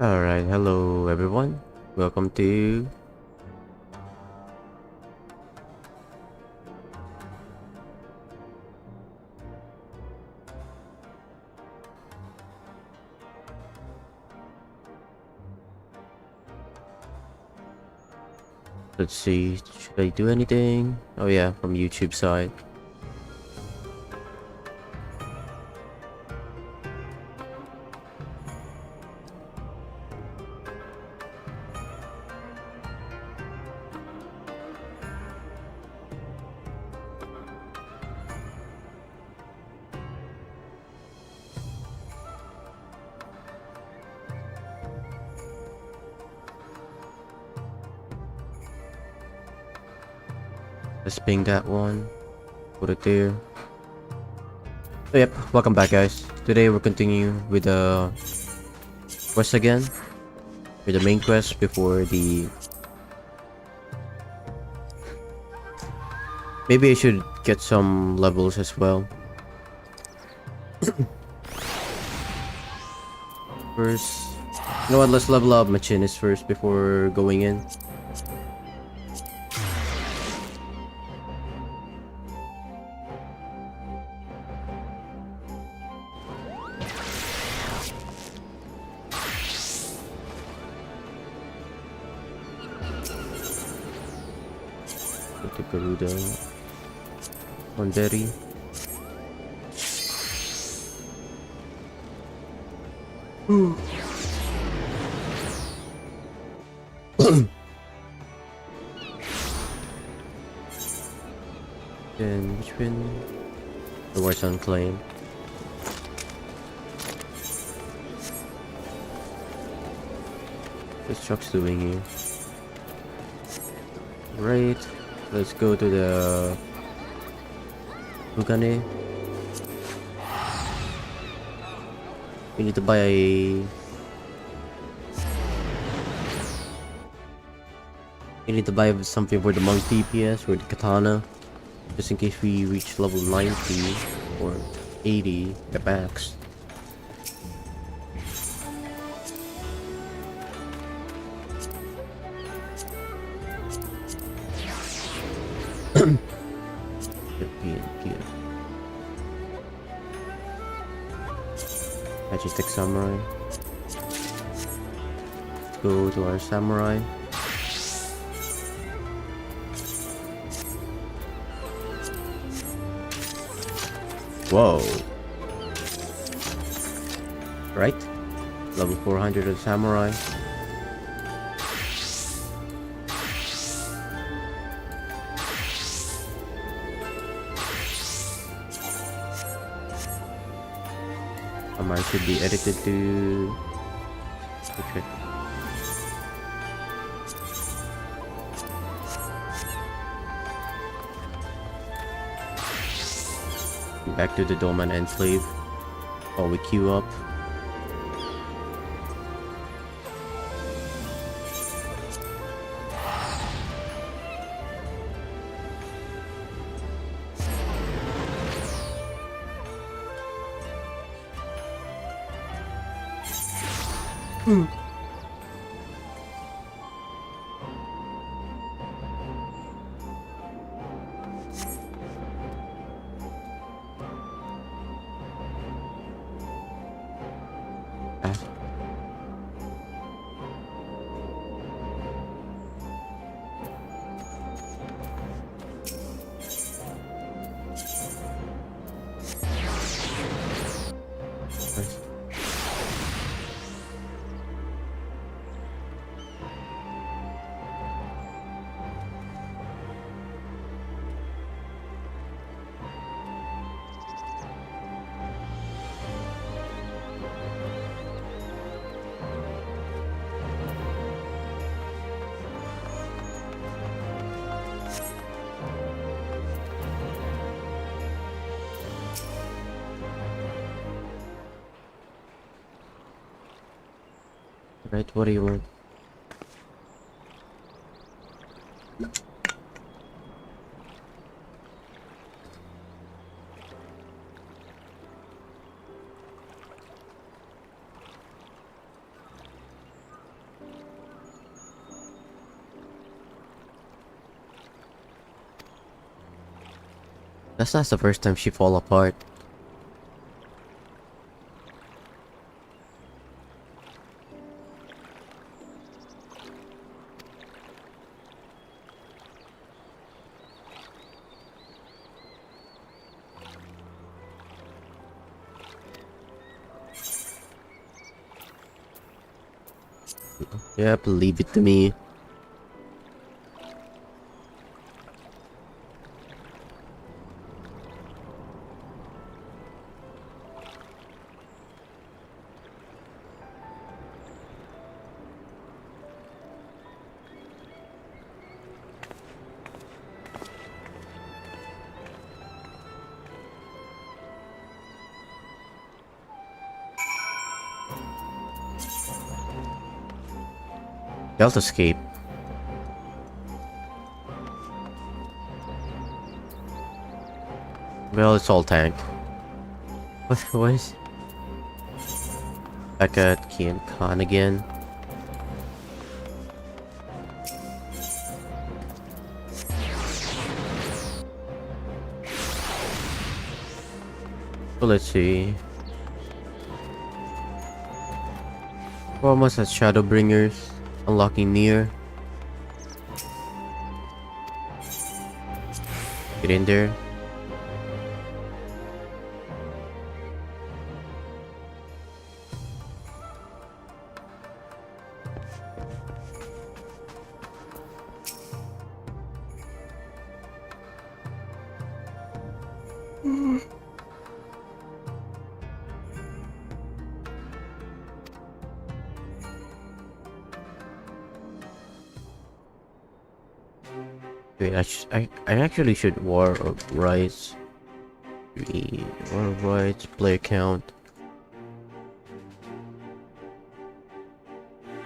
Alright, hello everyone. Welcome to let's see, should I do anything? Oh yeah, from YouTube side. Let's ping that one. Put it there. So yep, welcome back guys. Today we're continuing with the quest again. With the main quest before the maybe I should get some levels as well. First, you know what, let's level up Machinist first before going in. Put the Garuda on Berry. Then which one? The Wars Unclaimed. What's Chuck's doing here? Right, let's go to the Bugane. We need to buy a... We need to buy something for the monk DPS or the katana, just in case we reach level 90 or 80 at max. Majestic Samurai. Let's go to our Samurai. Whoa! Right? Level 400 of Samurai. Samurai should be edited to... Okay. Back to the Doman Enclave while we queue up. Right, what do you want? That's not the first time she fall apart. Yep, leave it to me. Delta escape. Well, it's all tank. What was? Back at Kian Khan again. So let's see. Almost at Shadowbringers. Unlocking near. Get in there. Wait, I actually should war of rights. War of rights, player count.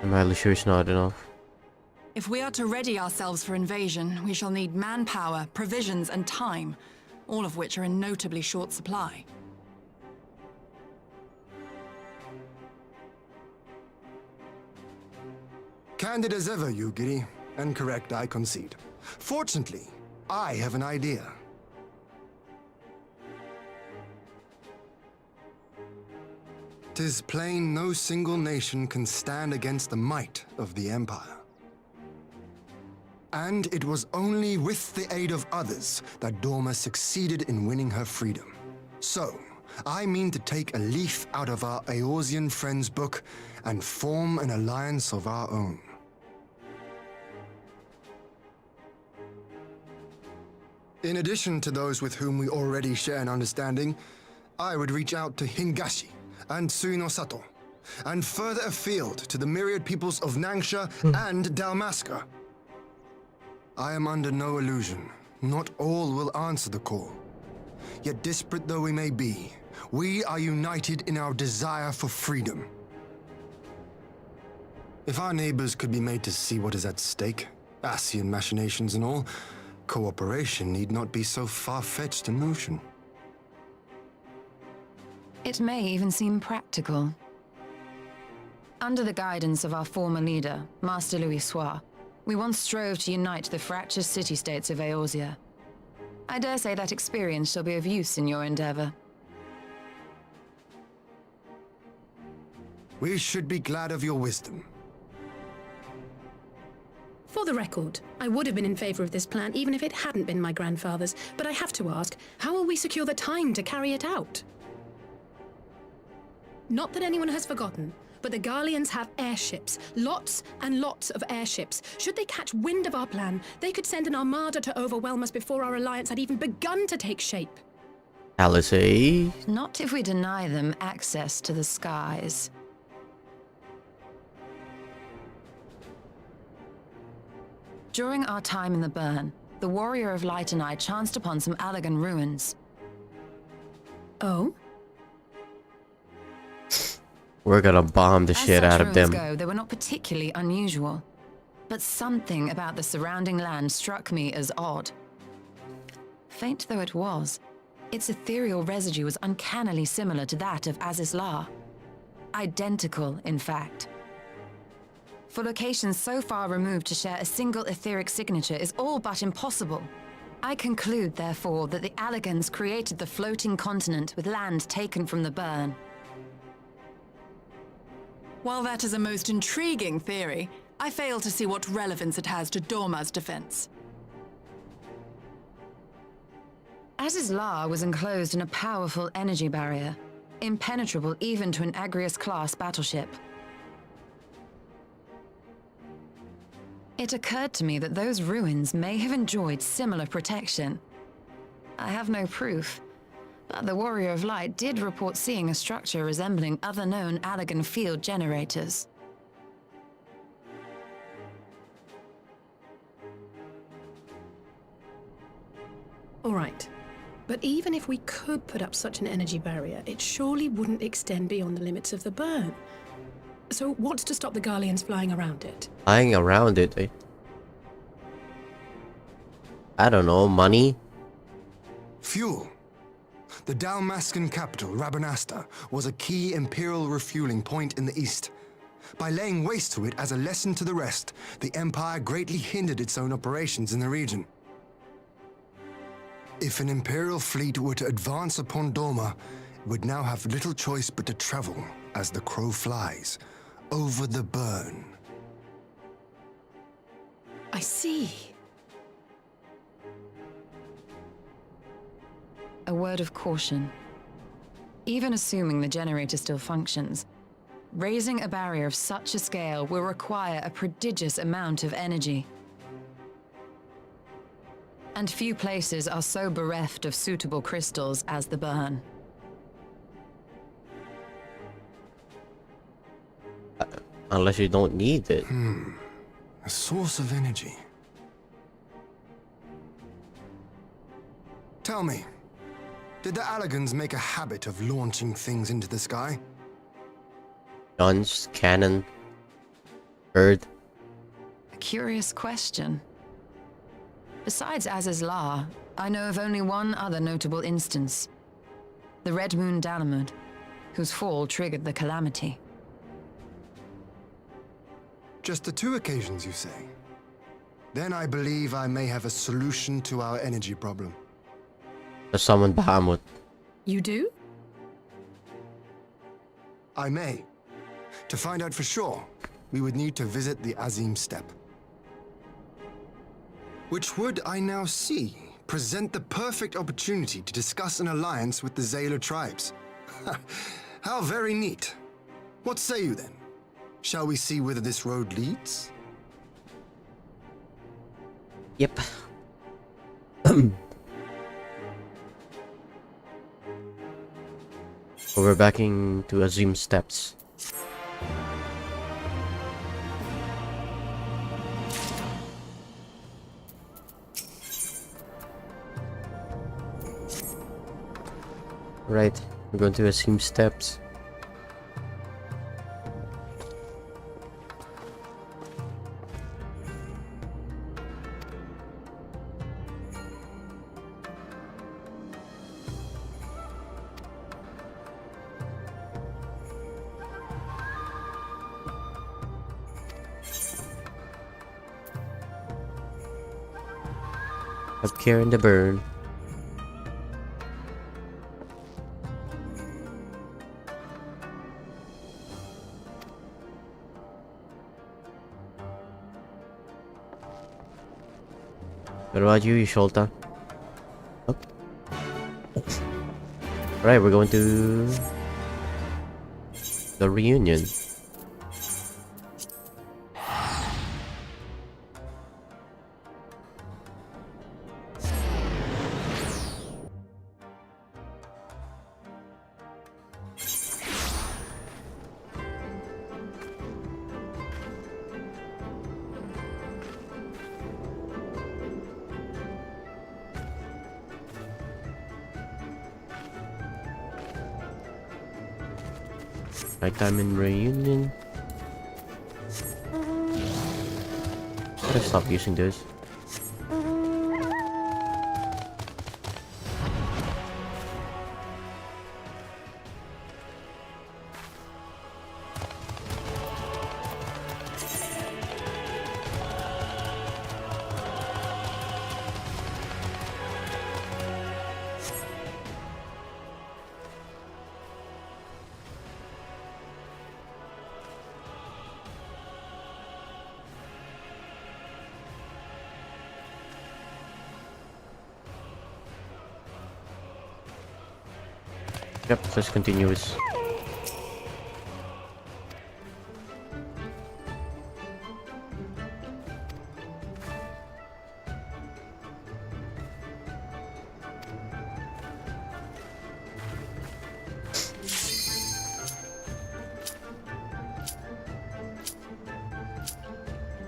I'm highly sure it's not enough. If we are to ready ourselves for invasion, we shall need manpower, provisions, and time, all of which are in notably short supply. Candid as ever, you giddy. And correct, I concede. Fortunately, I have an idea. "'Tis plain no single nation can stand against the might of the Empire. And it was only with the aid of others that Dorma succeeded in winning her freedom. So, I mean to take a leaf out of our Eorzean friends' book and form an alliance of our own. In addition to those with whom we already share an understanding, I would reach out to Hingashi and Suinosato, and further afield to the myriad peoples of Nangsha and Dalmasca. I am under no illusion. Not all will answer the call. Yet disparate though we may be, we are united in our desire for freedom. If our neighbors could be made to see what is at stake, Ascian machinations and all, cooperation need not be so far-fetched a notion. It may even seem practical. Under the guidance of our former leader, Master Louis Soir, we once strove to unite the fractious city-states of Eorzea. I dare say that experience shall be of use in your endeavor. We should be glad of your wisdom. For the record, I would have been in favor of this plan even if it hadn't been my grandfather's, but I have to ask, how will we secure the time to carry it out? Not that anyone has forgotten, but the Garleans have airships. Lots and lots of airships. Should they catch wind of our plan, they could send an armada to overwhelm us before our alliance had even begun to take shape. Alice, Not if we deny them access to the skies. During our time in the Burn, the Warrior of Light and I chanced upon some Allagan ruins. Oh? we're gonna bomb the shit out of them. They were not particularly unusual, but something about the surrounding land struck me as odd. Faint though it was, its ethereal residue was uncannily similar to that of Azizlar. Identical, in fact. For locations so far removed to share a single etheric signature is all but impossible. I conclude, therefore, that the Allegans created the floating continent with land taken from the burn. While that is a most intriguing theory, I fail to see what relevance it has to Dorma's defense. Azizlar was enclosed in a powerful energy barrier, impenetrable even to an Agrias-class battleship. It occurred to me that those ruins may have enjoyed similar protection. I have no proof, but the Warrior of Light did report seeing a structure resembling other known Allegan field generators. All right. But even if we could put up such an energy barrier, it surely wouldn't extend beyond the limits of the burn. So what's to stop the Garleans flying around it? Flying around it, eh? I don't know, money? Fuel. The Dalmascan capital, Rabanasta, was a key imperial refueling point in the east. By laying waste to it as a lesson to the rest, the Empire greatly hindered its own operations in the region. If an imperial fleet were to advance upon Dorma, it would now have little choice but to travel, as the crow flies, over the burn. I see. A word of caution. Even assuming the generator still functions, raising a barrier of such a scale will require a prodigious amount of energy. And few places are so bereft of suitable crystals as the burn. Unless you don't need it. A source of energy. Tell me, did the Allegans make a habit of launching things into the sky? Guns, cannon, bird. A curious question. Besides Azizlar, I know of only one other notable instance. The Red Moon Dalamud, whose fall triggered the calamity. Just the two occasions, you say? Then I believe I may have a solution to our energy problem. To summon Bahamut. You do? I may. To find out for sure, we would need to visit the Azim Steppe. Which would, I now see, present the perfect opportunity to discuss an alliance with the Zayla tribes. How very neat. What say you then? Shall we see whether this road leads? Yep. So we're backing to Azim Steps. Right, we're going to Azim Steps. Up here in the burn. What about you, Sholta? Oh. Right, we're going to the reunion. Nighttime in reunion. Gotta stop using this. Yep, just continuous.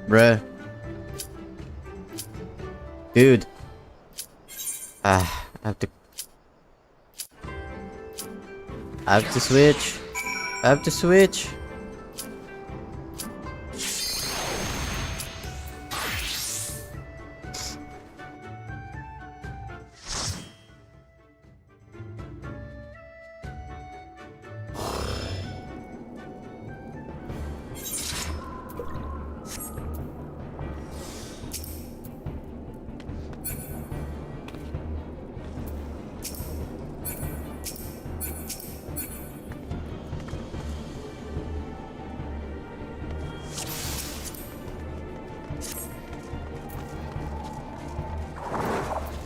Bruh. Dude. I have to... I have to switch. I have to switch.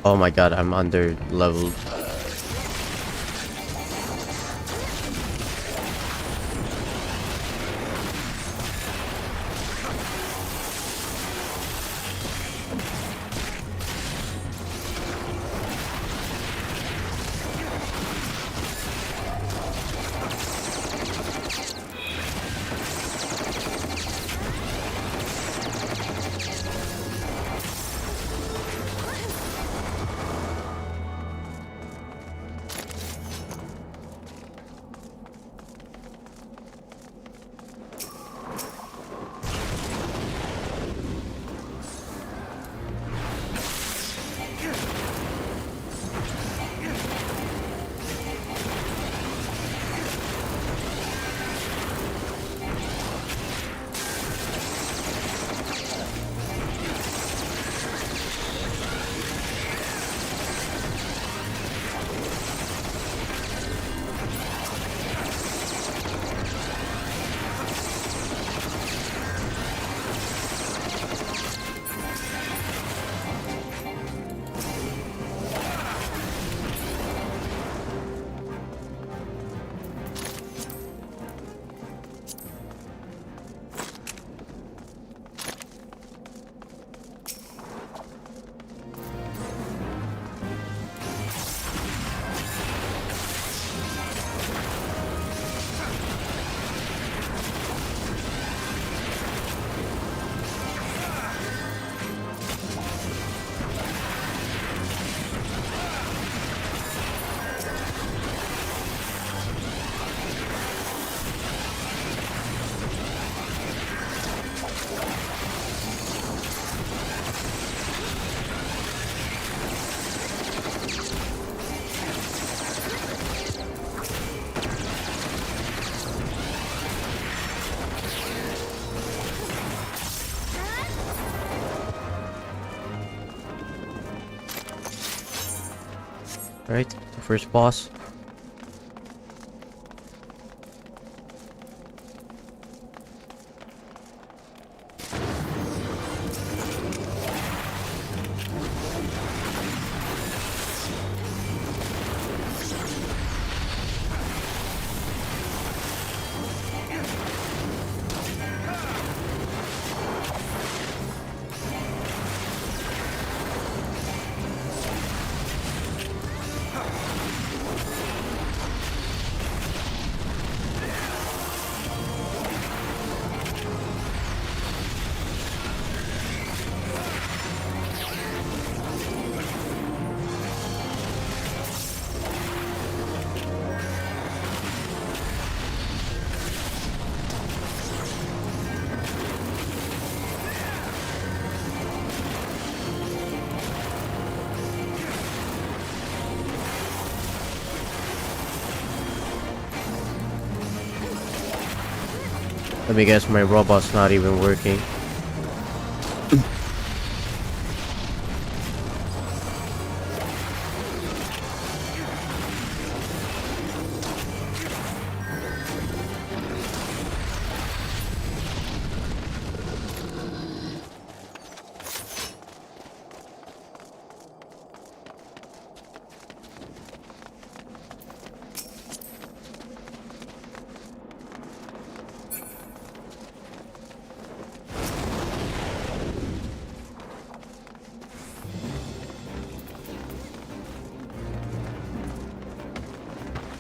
Oh my god, I'm under leveled. Right, the first boss. Let me guess, my robot's not even working.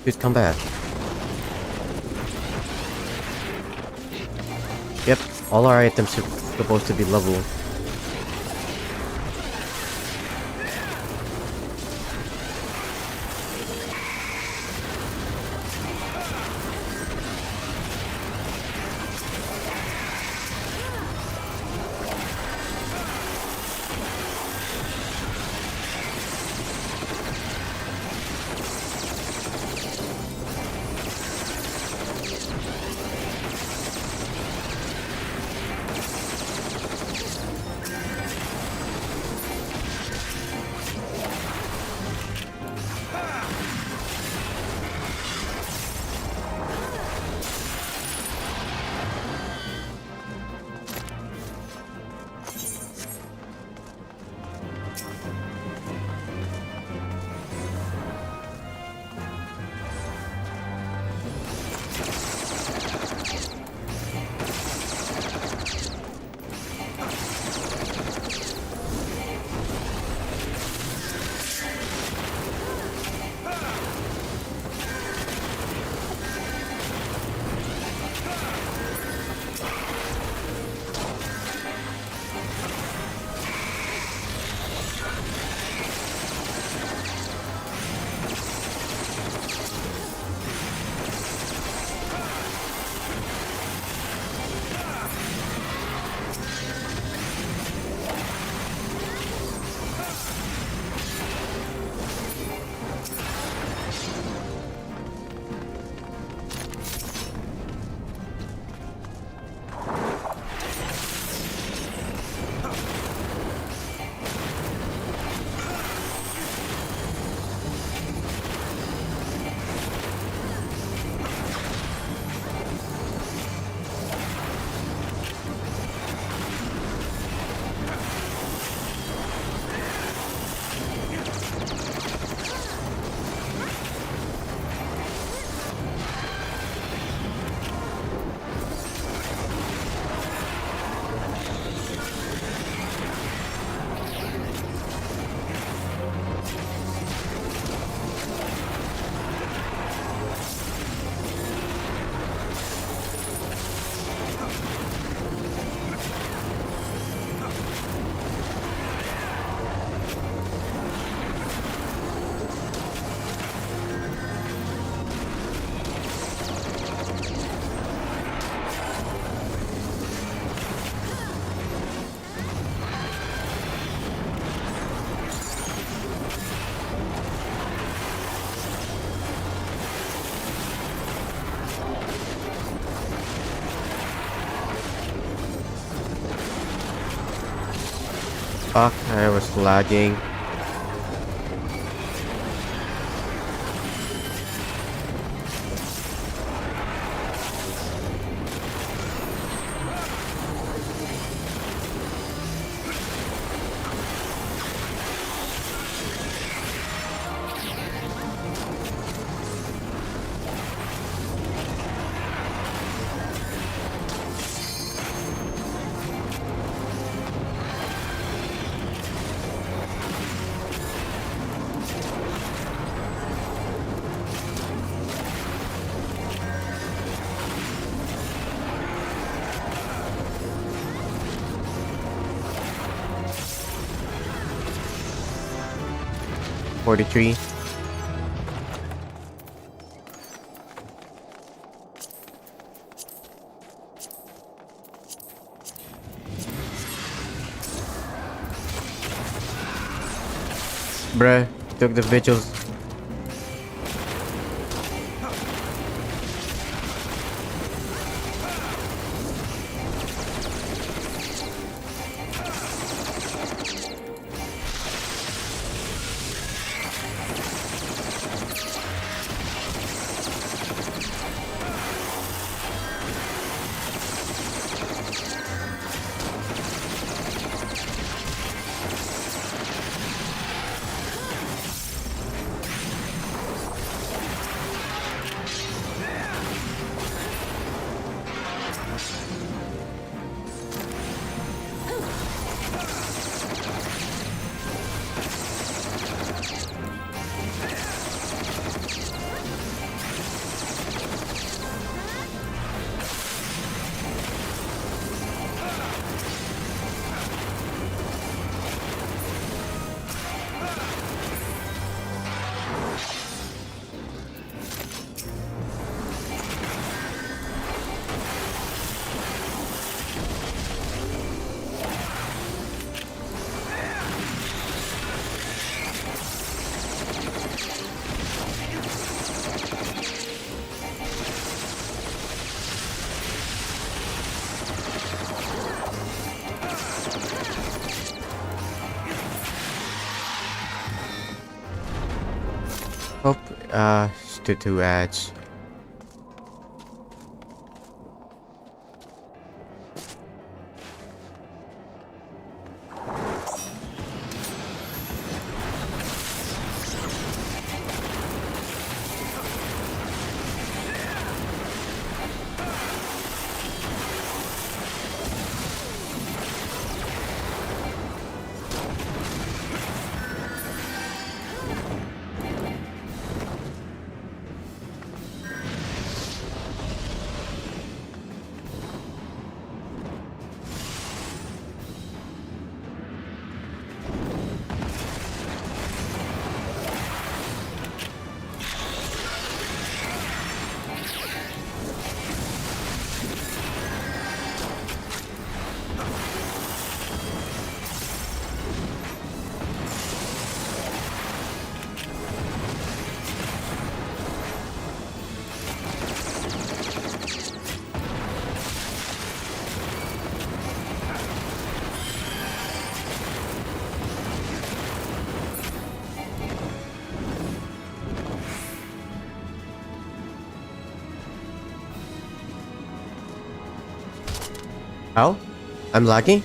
Dude, come back. Yep, all our items are supposed to be level. Fuck, I was lagging. $43. Bruh, took the vigils. Hope, still 2 ads. How? I'm lagging?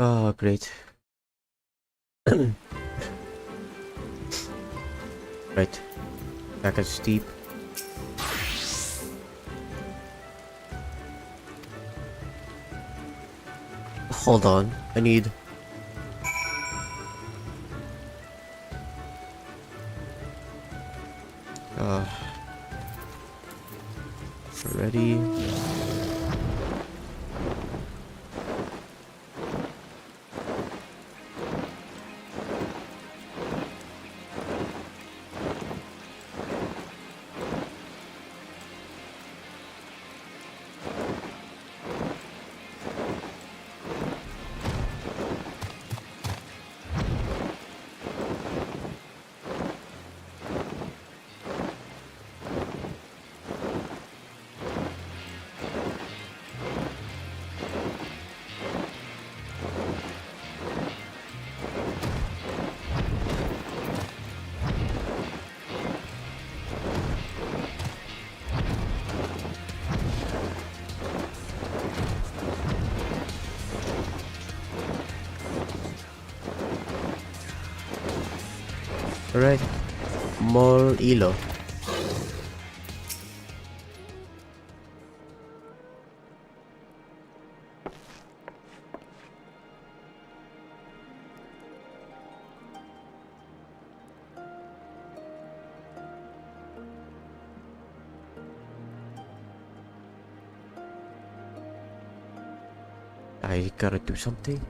Oh, great. Right. Back at steep. Hold on. I need... Ready. Alright. More elo. I gotta do something.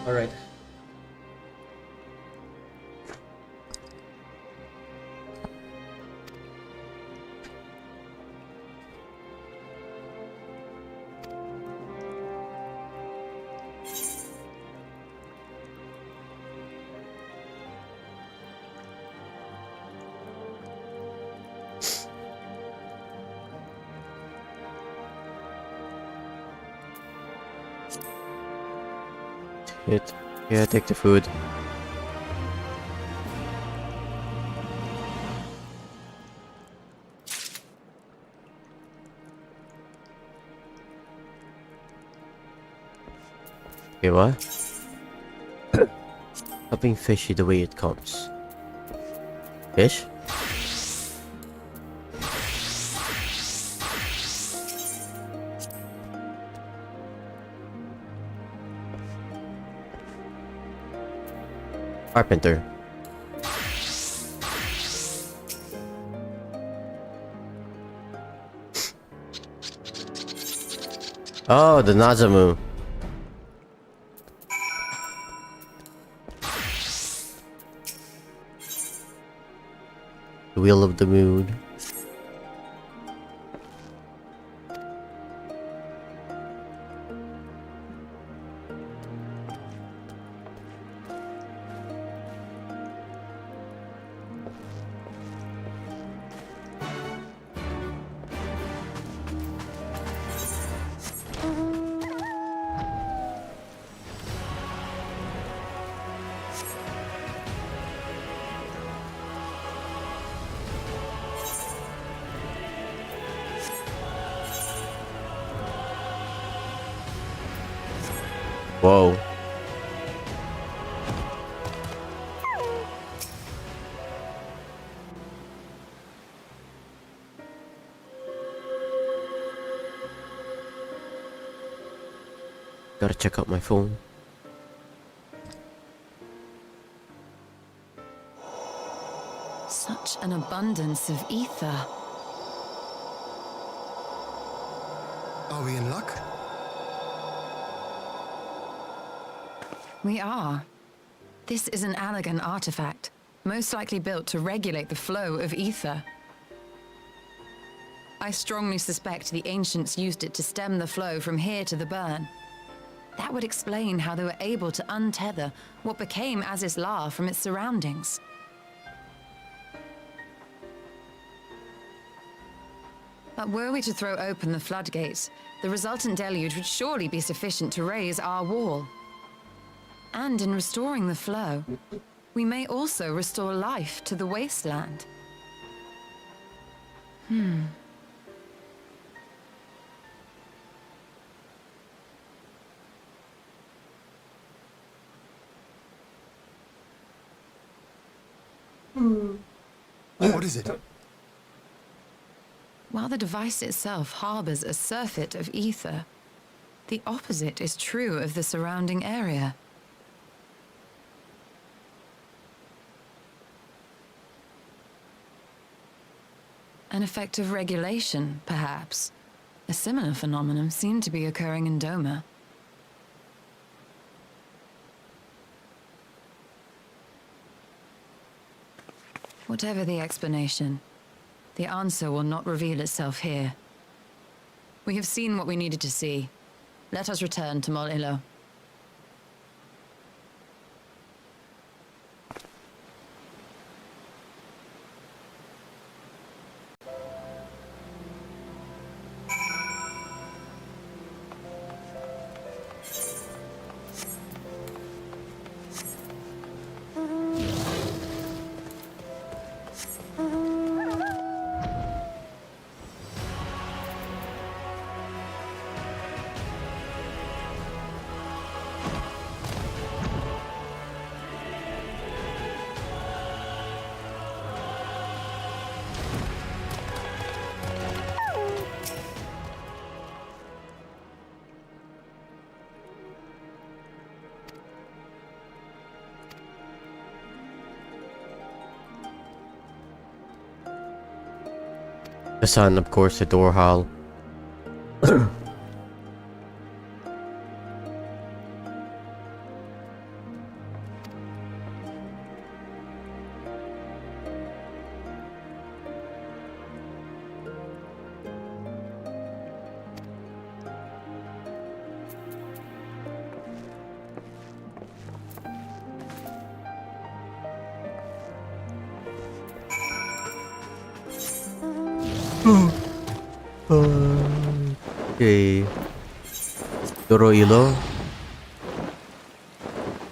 All right. Yeah, take the food. Okay, what? Something fishy the way it comes. Fish? Carpenter. Oh, the Nazamu. The Wheel of the Moon. Whoa. Gotta check out my phone. Such an abundance of ether. Are we in luck? We are. This is an Allegan artifact, most likely built to regulate the flow of ether. I strongly suspect the ancients used it to stem the flow from here to the burn. That would explain how they were able to untether what became Azys La from its surroundings. But were we to throw open the floodgates, the resultant deluge would surely be sufficient to raise our wall. And in restoring the flow, we may also restore life to the wasteland. What is it? While the device itself harbors a surfeit of ether, the opposite is true of the surrounding area. An effect of regulation, perhaps. A similar phenomenon seemed to be occurring in Doma. Whatever the explanation, the answer will not reveal itself here. We have seen what we needed to see. Let us return to Mol Ilo. The sun, of course, the door hall. Okay. Doro Ilo.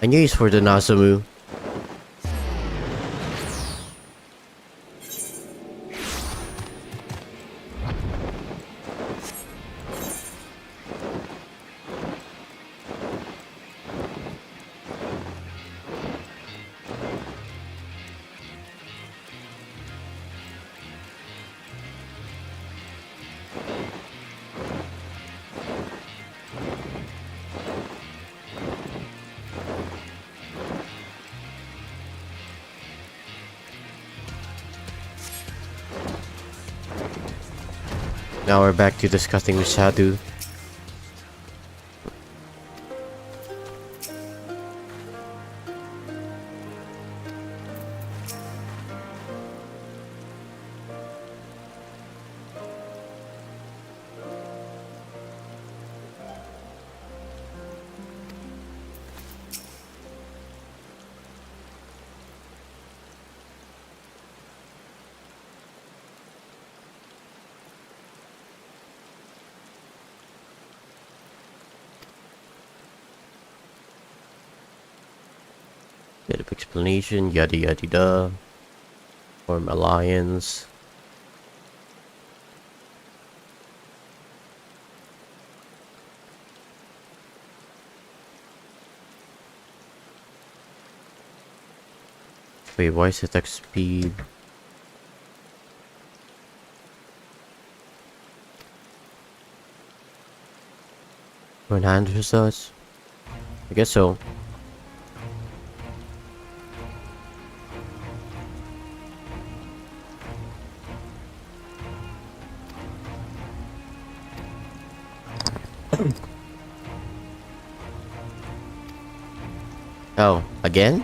I knew he's for the Nasamu. Now we're back to discussing with Shadu. Bit of explanation, yada yada da. Form alliance. Wait, why is attack speed? Enhances us? I guess so. Oh, again?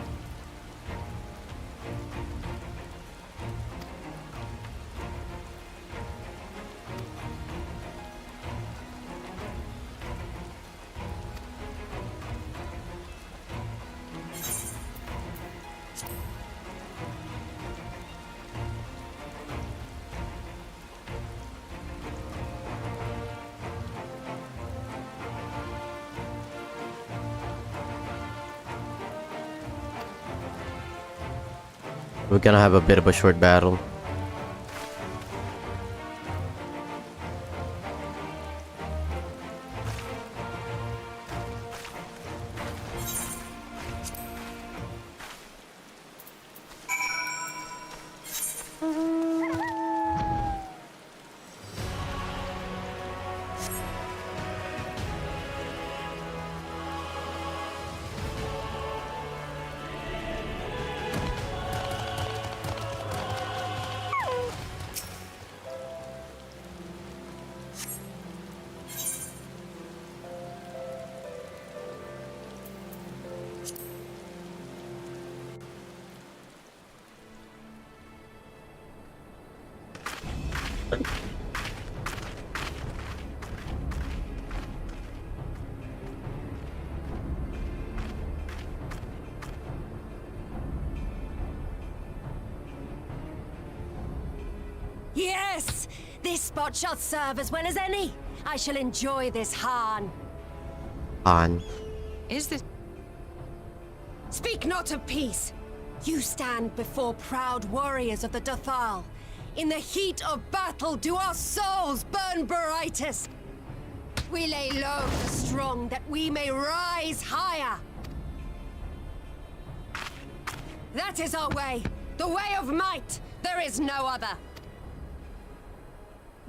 We're gonna have a bit of a short battle. Yes! This spot shall serve as well as any. I shall enjoy this Hahn. On. Is this... Speak not of peace. You stand before proud warriors of the Dothal. In the heat of battle do our souls burn brightest. We lay low the strong that we may rise higher. That is our way. The way of might. There is no other.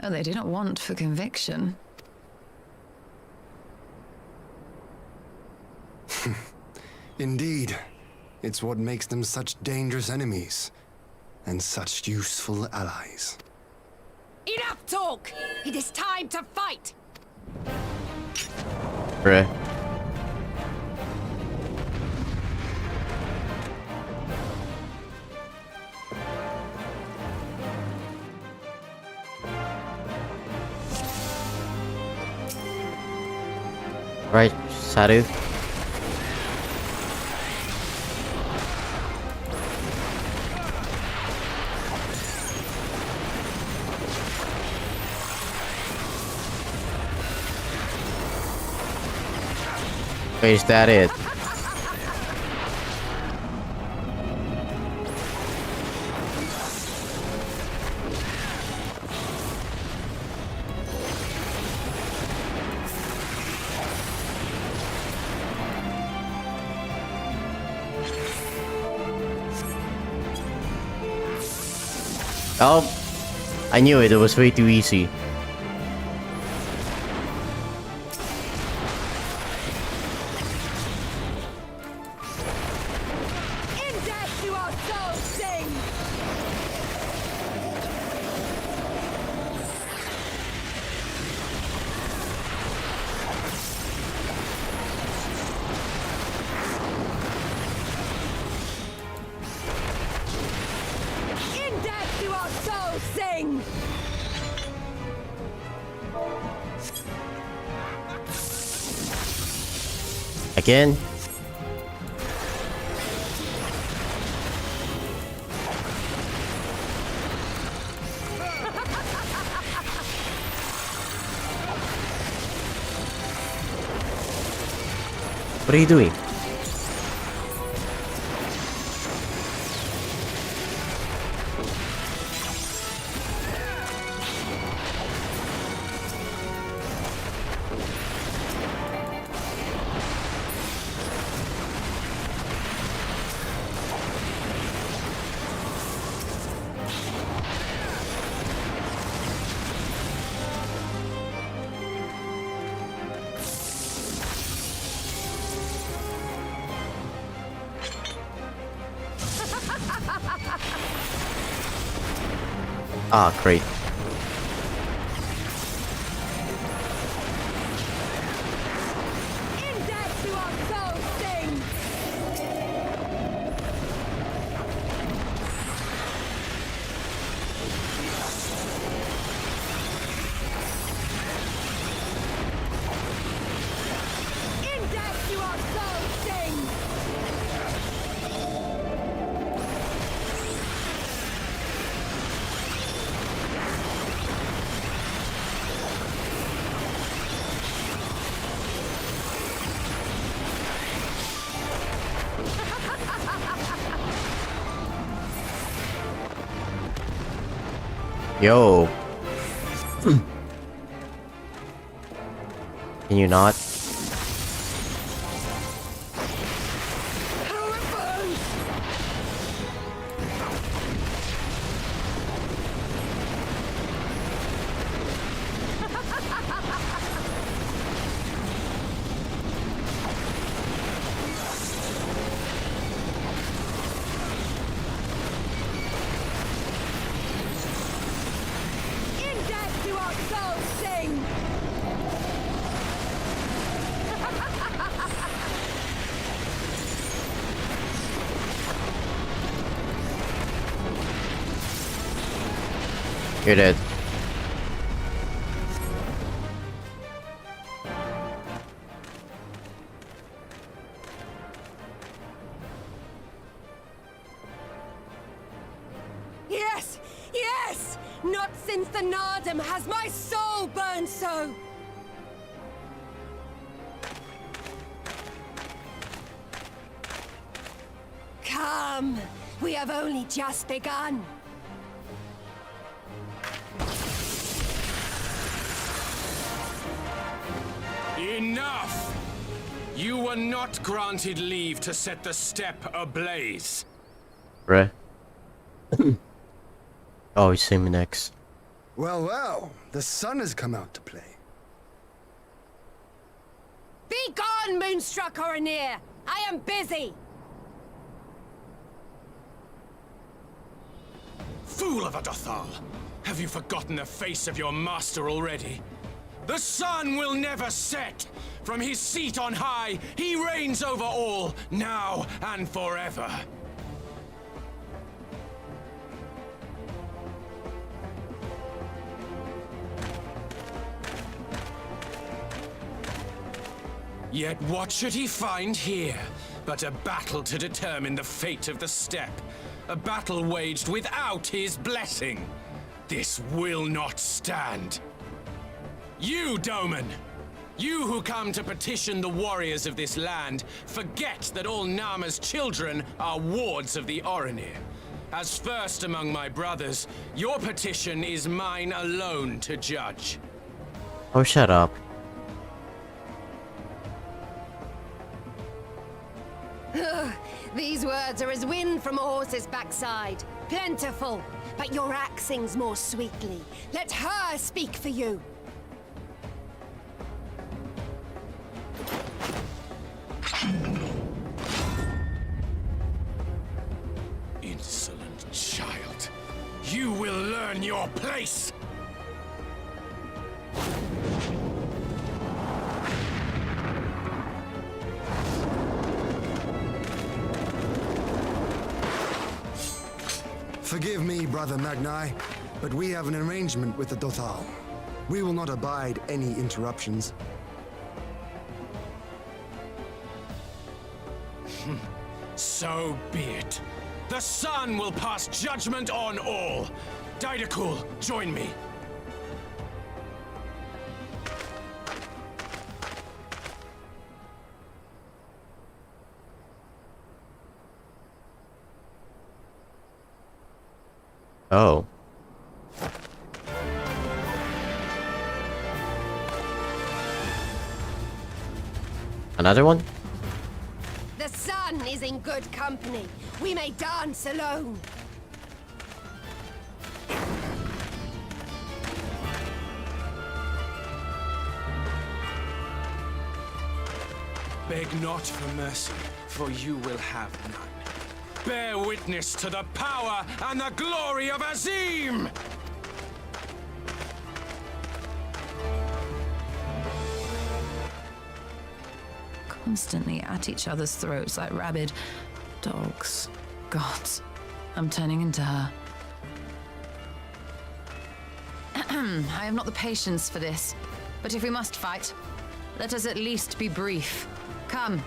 Oh, they do not want for conviction. Indeed. It's what makes them such dangerous enemies. And such useful allies. Enough talk! It is time to fight! Bruh. Right, Saru. Wait, is that it? Oh, I knew it. It was way too easy. In death do our souls sing! In death do our souls sing! Again? What are you doing? Ah, great. In death do our souls sing! In death do our souls sing! Yo. Can you not? How it burns! In death do our souls sing! You're dead. Not since the Nardum has my soul burned so! Come, we have only just begun. Enough! You were not granted leave to set the steppe ablaze. Bruh. Oh, he's seeing me next. Well, well, the sun has come out to play. Be gone, Moonstruck Oranir! I am busy! Fool of a Dothal! Have you forgotten the face of your master already? The sun will never set! From his seat on high, he reigns over all, now and forever. Yet what should he find here but a battle to determine the fate of the steppe? A battle waged without his blessing. This will not stand. You, Doman! You who come to petition the warriors of this land, forget that all Nama's children are wards of the Oranir. As first among my brothers, your petition is mine alone to judge. Oh, shut up. These words are as wind from a horse's backside. Plentiful, but your axe sings more sweetly. Let her speak for you. Insolent child. You will learn your place! Forgive me, Brother Magni, but we have an arrangement with the Dothal. We will not abide any interruptions. So be it. The sun will pass judgment on all. Daidakul, join me. Oh. Another one? The sun is in good company. We may dance alone. Beg not for mercy, for you will have none. Bear witness to the power and the glory of Azim! Constantly at each other's throats like rabid dogs. Gods, I'm turning into her. I have not the patience for this, but if we must fight, let us at least be brief. Come.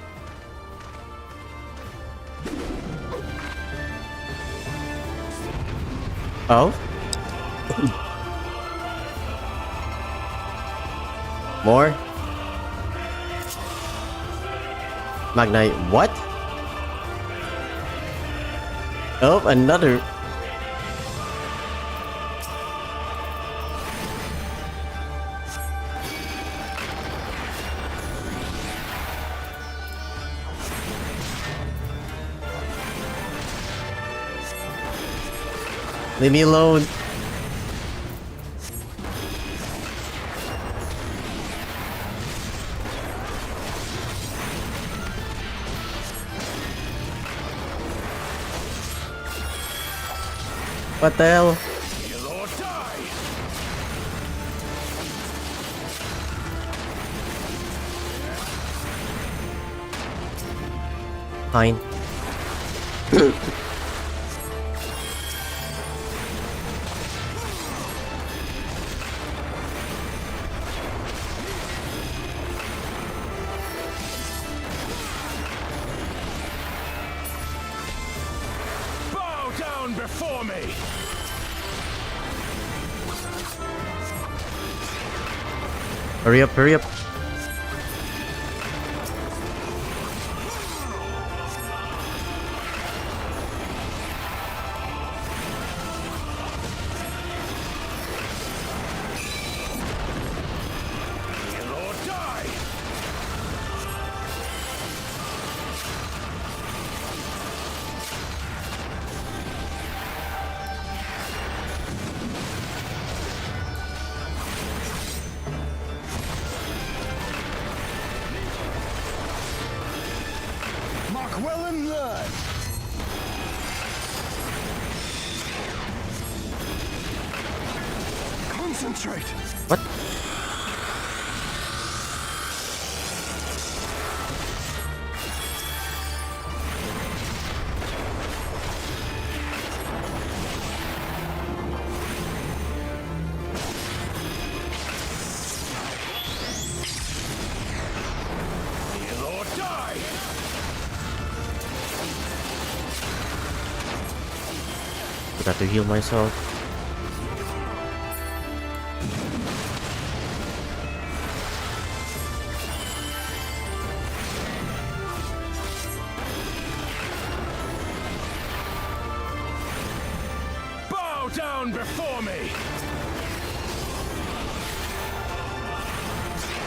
Oh? More? Magnite, what? Oh, another. Leave me alone. What the hell? Kill or die! Fine. Bow down before me! Hurry up, hurry up. Mark well and learn. Concentrate. What? Heal or die! Forgot to heal myself. Bow down before me!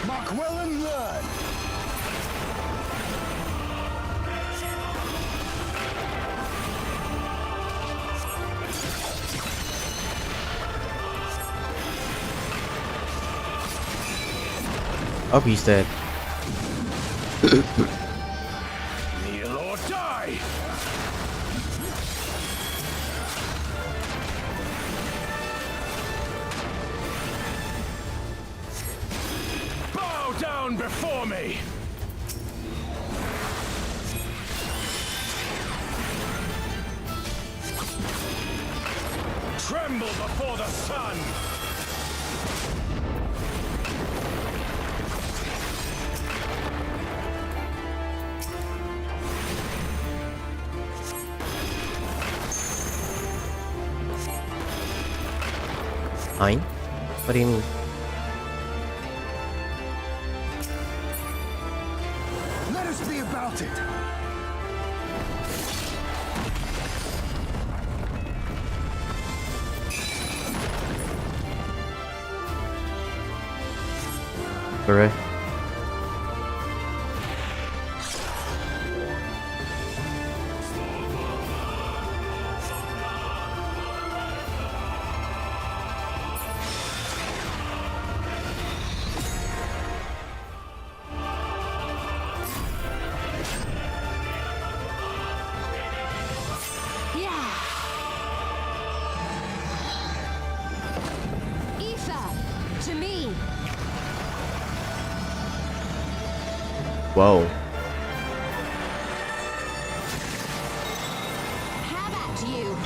Mark well and learn. Oh, he's dead. Kneel or die! Bow down before me! Tremble before the sun! Fine? What do you mean? Let us be about it. Hooray. To me. Whoa. Have at you.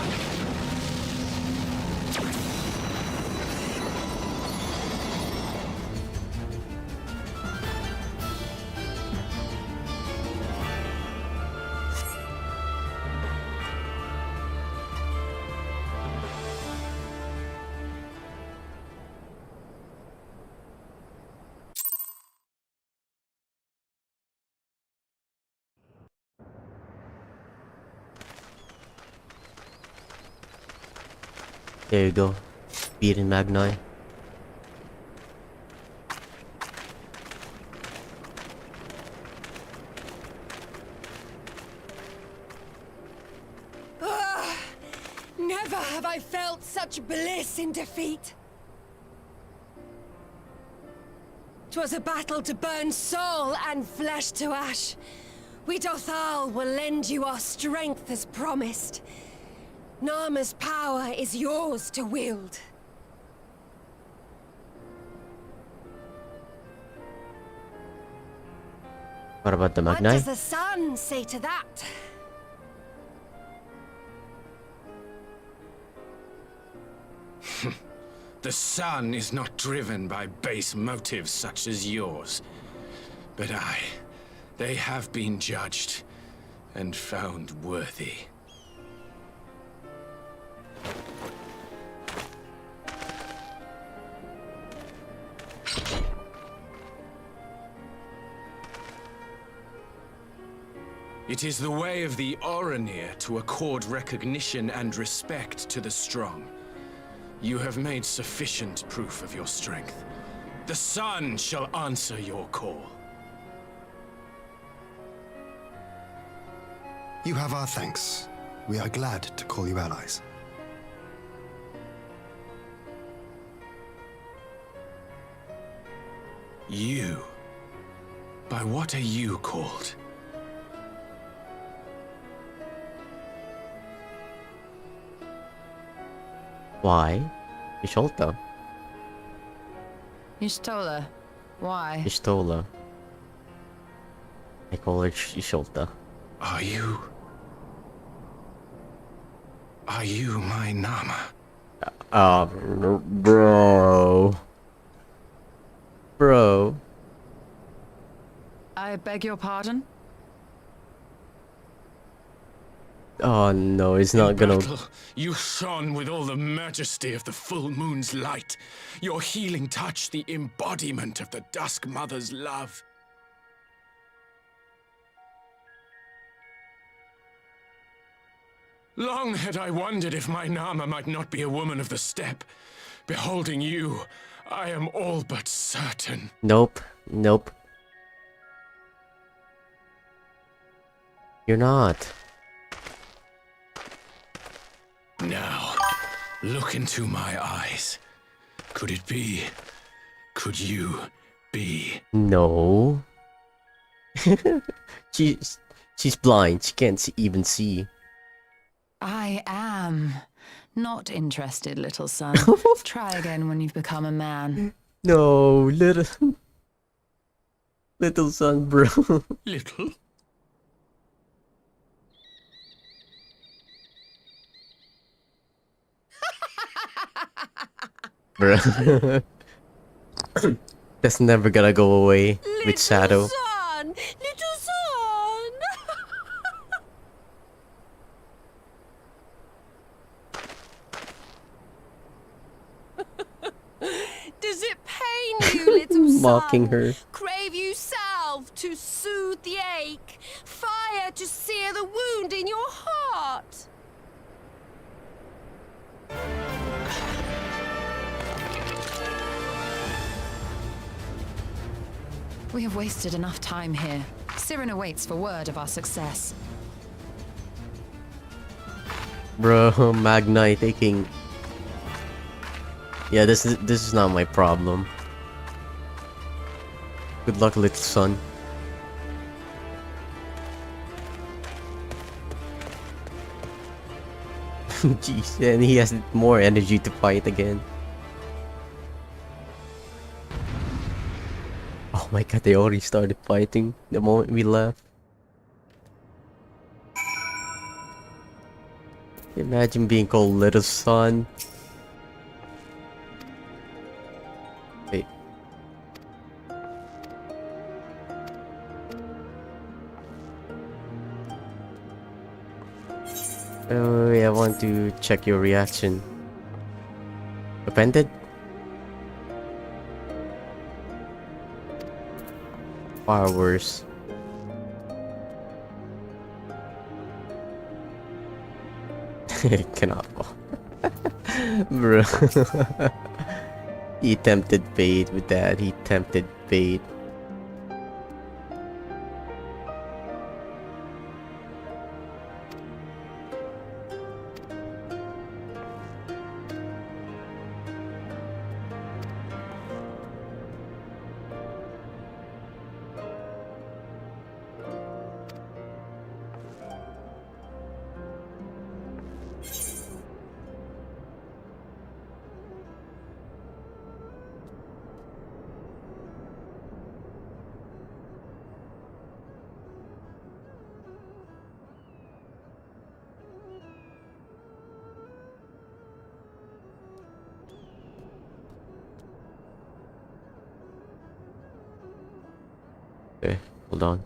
There you go. Beating Magni. Never have I felt such bliss in defeat. 'Twas a battle to burn soul and flesh to ash. We Dothal will lend you our strength as promised. Narma's power is yours to wield. What about the What Magni? does the sun say to that? The sun is not driven by base motives such as yours. But they have been judged and found worthy. It is the way of the Oranir to accord recognition and respect to the strong. You have made sufficient proof of your strength. The sun shall answer your call. You have our thanks. We are glad to call you allies. You? By what are you called? Why? Isholta. Ishtola. Why? Ishtola. I call her Isholta. Are you my Nama? Bro. Bro. I beg your pardon? Oh no, it's not In gonna. battle, you shone with all the majesty of the full moon's light. Your healing touch, the embodiment of the Dusk Mother's love. Long had I wondered if my Nama might not be a woman of the steppe. Beholding you, I am all but certain. Nope. Nope. You're not. Now, look into my eyes. Could it be? Could you be? No. She's blind. She can't even see. I am not interested, little son. Try again when you've become a man. No, little son, bro. Little? Bro. That's never gonna go away with Shadow. Son! Little son! Does it pain you, little son? Mocking her. Crave you salve to soothe the ache, fire to sear the wound in your heart? We have wasted enough time here. Siren awaits for word of our success. Bro, Magnite taking. Yeah, this is not my problem. Good luck, little son. Jeez, and he has more energy to fight again. Oh my god, they already started fighting the moment we left. Imagine being called little son. Wait. Oh, yeah, I want to check your reaction. Offended? Far worse. Cannot. Bro. He tempted fate with that. He tempted fate. Okay, hold on.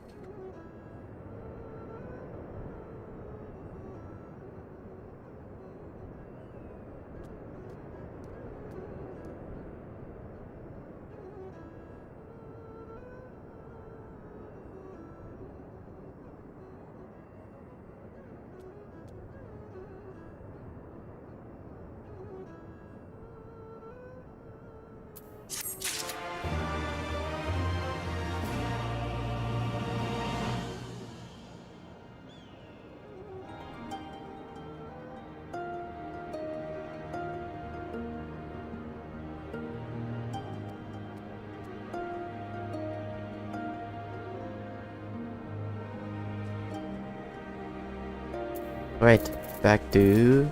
Right, back to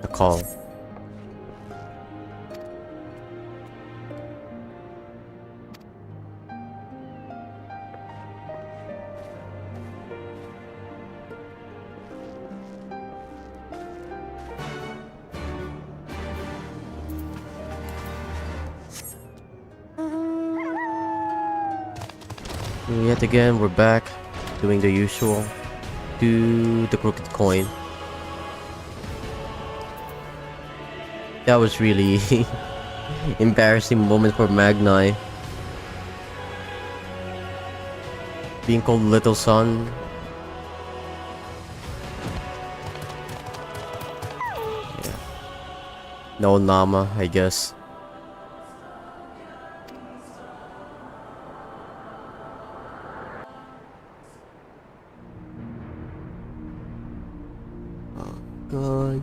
the call. Yet again, we're back doing the usual. Do the crooked coin. That was really embarrassing moment for Magni. Being called Little Son. Yeah. No Nama, I guess. God.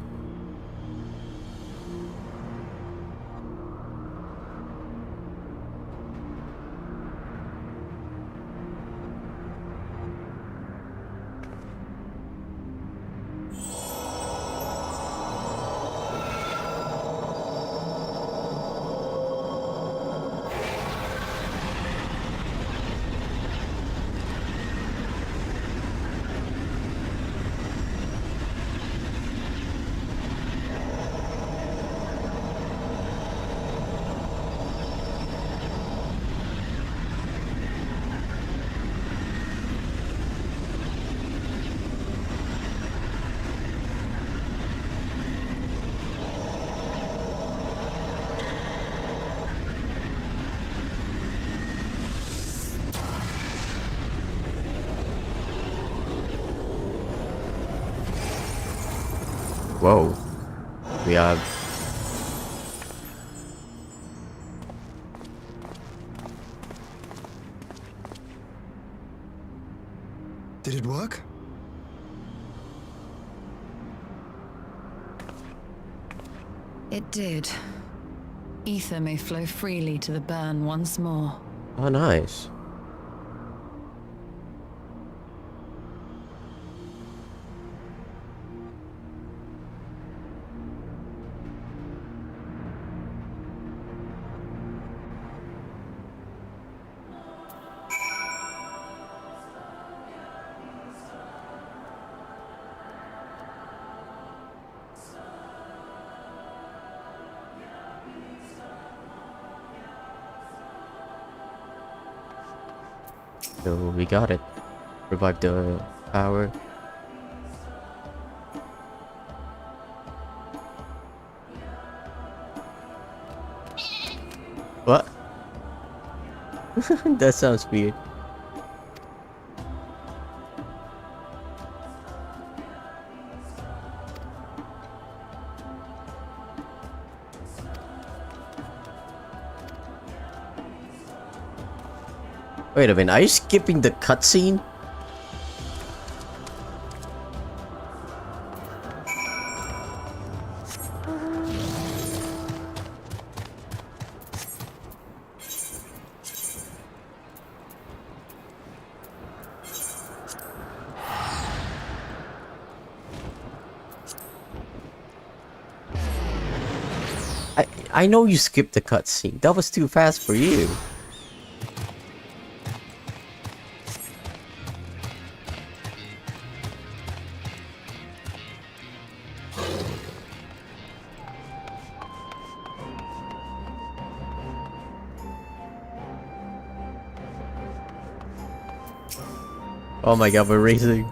Whoa. We have... Did it work? It did. Ether may flow freely to the burn once more. Oh, nice. So we got it. Revive the power. What? That sounds weird. Wait a minute, are you skipping the cutscene? I know you skipped the cutscene. That was too fast for you. Oh my god, we're racing.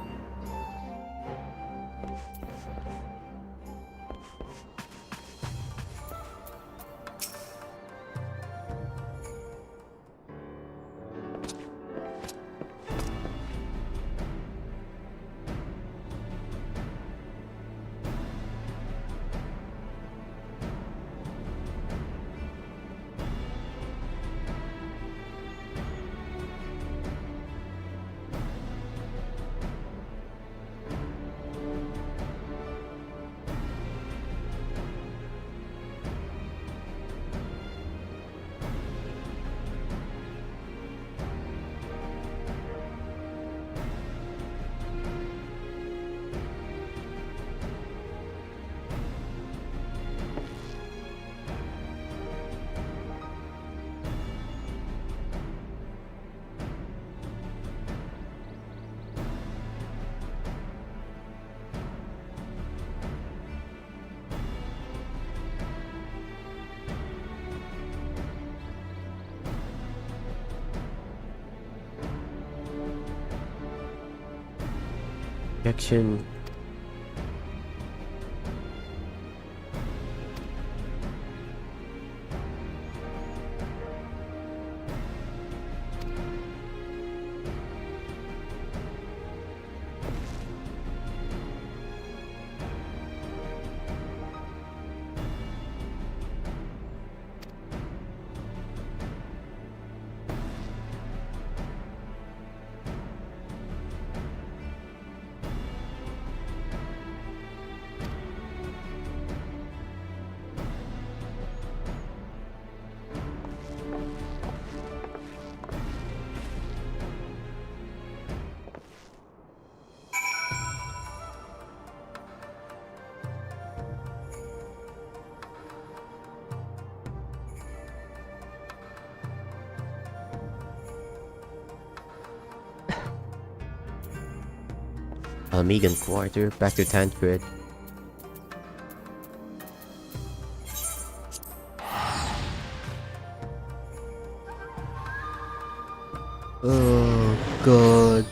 Action. Almegan Quarter, back to Tancred. Oh god.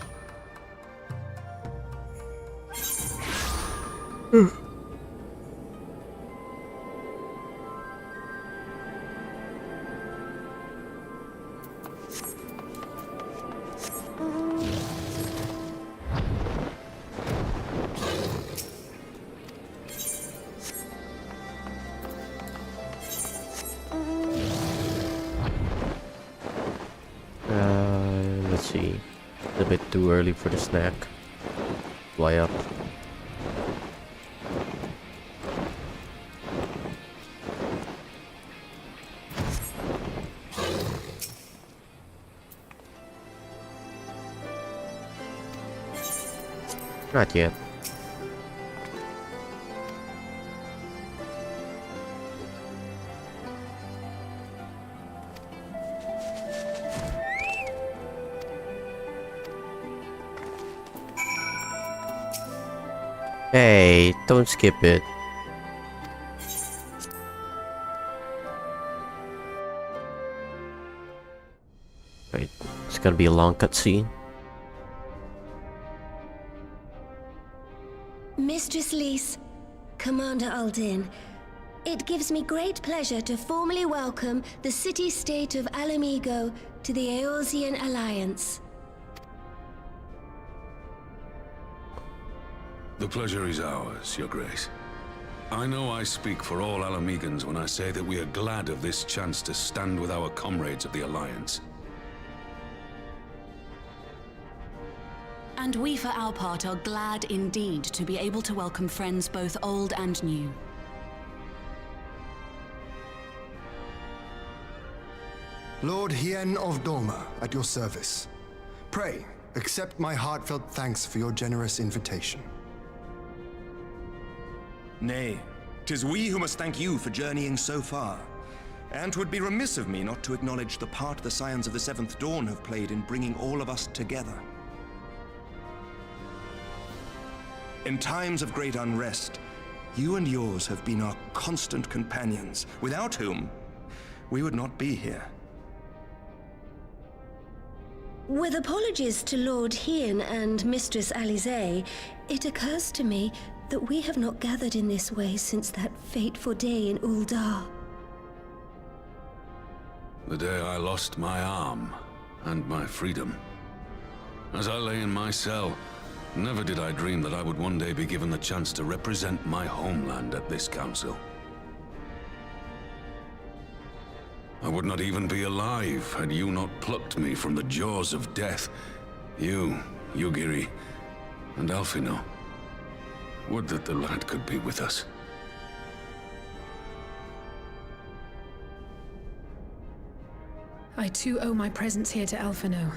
Let's see. It's a bit too early for the snack. Fly up. Not yet. Hey, don't skip it. Wait, it's gonna be a long cutscene. Mistress Lys, Commander Aldin, it gives me great pleasure to formally welcome the city-state of Alamigo to the Eorzean Alliance. The pleasure is ours, Your Grace. I know I speak for all Alamegans when I say that we are glad of this chance to stand with our comrades of the Alliance. And we, for our part, are glad indeed to be able to welcome friends both old and new. Lord Hien of Doma, at your service. Pray, accept my heartfelt thanks for your generous invitation. Nay, 'tis we who must thank you for journeying so far. And 'twould be remiss of me not to acknowledge the part the Scions of the Seventh Dawn have played in bringing all of us together. In times of great unrest, you and yours have been our constant companions, without whom we would not be here. With apologies to Lord Hien and Mistress Alize, it occurs to me that we have not gathered in this way since that fateful day in Uldar. The day I lost my arm and my freedom. As I lay in my cell, never did I dream that I would one day be given the chance to represent my homeland at this council. I would not even be alive had you not plucked me from the jaws of death. You, Yugiri, and Alphino. Would that the lad could be with us. I too owe my presence here to Alphino,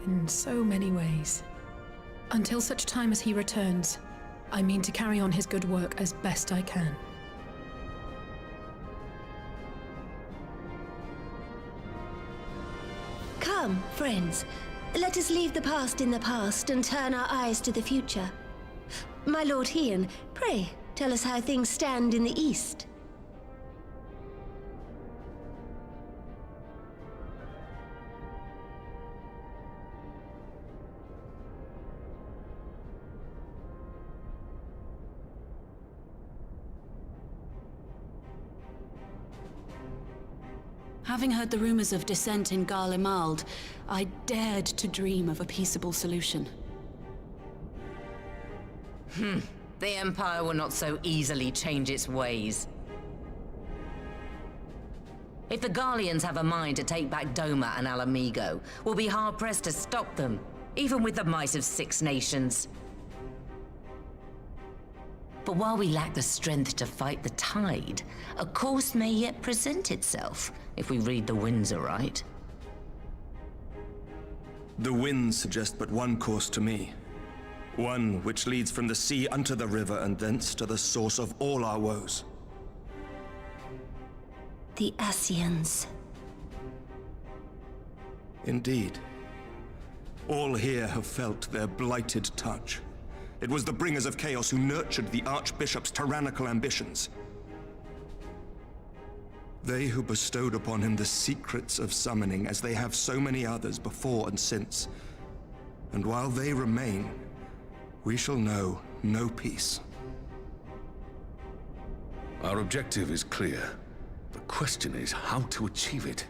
in so many ways. Until such time as he returns, I mean to carry on his good work as best I can. Come, friends, let us leave the past in the past and turn our eyes to the future. My Lord Hien, pray, tell us how things stand in the east. Having heard the rumors of dissent in Garlemald, I dared to dream of a peaceable solution. The Empire will not so easily change its ways. If the Garleans have a mind to take back Doma and Alamigo, we'll be hard-pressed to stop them, even with the might of 6 nations. But while we lack the strength to fight the tide, a course may yet present itself, if we read the winds aright. The winds suggest but one course to me. One which leads from the sea unto the river and thence to the source of all our woes. The Ascians. Indeed. All here have felt their blighted touch. It was the bringers of chaos who nurtured the Archbishop's tyrannical ambitions. They who bestowed upon him the secrets of summoning, as they have so many others before and since. And while they remain, we shall know no peace. Our objective is clear. The question is how to achieve it.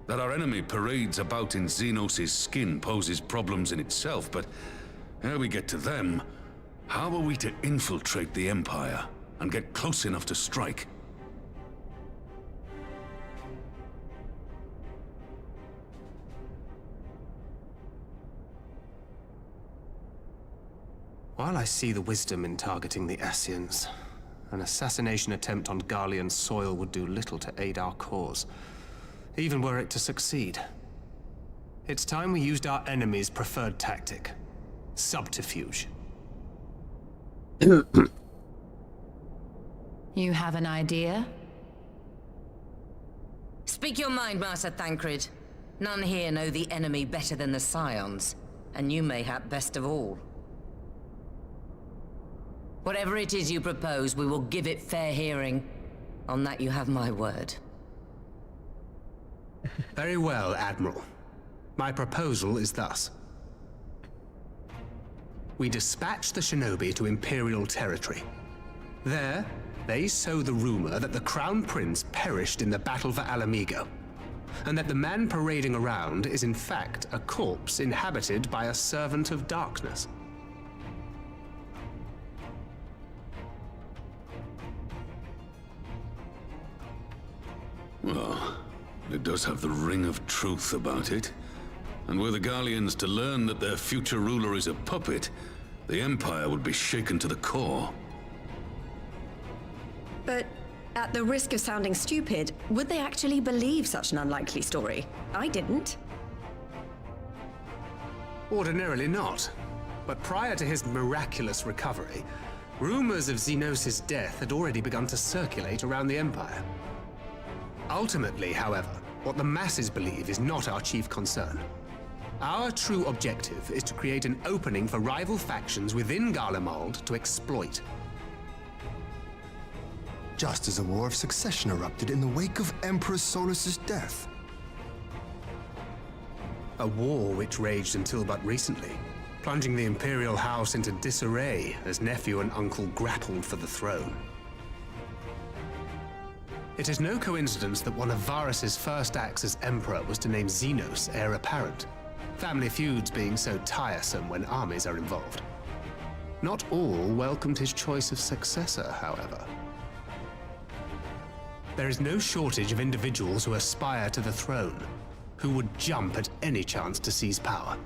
That our enemy parades about in Xenos' skin poses problems in itself, but ere we get to them, how are we to infiltrate the Empire and get close enough to strike? While I see the wisdom in targeting the Ascians, an assassination attempt on Garlean soil would do little to aid our cause, even were it to succeed. It's time we used our enemy's preferred tactic: subterfuge. You have an idea? Speak your mind, Master Thancred. None here know the enemy better than the Scions, and you mayhap best of all. Whatever it is you propose, we will give it fair hearing. On that you have my word. Very well, Admiral. My proposal is thus. We dispatch the shinobi to Imperial territory. There, they sow the rumor that the Crown Prince perished in the battle for Alamigo, and that the man parading around is in fact a corpse inhabited by a servant of darkness. Well, it does have the ring of truth about it. And were the Garleans to learn that their future ruler is a puppet, the Empire would be shaken to the core. But at the risk of sounding stupid, would they actually believe such an unlikely story? I didn't. Ordinarily not. But prior to his miraculous recovery, rumors of Xenos' death had already begun to circulate around the Empire. Ultimately, however, what the masses believe is not our chief concern. Our true objective is to create an opening for rival factions within Garlemald to exploit. Just as a war of succession erupted in the wake of Emperor Solus's death. A war which raged until but recently, plunging the Imperial House into disarray as nephew and uncle grappled for the throne. It is no coincidence that one of Varus's first acts as Emperor was to name Xenos heir apparent, family feuds being so tiresome when armies are involved. Not all welcomed his choice of successor, however. There is no shortage of individuals who aspire to the throne, who would jump at any chance to seize power.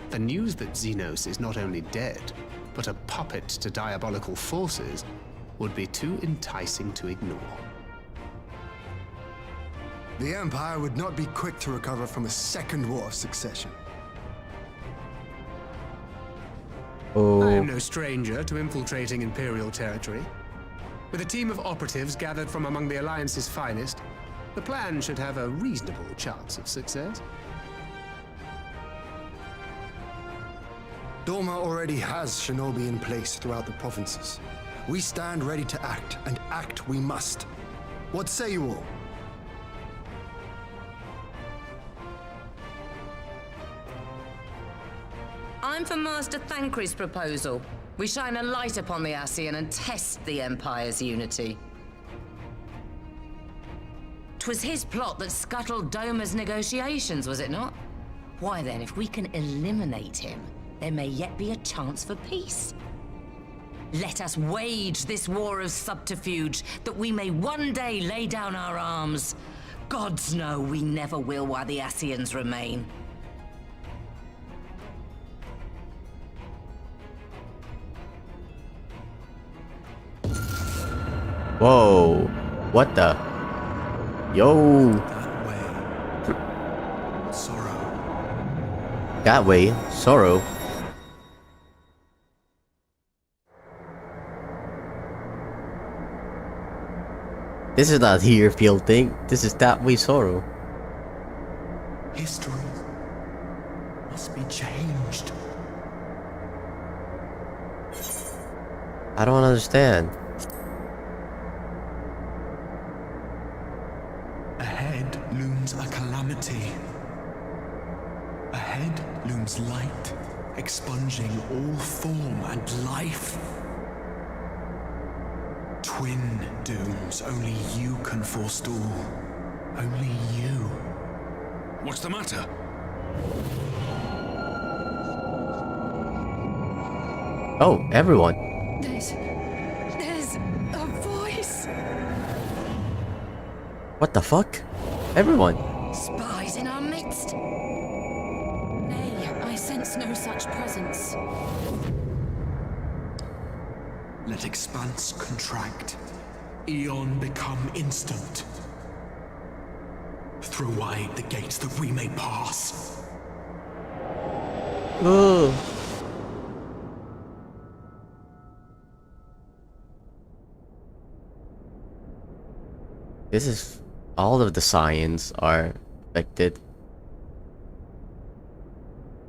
The news that Xenos is not only dead, but a puppet to diabolical forces would be too enticing to ignore. The Empire would not be quick to recover from a second war of succession. I am no stranger to infiltrating Imperial territory. With a team of operatives gathered from among the Alliance's finest, the plan should have a reasonable chance of success. Doma already has shinobi in place throughout the provinces. We stand ready to act, and act we must. What say you all? I'm for Master Thancred's proposal. We shine a light upon the Ascian and test the Empire's unity. 'Twas his plot that scuttled Doma's negotiations, was it not? Why then, if we can eliminate him, there may yet be a chance for peace. Let us wage this war of subterfuge, that we may one day lay down our arms. Gods know we never will while the Ascians remain. Whoa. What the? Yo. That way. Sorrow. That way. Sorrow. This is not here field thing. This is that way sorrow. History must be changed. I don't understand. Ahead looms a calamity. Ahead looms light, expunging all form and life. Twin dooms only you can forestall. Only you. What's the matter? Oh, everyone. There's a voice. What the fuck? Everyone. Spies in our midst. Nay, I sense no such presence. Let expanse contract. Eon become instant. Throw wide the gates that we may pass. Ugh. This is all of the science are affected.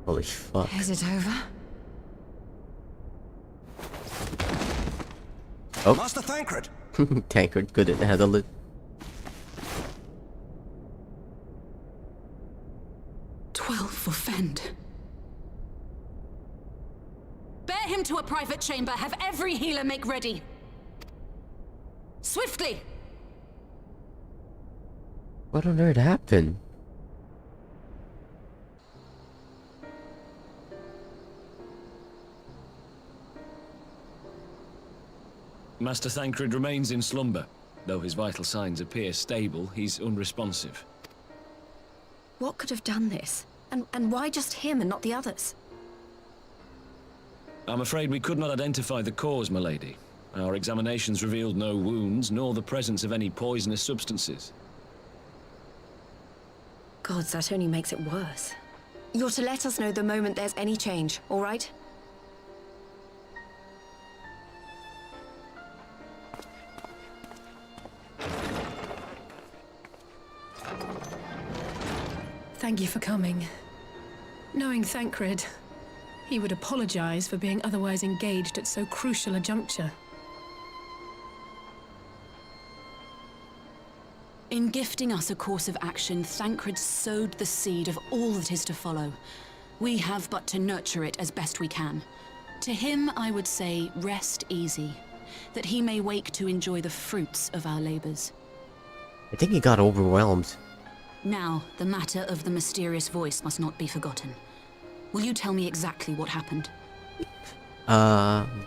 Holy fuck. Is it over? Oh. Master Thancred! Tankard couldn't handle it. 12 for Fend. Bear him to a private chamber. Have every healer make ready. Swiftly! What on earth happened? Master Thancred remains in slumber. Though his vital signs appear stable, he's unresponsive. What could have done this? And why just him and not the others? I'm afraid we could not identify the cause, my lady. Our examinations revealed no wounds, nor the presence of any poisonous substances. Gods, that only makes it worse. You're to let us know the moment there's any change, all right? Thank you for coming. Knowing Thancred, he would apologize for being otherwise engaged at so crucial a juncture. In gifting us a course of action, Thancred sowed the seed of all that is to follow. We have but to nurture it as best we can. To him, I would say, rest easy, that he may wake to enjoy the fruits of our labors. I think he got overwhelmed. Now, the matter of the mysterious voice must not be forgotten. Will you tell me exactly what happened?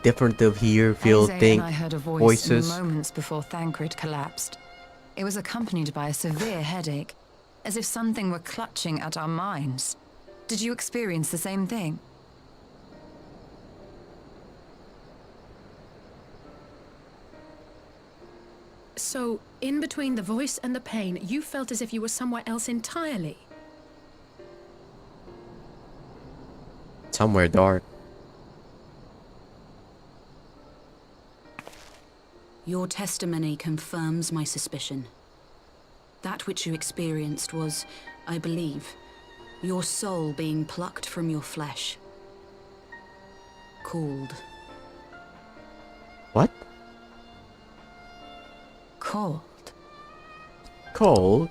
Different of here, feel, Isaiah think, and I heard a voice voices. moments before Thancred collapsed. It was accompanied by a severe headache, as if something were clutching at our minds. Did you experience the same thing? So, in between the voice and the pain, you felt as if you were somewhere else entirely. Somewhere dark. Your testimony confirms my suspicion. That which you experienced was, I believe, your soul being plucked from your flesh. Called. What? Cold. Cold?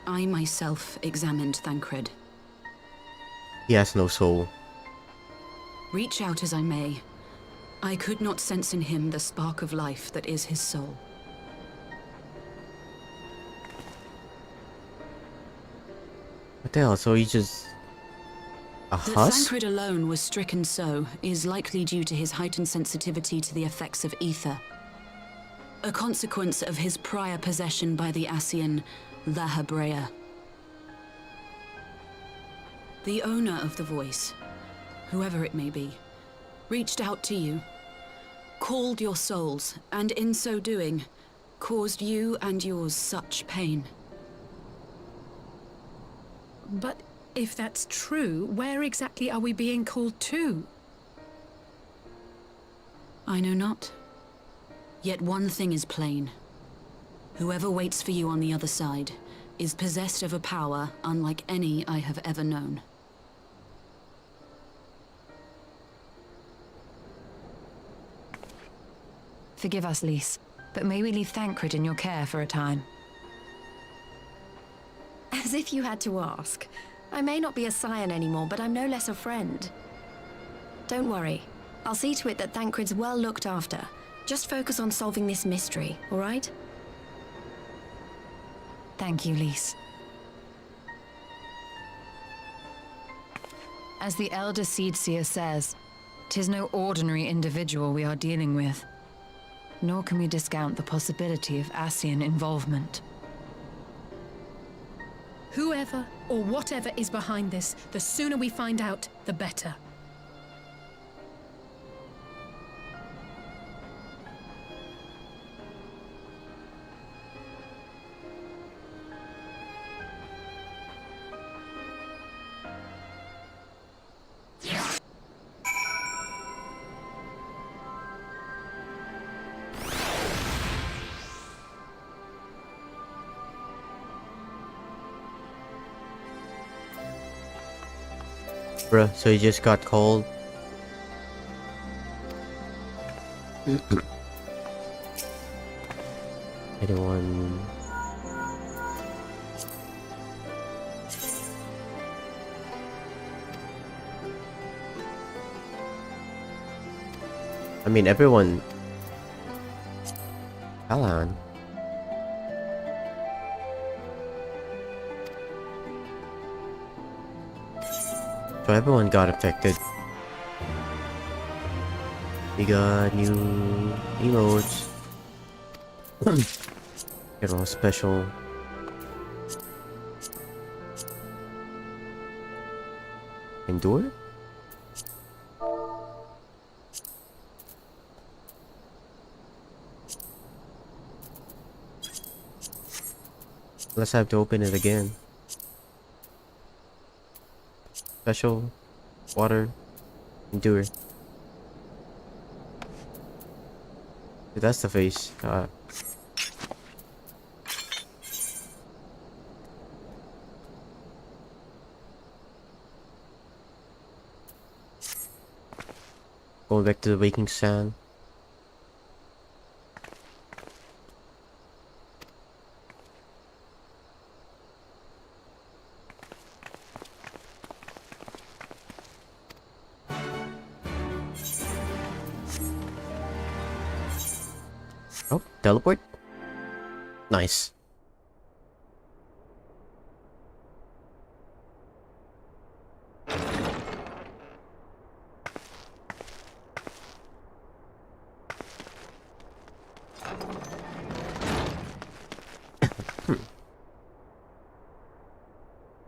I myself examined Thancred. He has no soul. Reach out as I may, I could not sense in him the spark of life that is his soul. What the hell? So he just a That husk? Thancred alone was stricken so is likely due to his heightened sensitivity to the effects of ether. A consequence of his prior possession by the Ascian Lahabrea. The owner of the voice, whoever it may be, reached out to you, called your souls, and in so doing, caused you and yours such pain. But if that's true, where exactly are we being called to? I know not. Yet one thing is plain. Whoever waits for you on the other side is possessed of a power unlike any I have ever known. Forgive us, Lys, but may we leave Thancred in your care for a time? As if you had to ask. I may not be a scion anymore, but I'm no less a friend. Don't worry. I'll see to it that Thancred's well looked after. Just focus on solving this mystery, all right? Thank you, Lys. As the Elder Seedseer says, 'tis no ordinary individual we are dealing with. Nor can we discount the possibility of Ascian involvement. Whoever or whatever is behind this, the sooner we find out, the better. Bruh, so he just got cold. Anyone? I mean, everyone. Alan. So everyone got affected. We got new emotes. Get all special. Endure? Let's have to open it again. Special, water, endure. That's the face. Going back to the waking sand. Oh, teleport? Nice.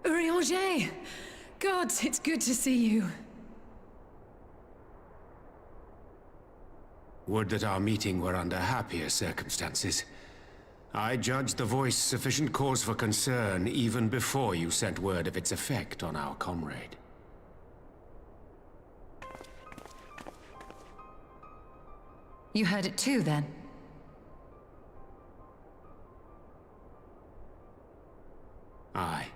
Urianger! Gods, it's good to see you. Would that our meeting were under happier circumstances. I judged the voice sufficient cause for concern even before you sent word of its effect on our comrade. You heard it too, then? Aye.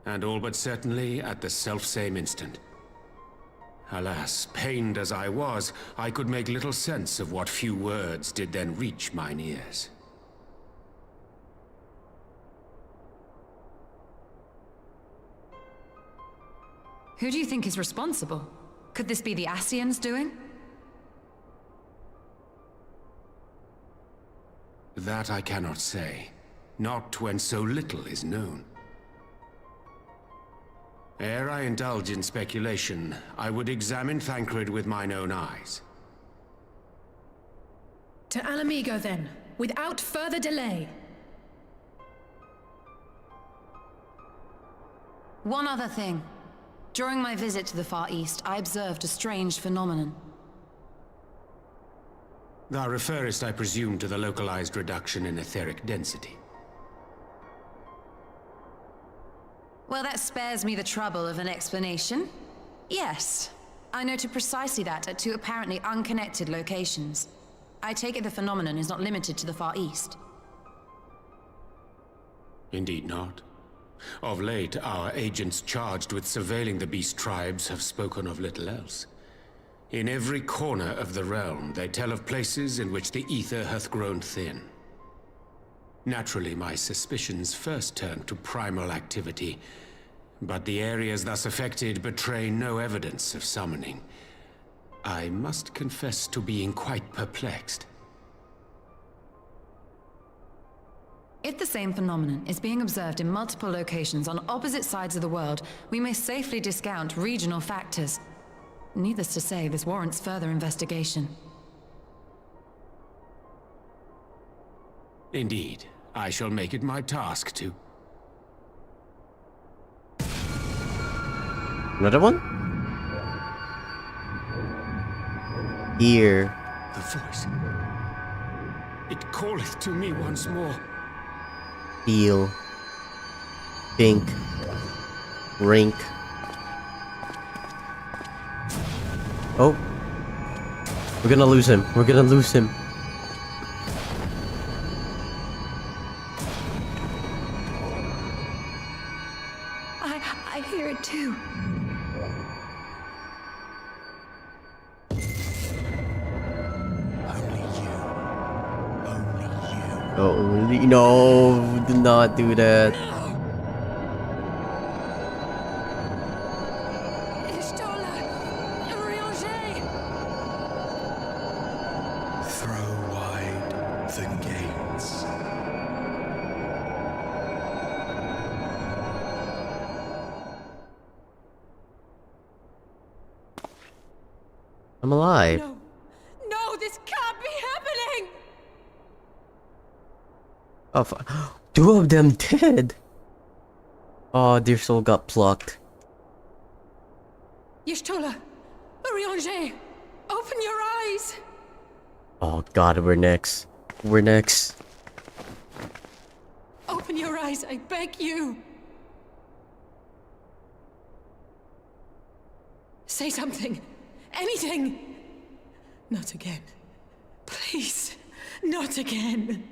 And all but certainly at the selfsame instant. Alas, pained as I was, I could make little sense of what few words did then reach mine ears. Who do you think is responsible? Could this be the Ascians doing? That I cannot say. Not when so little is known. Ere I indulge in speculation, I would examine Thancred with mine own eyes. To Alamigo, then, without further delay. One other thing. During my visit to the Far East, I observed a strange phenomenon. Thou referrest, I presume, to the localized reduction in etheric density. Well, that spares me the trouble of an explanation. Yes, I noted precisely that at two apparently unconnected locations. I take it the phenomenon is not limited to the Far East. Indeed not. Of late, our agents charged with surveilling the beast tribes have spoken of little else. In every corner of the realm, they tell of places in which the ether hath grown thin. Naturally, my suspicions first turned to primal activity, but the areas thus affected betray no evidence of summoning. I must confess to being quite perplexed. If the same phenomenon is being observed in multiple locations on opposite sides of the world, we may safely discount regional factors. Needless to say, this warrants further investigation. Indeed. I shall make it my task to... Another one? Here. The voice. It calleth to me once more. Feel. Think. Rink. Oh. We're gonna lose him. We're gonna lose him. I hear it too. Oh, no, do not do that. Throw wide the gates. I'm alive. No. No, this can't be happening! Oh, two of them dead. Oh, their soul got plucked. Y'shtola! Urianger! Open your eyes! Oh god, we're next. We're next. Open your eyes, I beg you! Say something! Anything! Not again. Please, not again.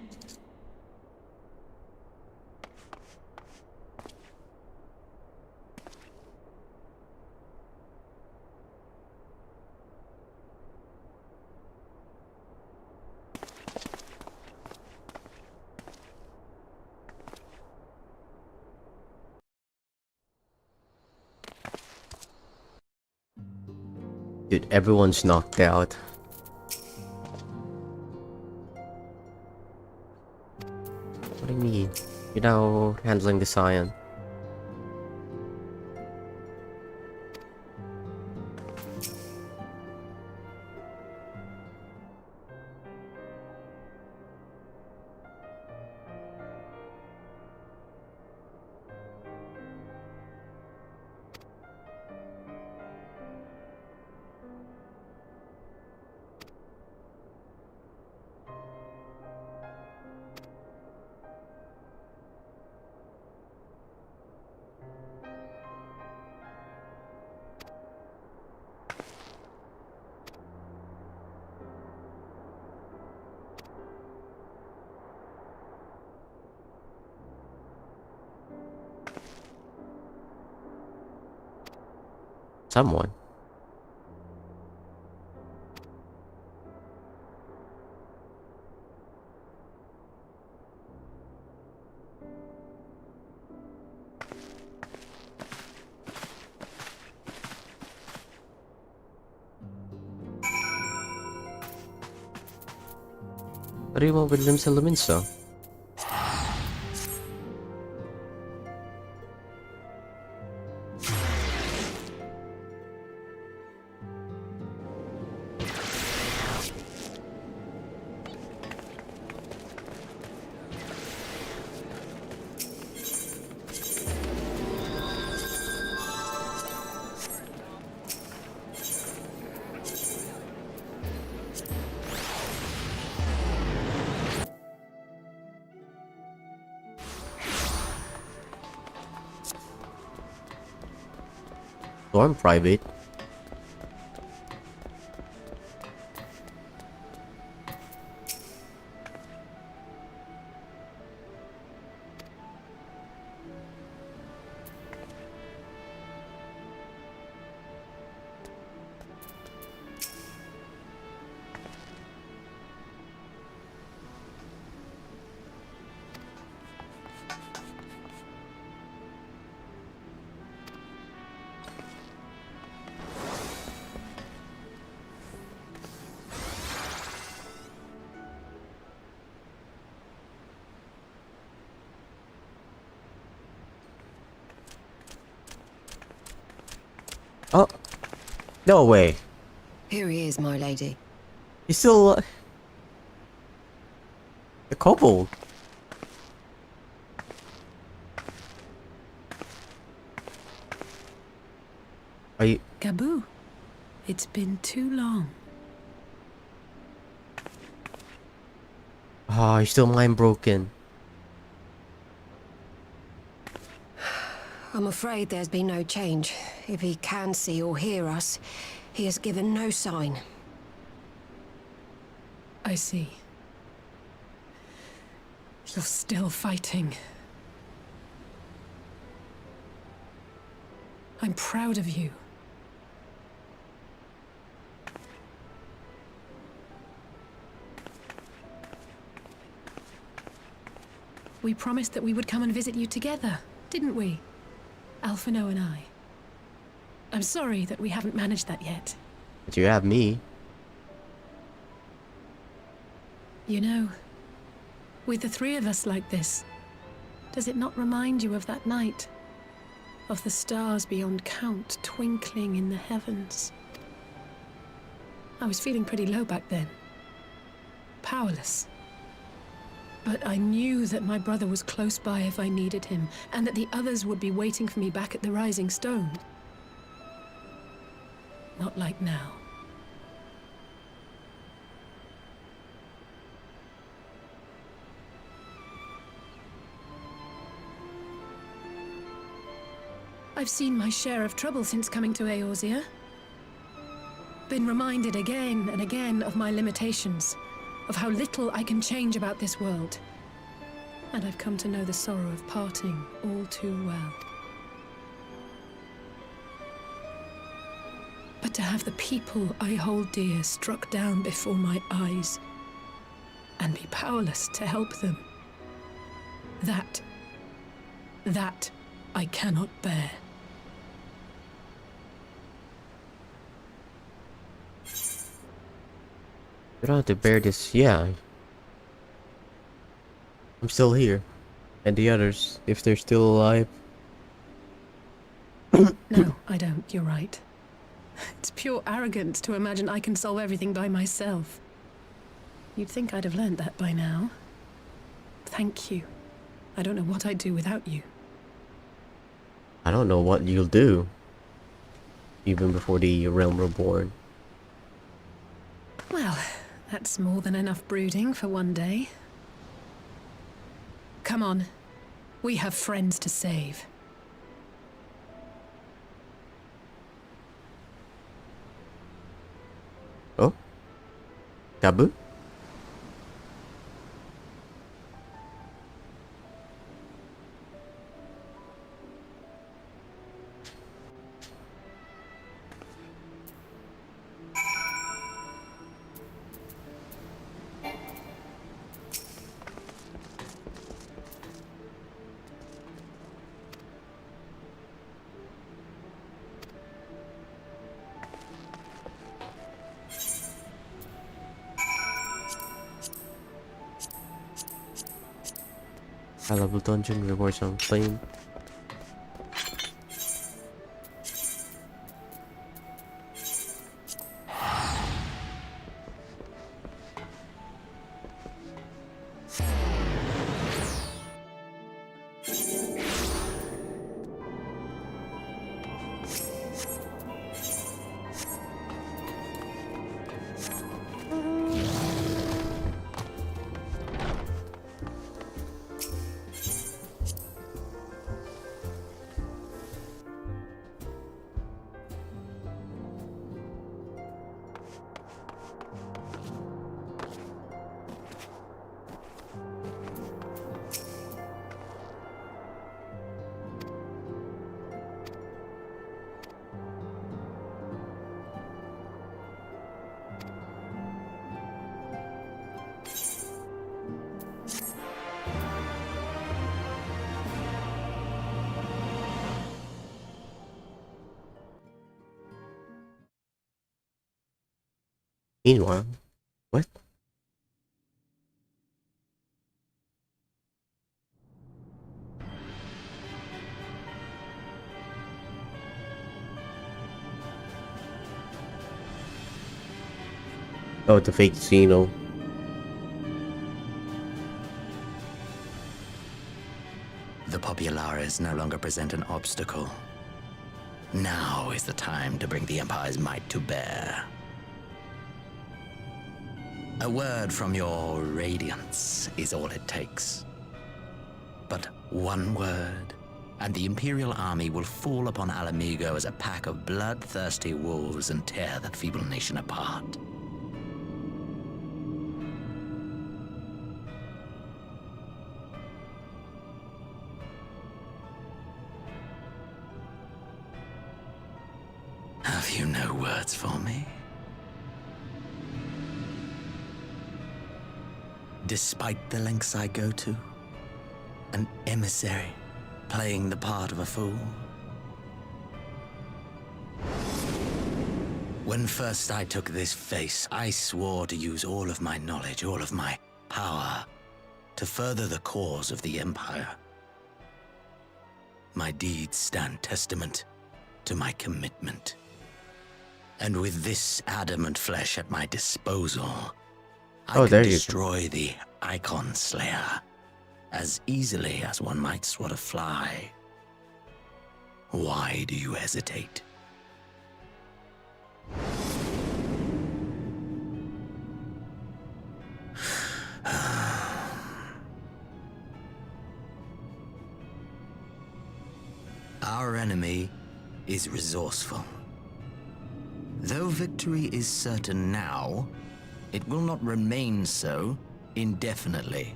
Dude, everyone's knocked out. What do you mean? You're now handling the Scion. Someone. What do you want with Lim Salaminsa? Storm Private. Oh, no way. Here he is, my lady. He's still a kobold. Are you? Gabu, it's been too long. Oh, he's still mind broken. I'm afraid there's been no change. If he can see or hear us, he has given no sign. I see. You're still fighting. I'm proud of you. We promised that we would come and visit you together, didn't we? Alphino and I. I'm sorry that we haven't managed that yet. But you have me. You know, with the three of us like this, does it not remind you of that night? Of the stars beyond count twinkling in the heavens? I was feeling pretty low back then. Powerless. But I knew that my brother was close by if I needed him, and that the others would be waiting for me back at the Rising Stone. Not like now. I've seen my share of trouble since coming to Eorzea. Been reminded again and again of my limitations, of how little I can change about this world. And I've come to know the sorrow of parting all too well. But to have the people I hold dear struck down before my eyes, and be powerless to help them, that I cannot bear. You don't have to bear this, yeah. I'm still here. And the others, if they're still alive. No, I don't, you're right. It's pure arrogance to imagine I can solve everything by myself. You'd think I'd have learned that by now. Thank you. I don't know what I'd do without you. I don't know what you'll do. Even before the Realm Reborn. Well, that's more than enough brooding for one day. Come on. We have friends to save. Oh? Gabu? High-level dungeon rewards on flame. Meanwhile, what? Oh, the fake casino. The Populares no longer present an obstacle. Now is the time to bring the Empire's might to bear. A word from your Radiance is all it takes. But one word, and the Imperial army will fall upon Alamigo as a pack of bloodthirsty wolves and tear that feeble nation apart. Have you no words for me? Despite the lengths I go to, an emissary playing the part of a fool. When first I took this face, I swore to use all of my knowledge, all of my power, to further the cause of the Empire. My deeds stand testament to my commitment. And with this adamant flesh at my disposal, I can destroy the Icon Slayer as easily as one might swat a fly. Why do you hesitate? Our enemy is resourceful. Though victory is certain now, it will not remain so indefinitely.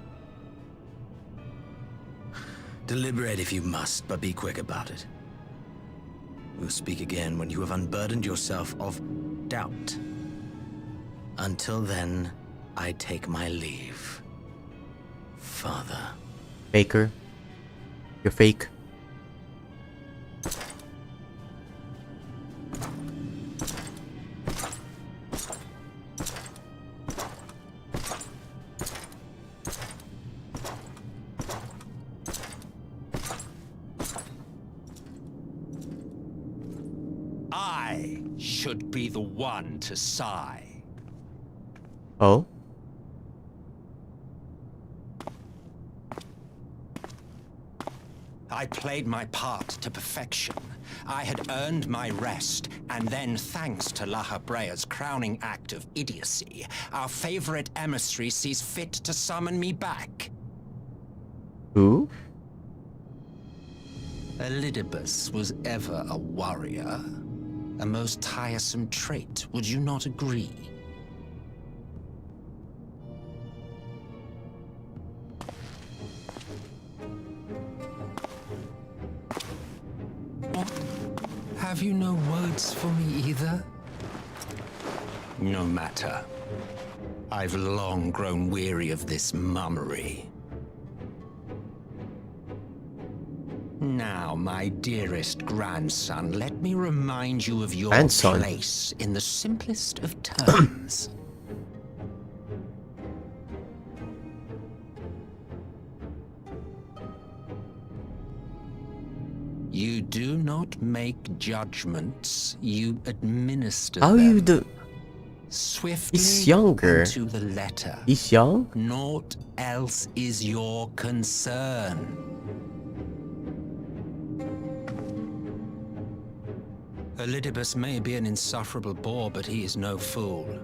Deliberate if you must, but be quick about it. We'll speak again when you have unburdened yourself of doubt. Until then, I take my leave. Father. Faker. You're fake. I should be the one to sigh. Oh? I played my part to perfection. I had earned my rest, and then, thanks to La Habrea's crowning act of idiocy, our favorite emissary sees fit to summon me back. Who? Elidibus was ever a warrior. A most tiresome trait, would you not agree? Have you no words for me either? No matter. I've long grown weary of this mummery. Now, my dearest grandson, let me remind you of your place in the simplest of terms. You do not make judgments, you administer How them. you do? Swiftly He's younger. and to the letter. He's young? Naught else is your concern. Elidibus may be an insufferable bore, but he is no fool.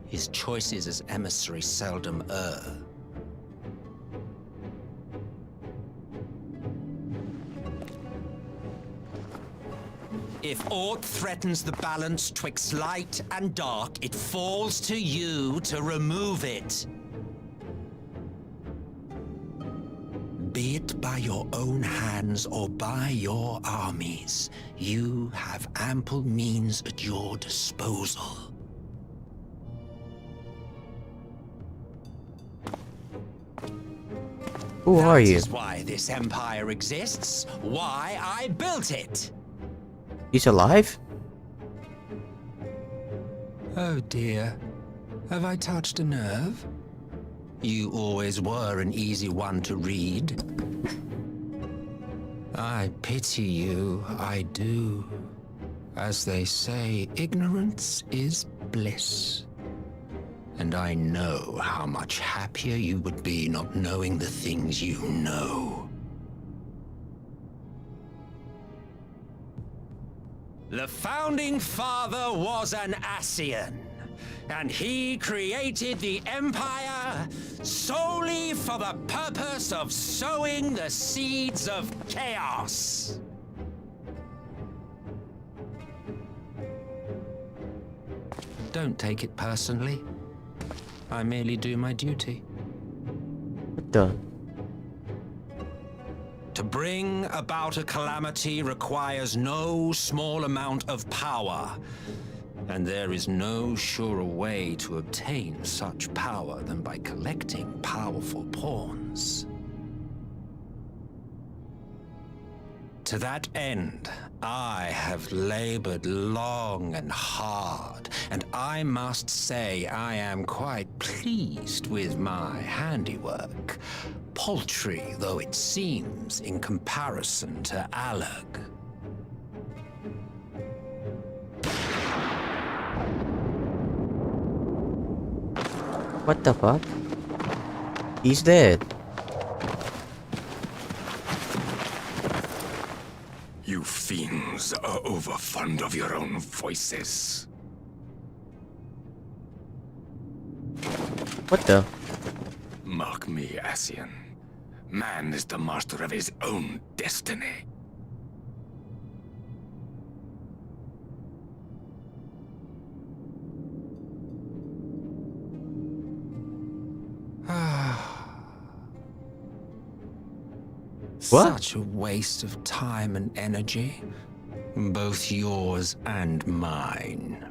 His choices as emissary seldom err. If aught threatens the balance twixt light and dark, it falls to you to remove it. Be it by your own hands or by your armies, you have ample means at your disposal. Who are you? That is why this empire exists, why I built it. He's alive? Oh dear. Have I touched a nerve? You always were an easy one to read. I pity you, I do. As they say, ignorance is bliss. And I know how much happier you would be not knowing the things you know. The Founding Father was an Ascian, and he created the Empire solely for the purpose of sowing the seeds of chaos. Don't take it personally. I merely do my duty. What the? To bring about a calamity requires no small amount of power, and there is no surer way to obtain such power than by collecting powerful pawns. To that end, I have labored long and hard, and I must say I am quite pleased with my handiwork, paltry though it seems in comparison to Alag. What the fuck? He's dead. You fiends are overfond of your own voices. What the? Mark me, Ascian. Man is the master of his own destiny. Such a waste of time and energy, both yours and mine.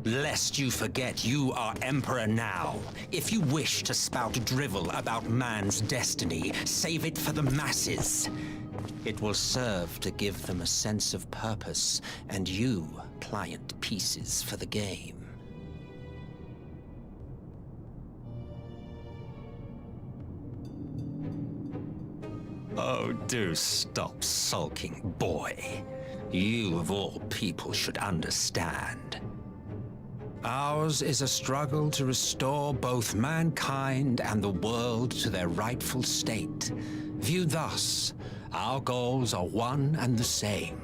Lest you forget, you are Emperor now. If you wish to spout drivel about man's destiny, save it for the masses. It will serve to give them a sense of purpose, and you pliant pieces for the game. Oh, do stop sulking, boy. You, of all people, should understand. Ours is a struggle to restore both mankind and the world to their rightful state. Viewed thus, our goals are one and the same.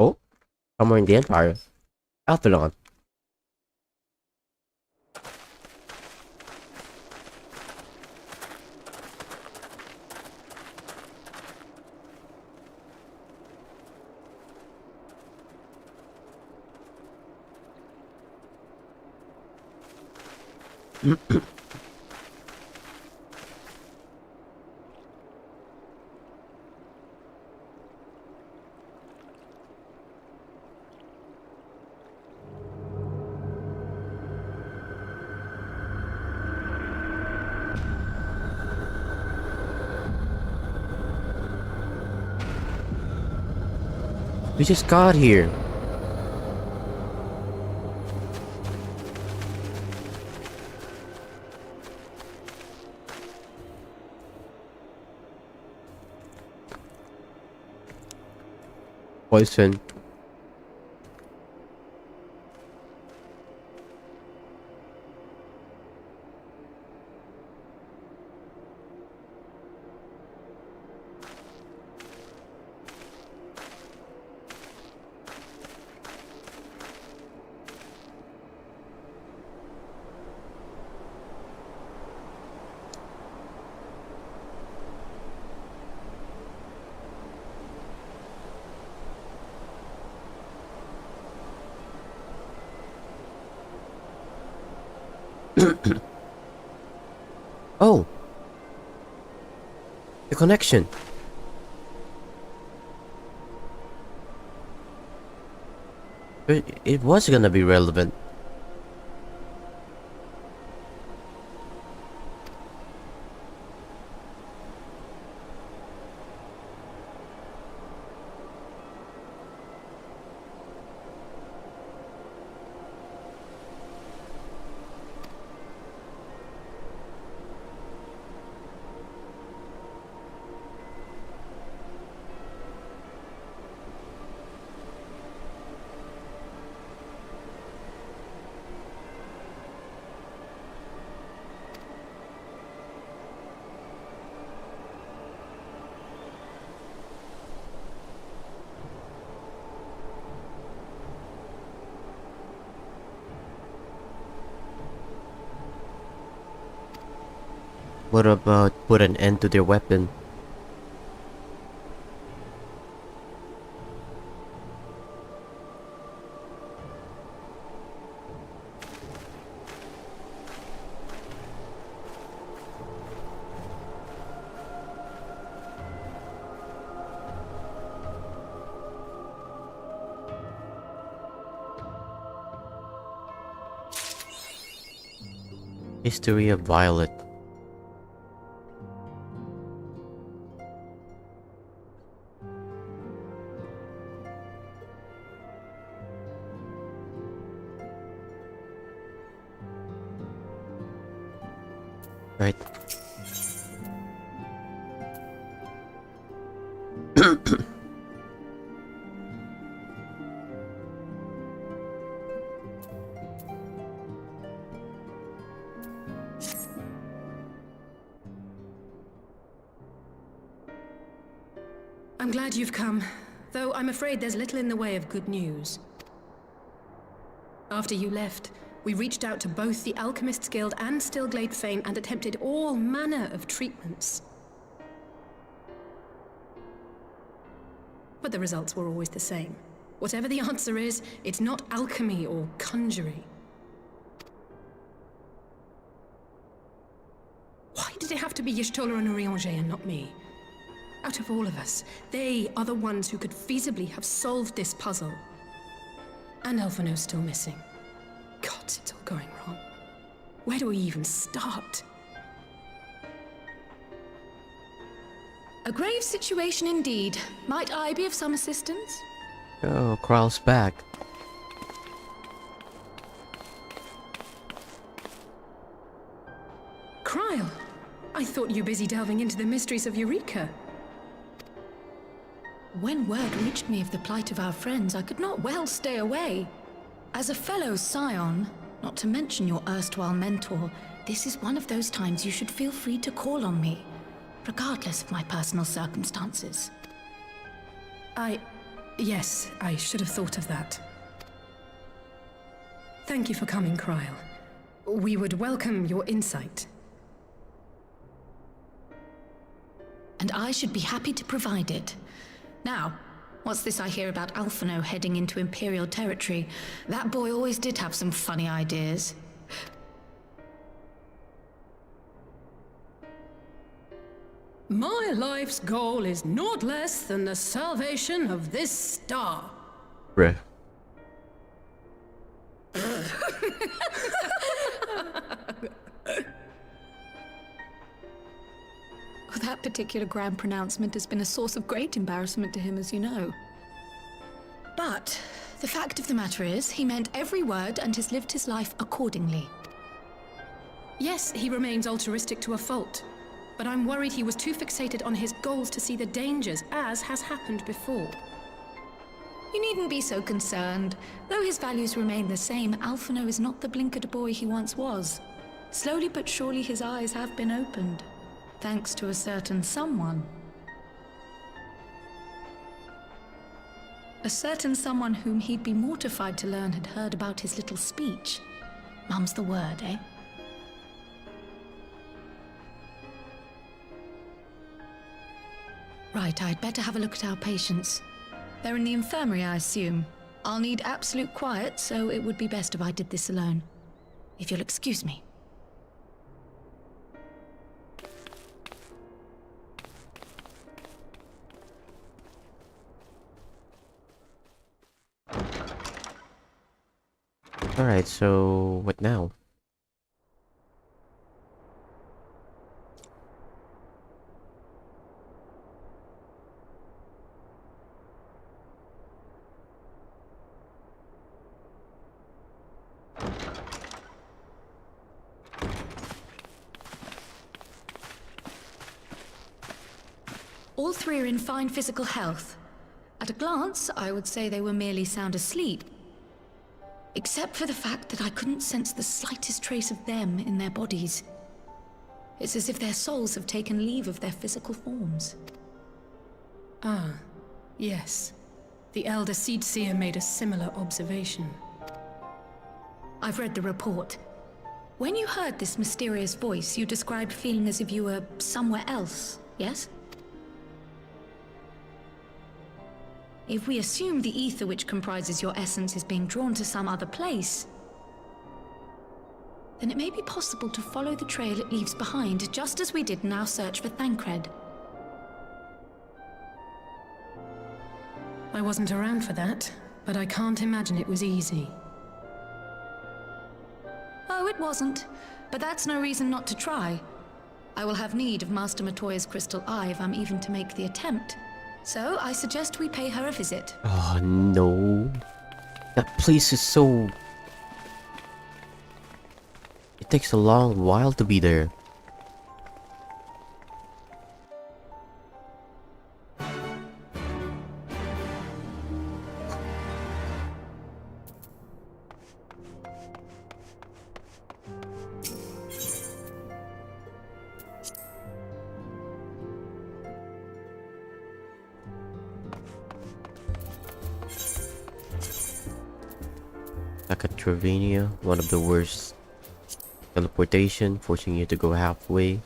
Oh, somewhere in the Empire. Alphalon. We just got here. Poison. Oh! The connection! It was gonna be relevant. What about put an end to their weapon? History of Violet. Right. I'm glad you've come, though I'm afraid there's little in the way of good news. After you left, we reached out to both the Alchemists Guild and Stillglade Fane and attempted all manner of treatments. But the results were always the same. Whatever the answer is, it's not alchemy or conjuring. Why did it have to be Y'shtola and Urianger and not me? Out of all of us, they are the ones who could feasibly have solved this puzzle. And Elfino's still missing. God, it's all going wrong. Where do we even start? A grave situation indeed. Might I be of some assistance? Oh, Kral's back. Krile! I thought you busy delving into the mysteries of Eureka. When word reached me of the plight of our friends, I could not well stay away. As a fellow scion, not to mention your erstwhile mentor, this is one of those times you should feel free to call on me, regardless of my personal circumstances. Yes, I should have thought of that. Thank you for coming, Krile. We would welcome your insight. And I should be happy to provide it. Now, what's this I hear about Alphino heading into Imperial territory? That boy always did have some funny ideas. My life's goal is naught less than the salvation of this star. Bruh. That particular grand pronouncement has been a source of great embarrassment to him, as you know. But the fact of the matter is, he meant every word and has lived his life accordingly. Yes, he remains altruistic to a fault. But I'm worried he was too fixated on his goals to see the dangers, as has happened before. You needn't be so concerned. Though his values remain the same, Alphino is not the blinkered boy he once was. Slowly but surely his eyes have been opened, thanks to a certain someone. A certain someone whom he'd be mortified to learn had heard about his little speech. Mum's the word, eh? Right, I'd better have a look at our patients. They're in the infirmary, I assume. I'll need absolute quiet, so it would be best if I did this alone. If you'll excuse me. Alright, so what now? All three are in fine physical health. At a glance, I would say they were merely sound asleep. Except for the fact that I couldn't sense the slightest trace of them in their bodies. It's as if their souls have taken leave of their physical forms. Ah, yes. The Elder Seedseer made a similar observation. I've read the report. When you heard this mysterious voice, you described feeling as if you were somewhere else, yes? If we assume the ether which comprises your essence is being drawn to some other place, then it may be possible to follow the trail it leaves behind, just as we did in our search for Thancred. I wasn't around for that, but I can't imagine it was easy. Oh, it wasn't. But that's no reason not to try. I will have need of Master Matoya's crystal eye if I'm even to make the attempt. So, I suggest we pay her a visit. Oh no. That place is so... It takes a long while to be there. Like at Travania, one of the worst. Teleportation, forcing you to go halfway.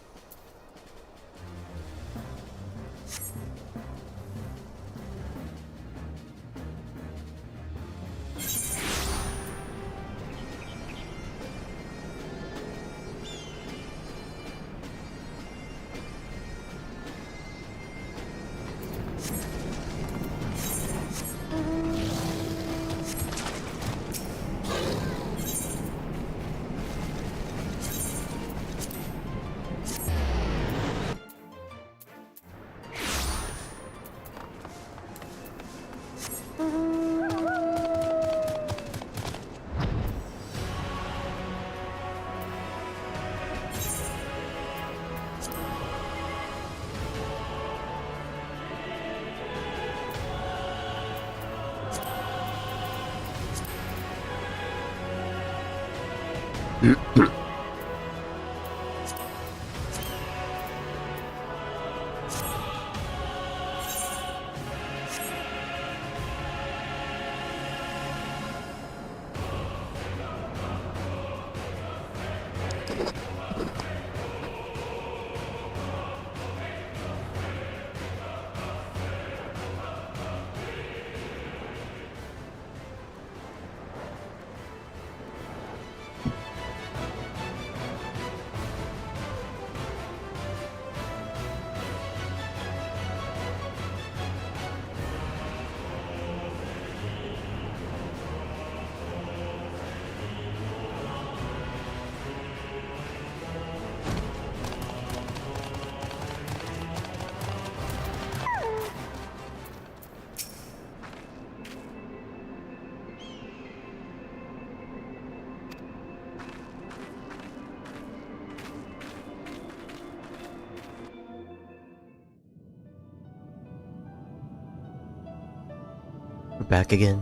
We're back again.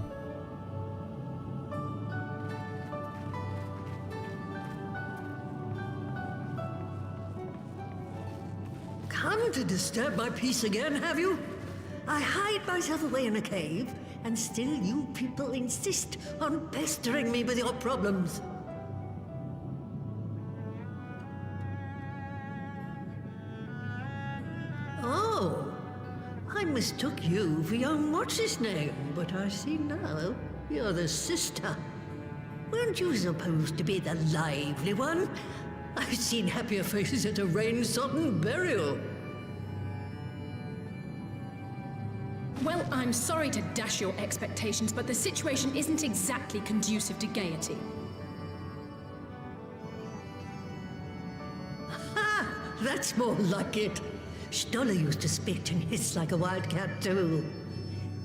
Come to disturb my peace again, have you? I hide myself away in a cave, and still you people insist on pestering me with your problems. Oh, I mistook you for young what's-his-name, but I see now you're the sister. Weren't you supposed to be the lively one? I've seen happier faces at a rain-sodden burial. Well, I'm sorry to dash your expectations, but the situation isn't exactly conducive to gaiety. That's more like it. Stoller used to spit and hiss like a wildcat too.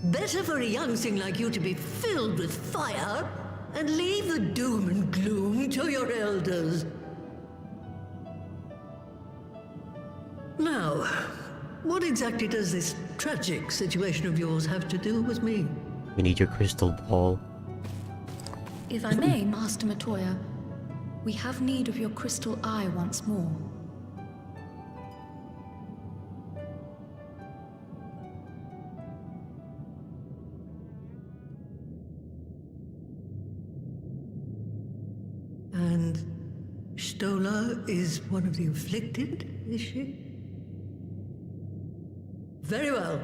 Better for a young thing like you to be filled with fire and leave the doom and gloom to your elders. Now, what exactly does this tragic situation of yours have to do with me? We need your crystal ball. If I may, Master Matoya, we have need of your crystal eye once more. And Stoller is one of the afflicted, is she? Very well.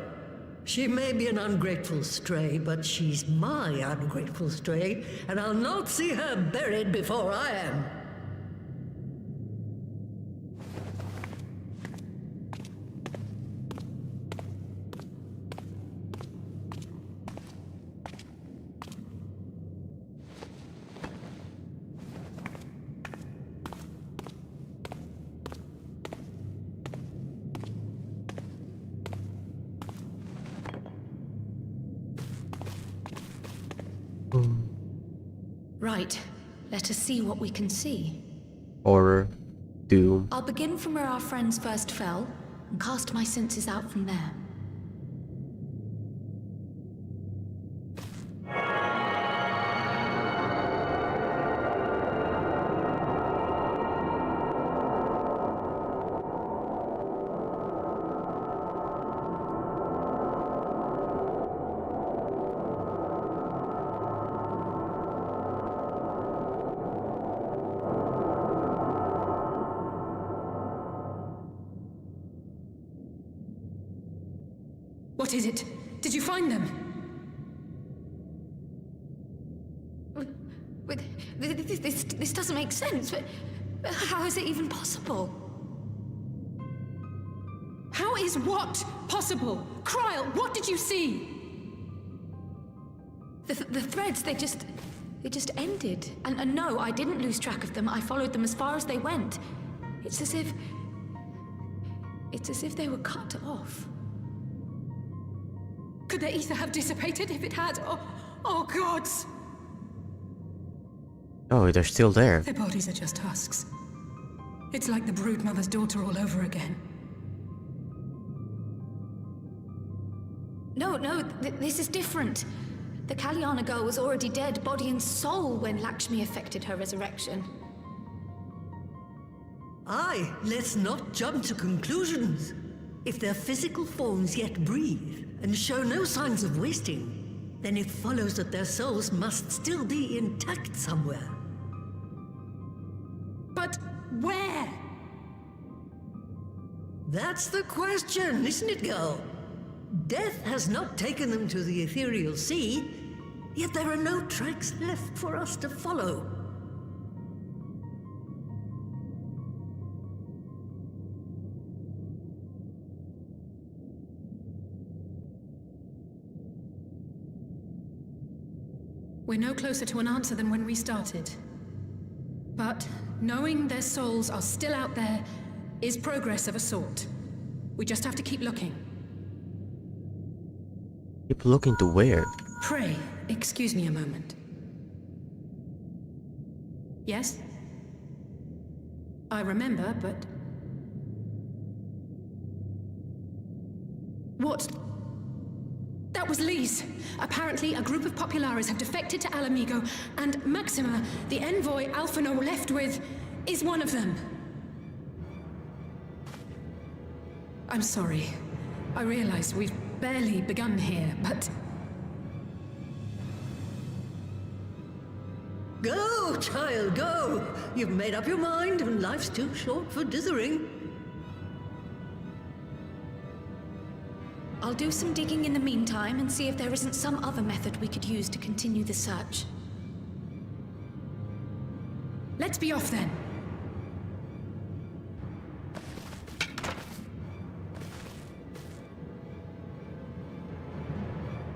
She may be an ungrateful stray, but she's my ungrateful stray, and I'll not see her buried before I am. Right. Let us see what we can see. Horror. Doom. I'll begin from where our friends first fell, and cast my senses out from there. What is it? Did you find them? This doesn't make sense. But how is it even possible? How is what possible? Kryl, what did you see? The threads, they just ended. And no, I didn't lose track of them. I followed them as far as they went. It's as if they were cut off. Could their ether have dissipated if it had? Oh gods! Oh, they're still there. Their bodies are just husks. It's like the broodmother's daughter all over again. No, this is different. The Kalyana girl was already dead, body and soul, when Lakshmi effected her resurrection. Aye, let's not jump to conclusions. If their physical forms yet breathe, and show no signs of wasting, then it follows that their souls must still be intact somewhere. But where? That's the question, isn't it, girl? Death has not taken them to the ethereal sea, yet there are no tracks left for us to follow. We're no closer to an answer than when we started. But knowing their souls are still out there is progress of a sort. We just have to keep looking. Keep looking to where? Pray, excuse me a moment. Yes? I remember, but... What? That was Lise. Apparently, a group of Populares have defected to Alamigo, and Maxima, the envoy Alphino left with, is one of them. I'm sorry. I realize we've barely begun here, but... Go, child, go! You've made up your mind, and life's too short for dithering. I'll do some digging in the meantime and see if there isn't some other method we could use to continue the search. Let's be off then.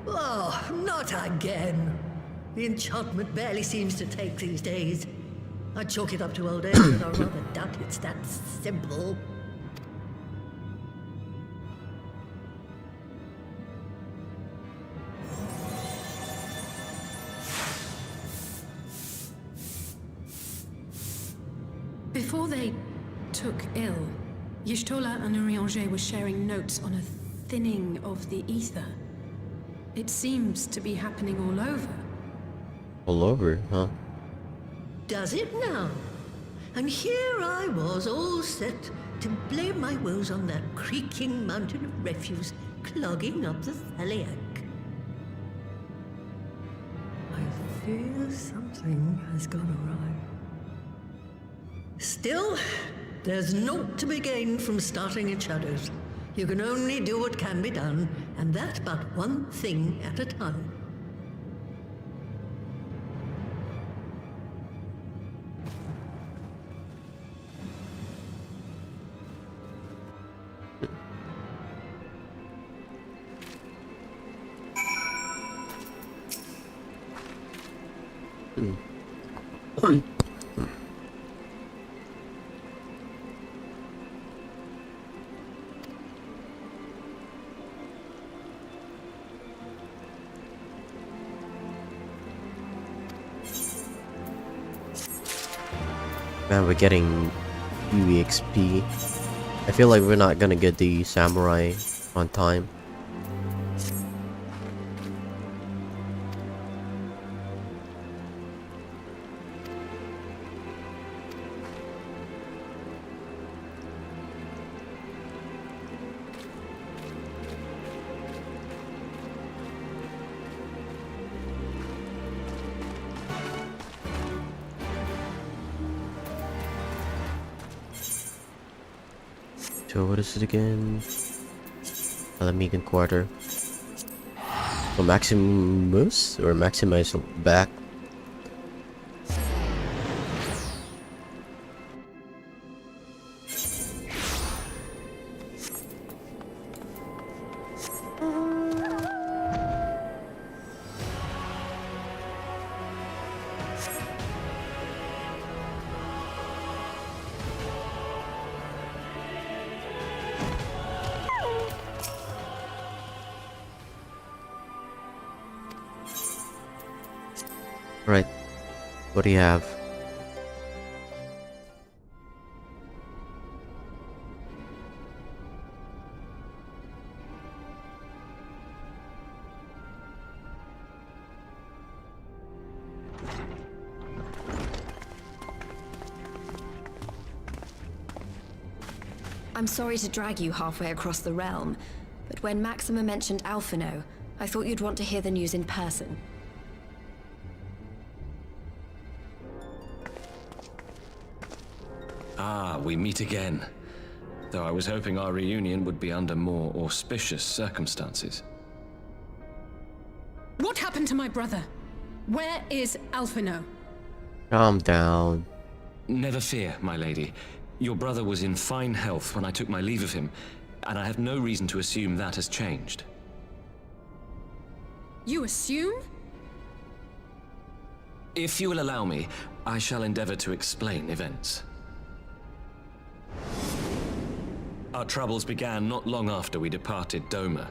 Oh, not again. The enchantment barely seems to take these days. I chalk it up to old age, but I rather doubt it's that simple. Before they took ill, Y'shtola and Urianger were sharing notes on a thinning of the ether. It seems to be happening all over. All over, huh? Does it now? And here I was, all set to blame my woes on that creaking mountain of refuse clogging up the Thaliac. I fear something has gone awry. Still, there's naught to be gained from starting in shadows. You can only do what can be done, and that but one thing at a time. Man, we're getting EXP. I feel like we're not gonna get the samurai on time. So what is it again? Alamigan Quarter. So Maximus or Maxima is back. Right. What do you have? I'm sorry to drag you halfway across the realm, but when Maxima mentioned Alphino, I thought you'd want to hear the news in person. Ah, we meet again. Though I was hoping our reunion would be under more auspicious circumstances. What happened to my brother? Where is Alphino? Calm down. Never fear, my lady. Your brother was in fine health when I took my leave of him, and I have no reason to assume that has changed. You assume? If you will allow me, I shall endeavor to explain events. Our troubles began not long after we departed Doma.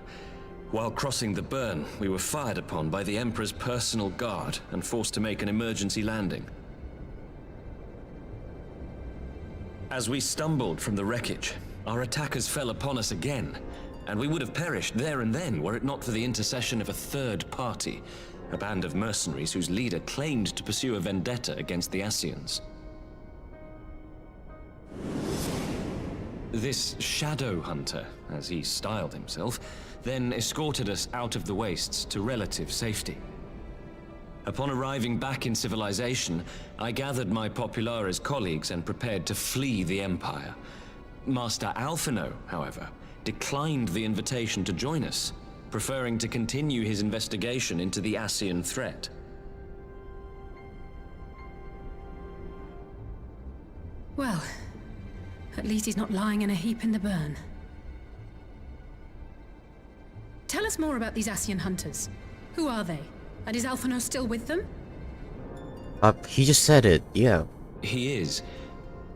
While crossing the burn, we were fired upon by the Emperor's personal guard and forced to make an emergency landing. As we stumbled from the wreckage, our attackers fell upon us again, and we would have perished there and then were it not for the intercession of a third party, a band of mercenaries whose leader claimed to pursue a vendetta against the Ascians. This shadow hunter, as he styled himself, then escorted us out of the wastes to relative safety. Upon arriving back in civilization, I gathered my Populares colleagues and prepared to flee the Empire. Master Alphino, however, declined the invitation to join us, preferring to continue his investigation into the Ascian threat. Well, at least he's not lying in a heap in the burn. Tell us more about these Ascian hunters. Who are they? And is Alphino still with them? He just said it, yeah. He is.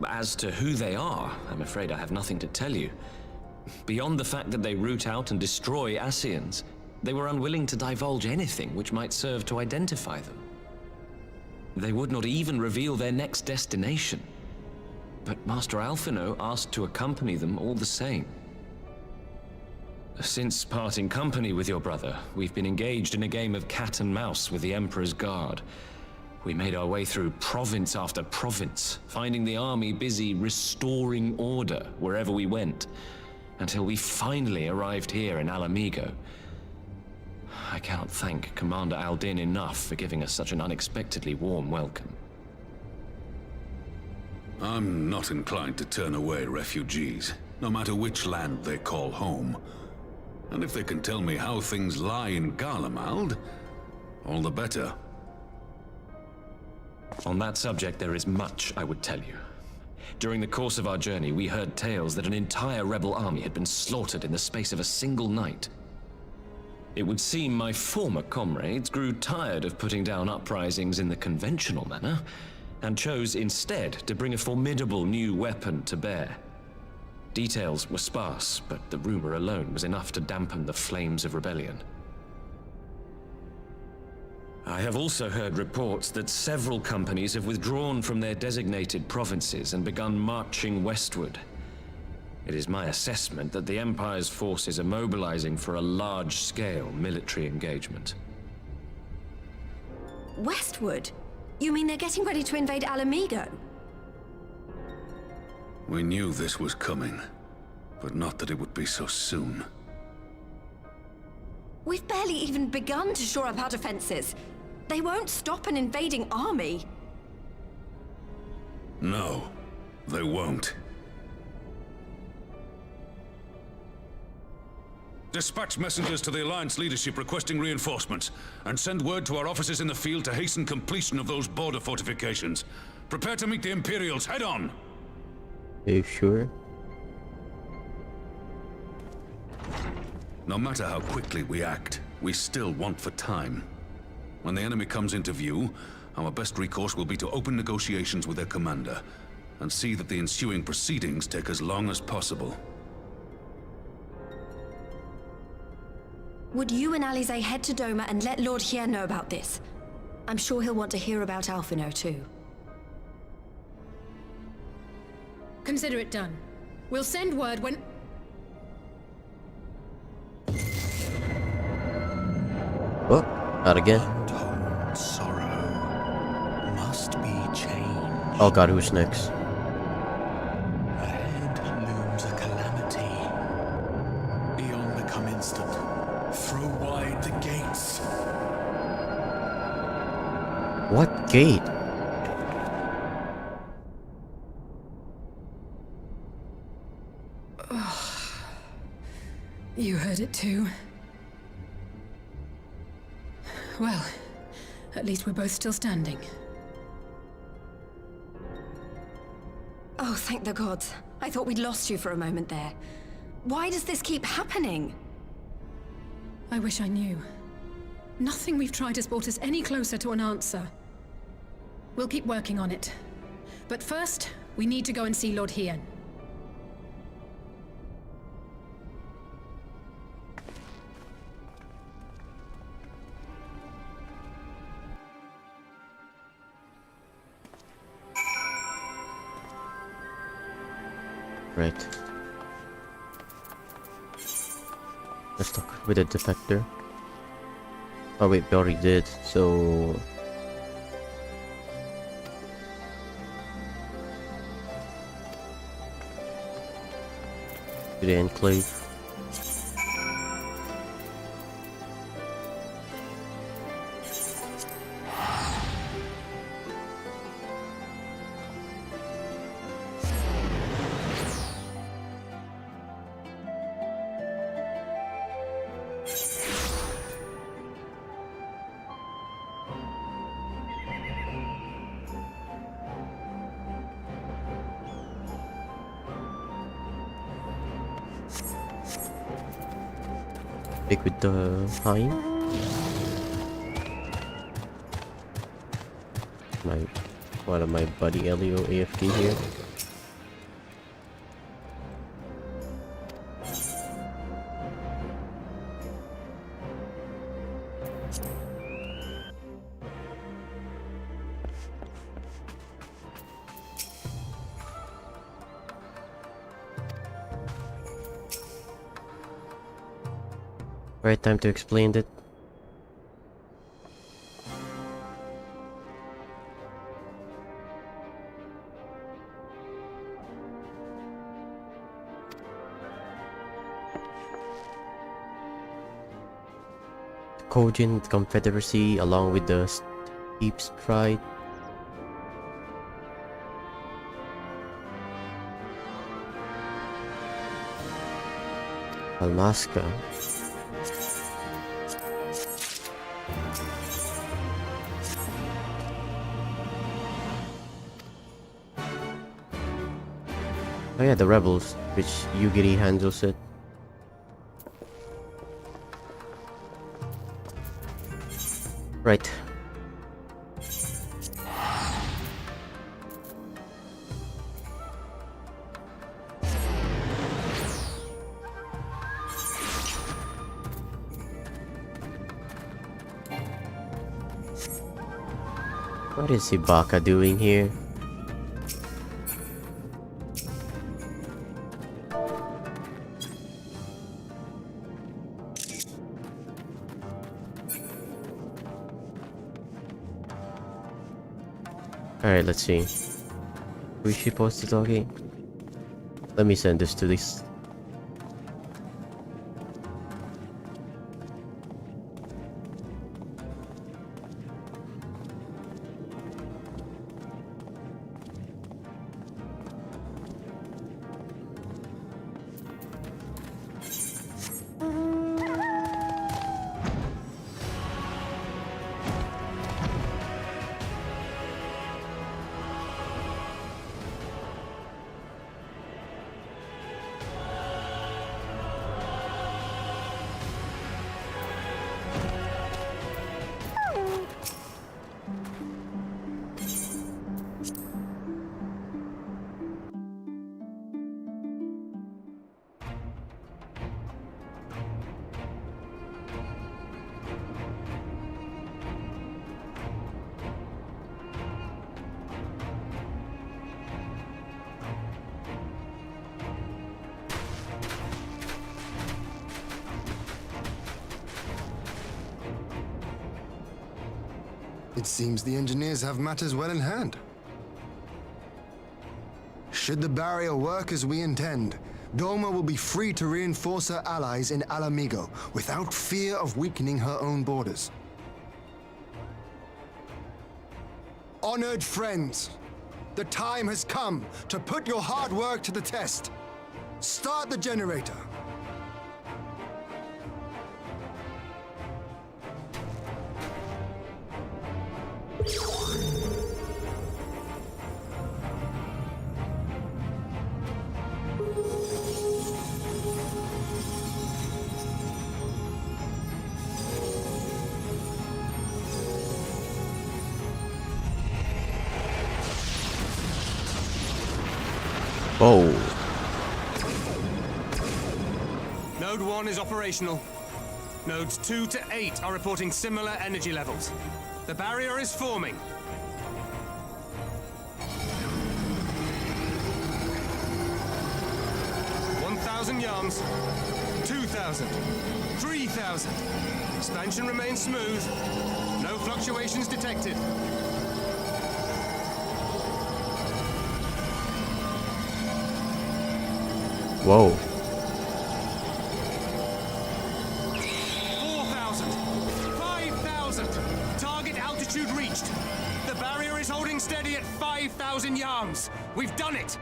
As to who they are, I'm afraid I have nothing to tell you. Beyond the fact that they root out and destroy Ascians, they were unwilling to divulge anything which might serve to identify them. They would not even reveal their next destination. but Master Alphino asked to accompany them all the same. Since parting company with your brother, we've been engaged in a game of cat and mouse with the Emperor's Guard. We made our way through province after province, finding the army busy restoring order wherever we went, until we finally arrived here in Alamigo. I cannot thank Commander Aldin enough for giving us such an unexpectedly warm welcome. I'm not inclined to turn away refugees, no matter which land they call home. And if they can tell me how things lie in Garlemald, all the better. On that subject, there is much I would tell you. During the course of our journey, we heard tales that an entire rebel army had been slaughtered in the space of a single night. It would seem my former comrades grew tired of putting down uprisings in the conventional manner, and chose instead to bring a formidable new weapon to bear. Details were sparse, but the rumor alone was enough to dampen the flames of rebellion. I have also heard reports that several companies have withdrawn from their designated provinces and begun marching westward. It is my assessment that the Empire's forces are mobilizing for a large-scale military engagement. Westward? You mean they're getting ready to invade Alamigo? We knew this was coming, but not that it would be so soon. We've barely even begun to shore up our defenses. They won't stop an invading army. No, they won't. Dispatch messengers to the Alliance leadership requesting reinforcements, and send word to our officers in the field to hasten completion of those border fortifications. Prepare to meet the Imperials head on! Are you sure? No matter how quickly we act, we still want for time. When the enemy comes into view, our best recourse will be to open negotiations with their commander, and see that the ensuing proceedings take as long as possible. Would you and Alize head to Doma and let Lord Hien know about this? I'm sure he'll want to hear about Alphino too. Consider it done. We'll send word when... Oh, not again. Untold sorrow must be changed. Oh god, who's next? Ahead looms a calamity. Beyond become instant. Throw wide the gates. What gate? You heard it too. Well, at least we're both still standing. Oh, thank the gods. I thought we'd lost you for a moment there. Why does this keep happening? I wish I knew. Nothing we've tried has brought us any closer to an answer. We'll keep working on it. But first, we need to go and see Lord Hien. Right. Let's talk with the defector. Oh wait, we already did, so... To the Enclave. Speak with the Hein. One of my buddy Elio AFK here. Right time to explain it. Kojin Confederacy along with the Steep Stride. Almaska. Oh yeah, the rebels, which Yugiri handles it. Right. What is Ibaka doing here? Alright, let's see. Who is she supposed to talking? Let me send this to this. It seems the engineers have matters well in hand. Should the barrier work as we intend, Doma will be free to reinforce her allies in Alamigo without fear of weakening her own borders. Honored friends, the time has come to put your hard work to the test. Start the generator. Whoa. Node 1 is operational. Nodes 2 to 8 are reporting similar energy levels. The barrier is forming. Yards, 2,000, 3,000. Expansion remains smooth. No fluctuations detected. Whoa. 4,000, 5,000. Target altitude reached. The barrier is holding steady at 5,000 yards. We've done it.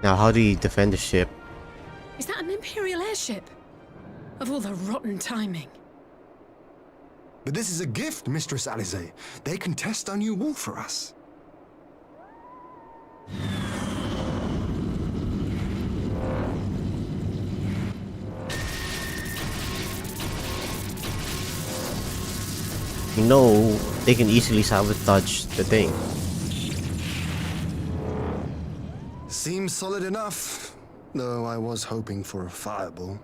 Now, how do you defend the ship? Is that an Imperial airship? Of all the rotten timing. But this is a gift, Mistress Alize. They can test our new wall for us. You know, they can easily sabotage the thing. Seems solid enough, though I was hoping for a fireball.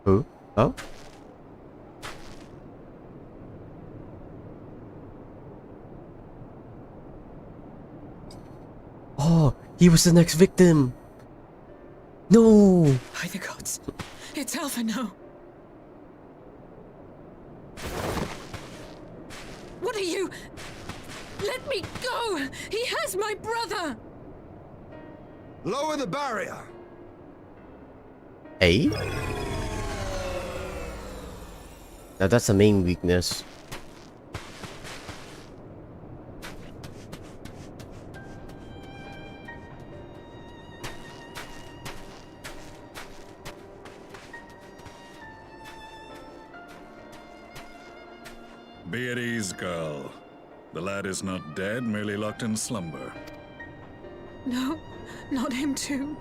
Who? Oh? Oh, he was the next victim. No. By the gods. It's Alphino. What are you? Let me go! He has my brother! Lower the barrier! Hey? Now that's the main weakness. Be at ease, girl. The lad is not dead, merely locked in slumber. No, not him too.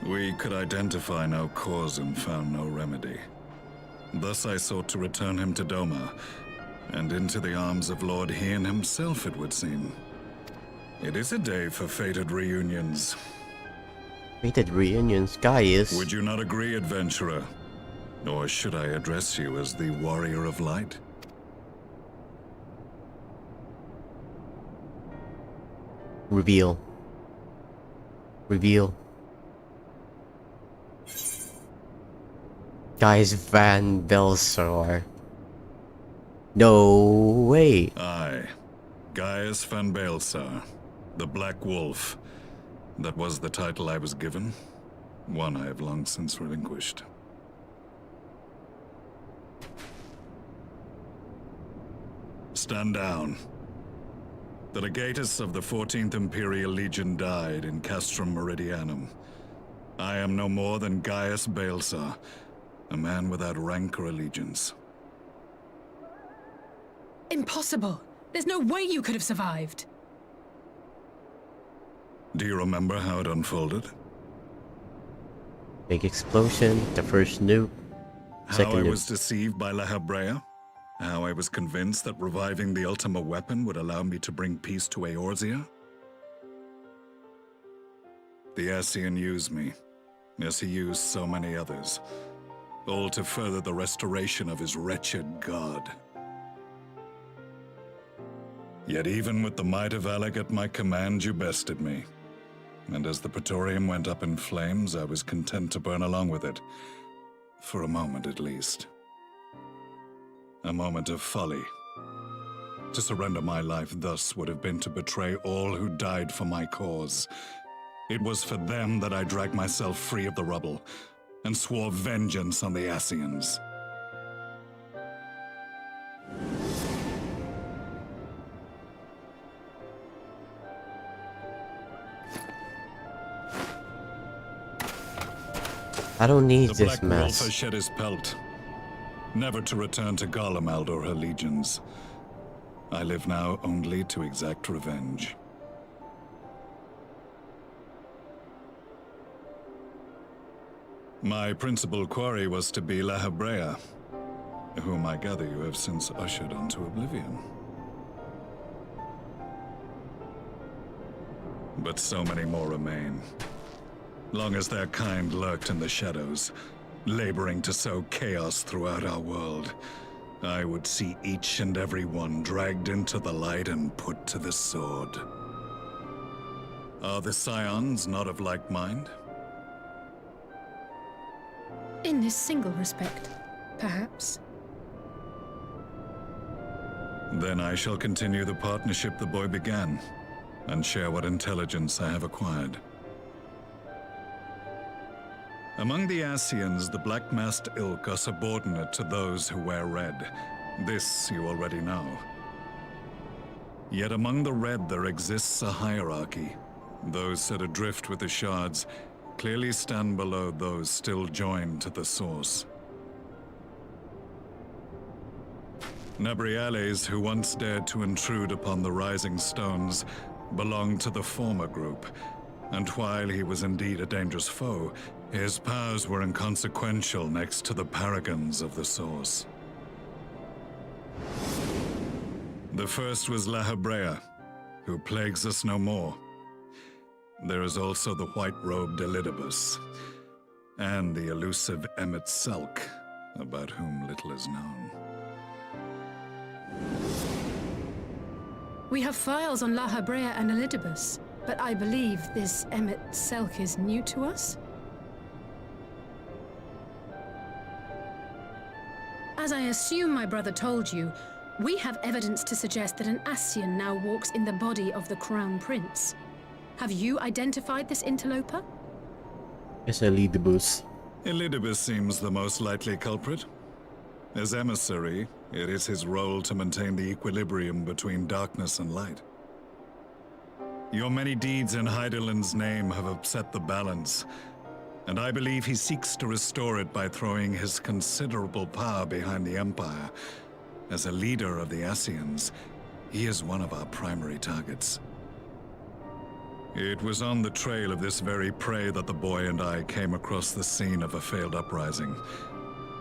We could identify no cause and found no remedy. Thus I sought to return him to Doma, and into the arms of Lord Hien himself, it would seem. It is a day for fated reunions. Fated reunions, guys. Would you not agree, adventurer? Or should I address you as the Warrior of Light? Reveal. Reveal. Guys, Van Belsar. No way. Aye. Gaius van Baelsar, the Black Wolf. That was the title I was given. One I have long since relinquished. Stand down. The legatus of the 14th Imperial Legion died in Castrum Meridianum. I am no more than Gaius Baelsar, a man without rank or allegiance. Impossible! There's no way you could have survived! Do you remember how it unfolded? Big explosion, the first nuke, second How I nuke. was deceived by La Habrea? How I was convinced that reviving the Ultima weapon would allow me to bring peace to Eorzea? The Ascian used me, as he used so many others, all to further the restoration of his wretched god. Yet even with the might of Alec at my command, you bested me. And as the Praetorium went up in flames, I was content to burn along with it. For a moment at least. A moment of folly. To surrender my life thus would have been to betray all who died for my cause. It was for them that I dragged myself free of the rubble, and swore vengeance on the Ascians. I don't need the this Black Wolf mess. has shed his pelt, never to return to Garlemald or her legions. I live now only to exact revenge. My principal quarry was to be La Habrea, whom I gather you have since ushered onto oblivion. But so many more remain. Long as their kind lurked in the shadows, laboring to sow chaos throughout our world, I would see each and every one dragged into the light and put to the sword. Are the Scions not of like mind? In this single respect, perhaps. Then I shall continue the partnership the boy began, and share what intelligence I have acquired. Among the Ascians, the Black-Masked Ilk are subordinate to those who wear red. This you already know. Yet among the Red there exists a hierarchy. Those set adrift with the shards clearly stand below those still joined to the source. Nabriales, who once dared to intrude upon the Rising Stones, belonged to the former group, and while he was indeed a dangerous foe, His powers were inconsequential next to the paragons of the Source. The first was Lahabrea, who plagues us no more. There is also the white-robed Elidibus, and the elusive Emmet Selk, about whom little is known. We have files on Lahabrea and Elidibus, but I believe this Emmet Selk is new to us? As I assume my brother told you, we have evidence to suggest that an Ascian now walks in the body of the Crown Prince. Have you identified this interloper? It's Elidibus. Elidibus seems the most likely culprit. As emissary, it is his role to maintain the equilibrium between darkness and light. Your many deeds in Hydaelyn's name have upset the balance, and I believe he seeks to restore it by throwing his considerable power behind the Empire. As a leader of the Ascians, he is one of our primary targets. It was on the trail of this very prey that the boy and I came across the scene of a failed uprising.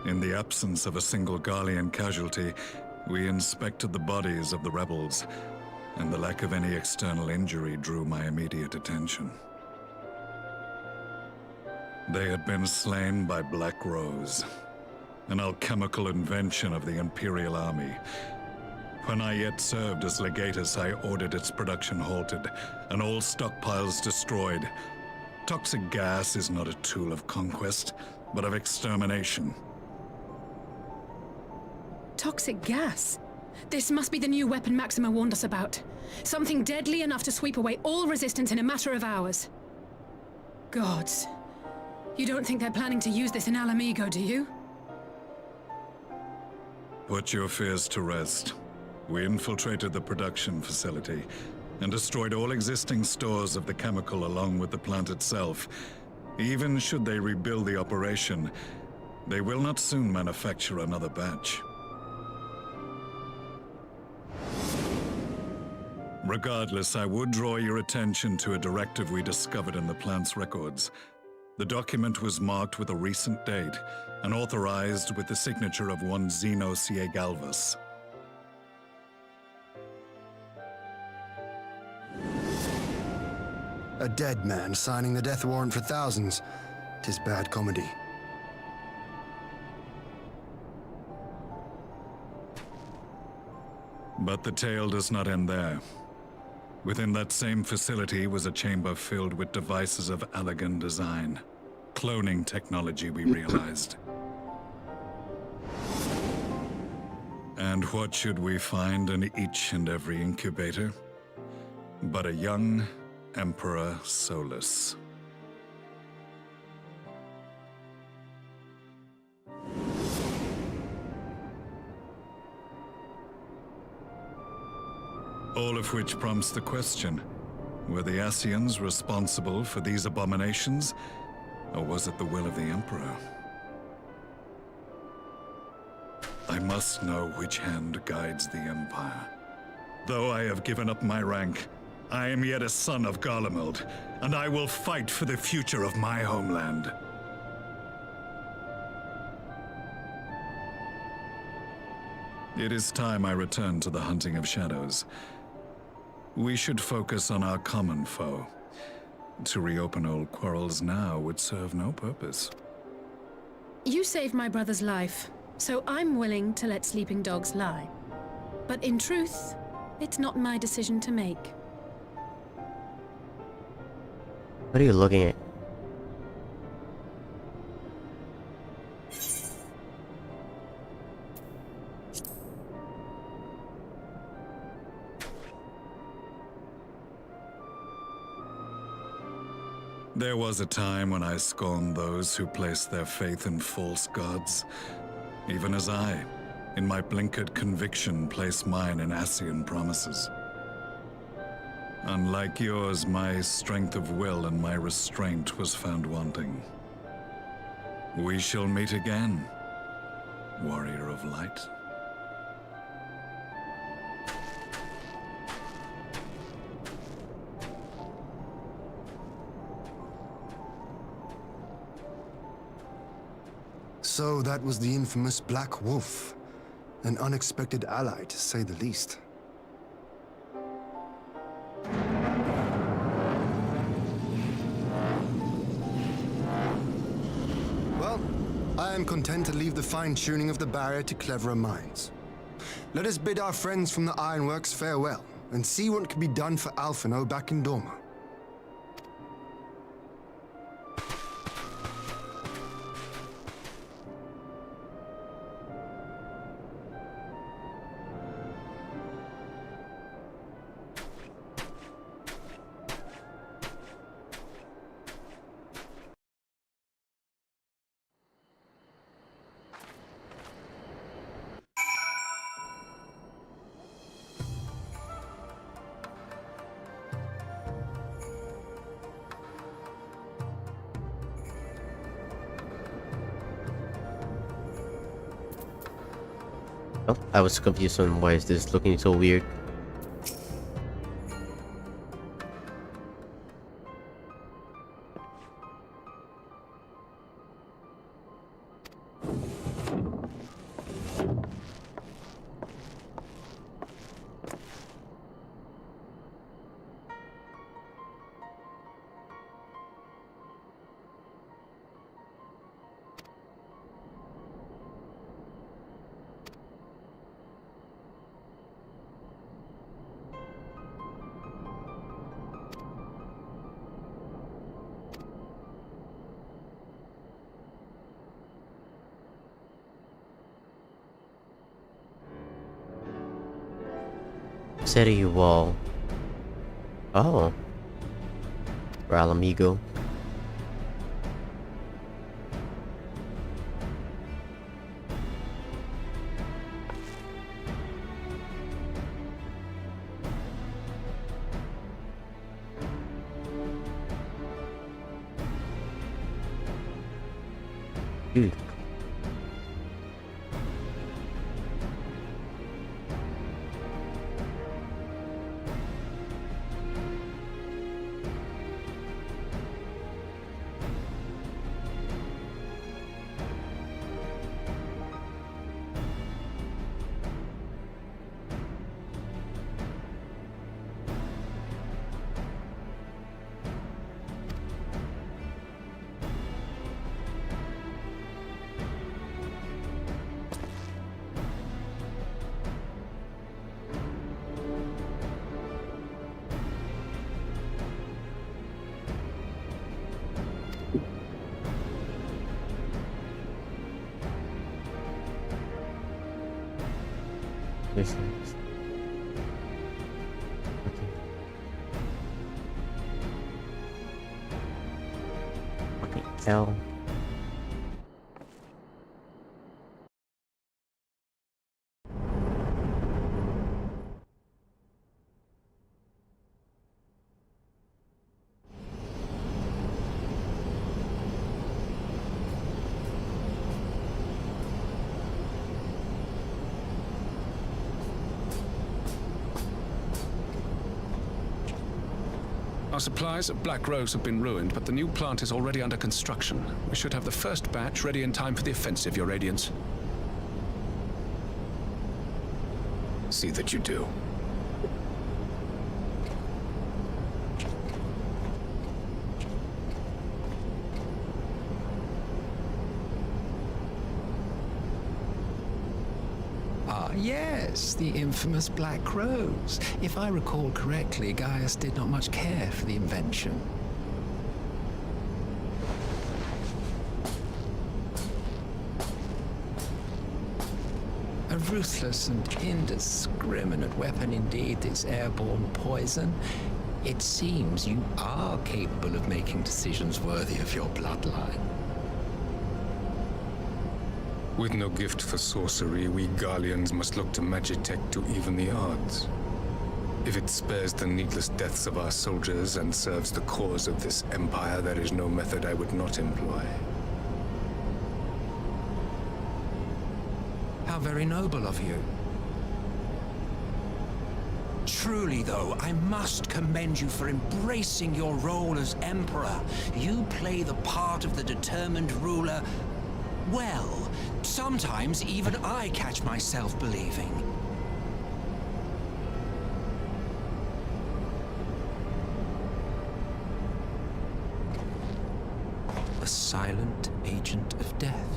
In the absence of a single Garlean casualty, we inspected the bodies of the rebels, and the lack of any external injury drew my immediate attention. They had been slain by Black Rose, an alchemical invention of the Imperial Army. When I yet served as legatus, I ordered its production halted, and all stockpiles destroyed. Toxic gas is not a tool of conquest, but of extermination. Toxic gas? This must be the new weapon Maxima warned us about. Something deadly enough to sweep away all resistance in a matter of hours. Gods. You don't think they're planning to use this in Alamigo, do you? Put your fears to rest. We infiltrated the production facility and destroyed all existing stores of the chemical along with the plant itself. Even should they rebuild the operation, they will not soon manufacture another batch. Regardless, I would draw your attention to a directive we discovered in the plant's records. The document was marked with a recent date and authorized with the signature of one Zeno Galvas. A dead man signing the death warrant for thousands. 'Tis bad comedy. But the tale does not end there. Within that same facility was a chamber filled with devices of elegant design. Cloning technology, we realized. And what should we find in each and every incubator? But a young Emperor Solus. All of which prompts the question, were the Ascians responsible for these abominations, or was it the will of the Emperor? I must know which hand guides the Empire. Though I have given up my rank, I am yet a son of Garlemald, and I will fight for the future of my homeland. It is time I return to the hunting of shadows. We should focus on our common foe. To reopen old quarrels now would serve no purpose. You saved my brother's life, so I'm willing to let sleeping dogs lie. But in truth, it's not my decision to make. What are you looking at? There was a time when I scorned those who placed their faith in false gods, even as I, in my blinkered conviction, place mine in Ascian promises. Unlike yours, my strength of will and my restraint was found wanting. We shall meet again, warrior of light. So that was the infamous Black Wolf. An unexpected ally, to say the least. Well, I am content to leave the fine-tuning of the barrier to cleverer minds. Let us bid our friends from the Ironworks farewell, and see what can be done for Alphino back in Dorma. Oh, I was confused on why is this looking so weird. City wall. Oh. Real amigo. Dude. This is okay. L. Our supplies of Black Rose have been ruined, but the new plant is already under construction. We should have the first batch ready in time for the offensive, Your Radiance. See that you do. Ah, yes, the infamous Black Rose. If I recall correctly, Gaius did not much care for the invention. A ruthless and indiscriminate weapon indeed, this airborne poison. It seems you are capable of making decisions worthy of your bloodline. With no gift for sorcery, we Garleans must look to Magitech to even the odds. If it spares the needless deaths of our soldiers and serves the cause of this empire, there is no method I would not employ. How very noble of you. Truly, though, I must commend you for embracing your role as Emperor. You play the part of the determined ruler Well, sometimes even I catch myself believing. A silent agent of death.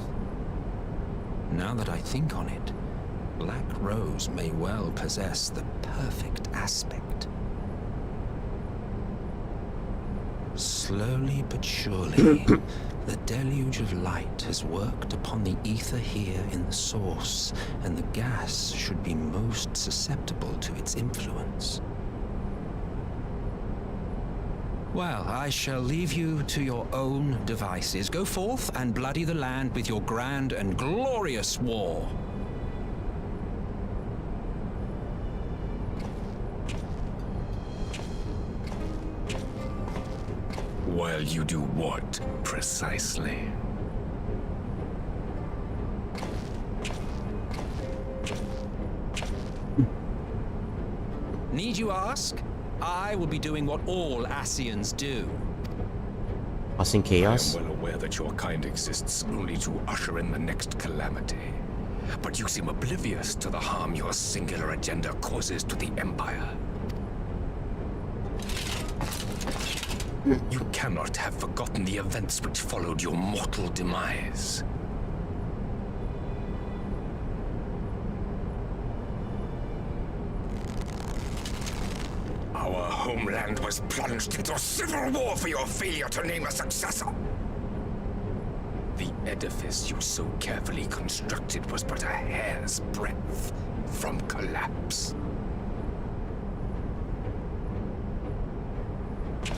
Now that I think on it, Black Rose may well possess the perfect aspect. Slowly but surely, the deluge of light has worked upon the ether here in the source, and the gas should be most susceptible to its influence. Well, I shall leave you to your own devices. Go forth and bloody the land with your grand and glorious war. While you do what, precisely? Need you ask? I will be doing what all Ascians do. Causing chaos? I am well aware that your kind exists only to usher in the next calamity. But you seem oblivious to the harm your singular agenda causes to the Empire. You cannot have forgotten the events which followed your mortal demise. Our homeland was plunged into civil war for your failure to name a successor. The edifice you so carefully constructed was but a hair's breadth from collapse.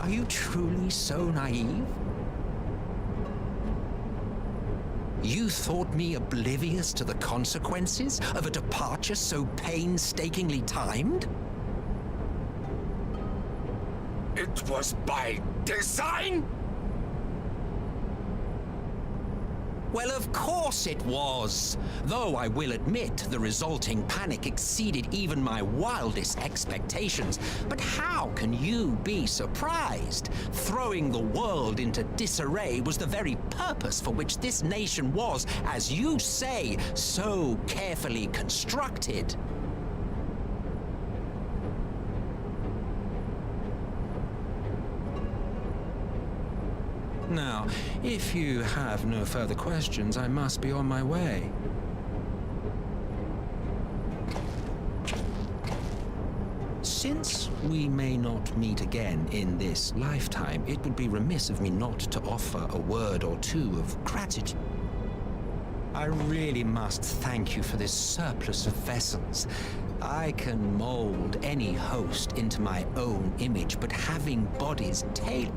Are you truly so naive? You thought me oblivious to the consequences of a departure so painstakingly timed? It was by design? Well, of course it was. Though I will admit the resulting panic exceeded even my wildest expectations. But how can you be surprised? Throwing the world into disarray was the very purpose for which this nation was, as you say, so carefully constructed. Now, if you have no further questions, I must be on my way. Since we may not meet again in this lifetime, it would be remiss of me not to offer a word or two of gratitude. I really must thank you for this surplus of vessels. I can mold any host into my own image, but having bodies tailored...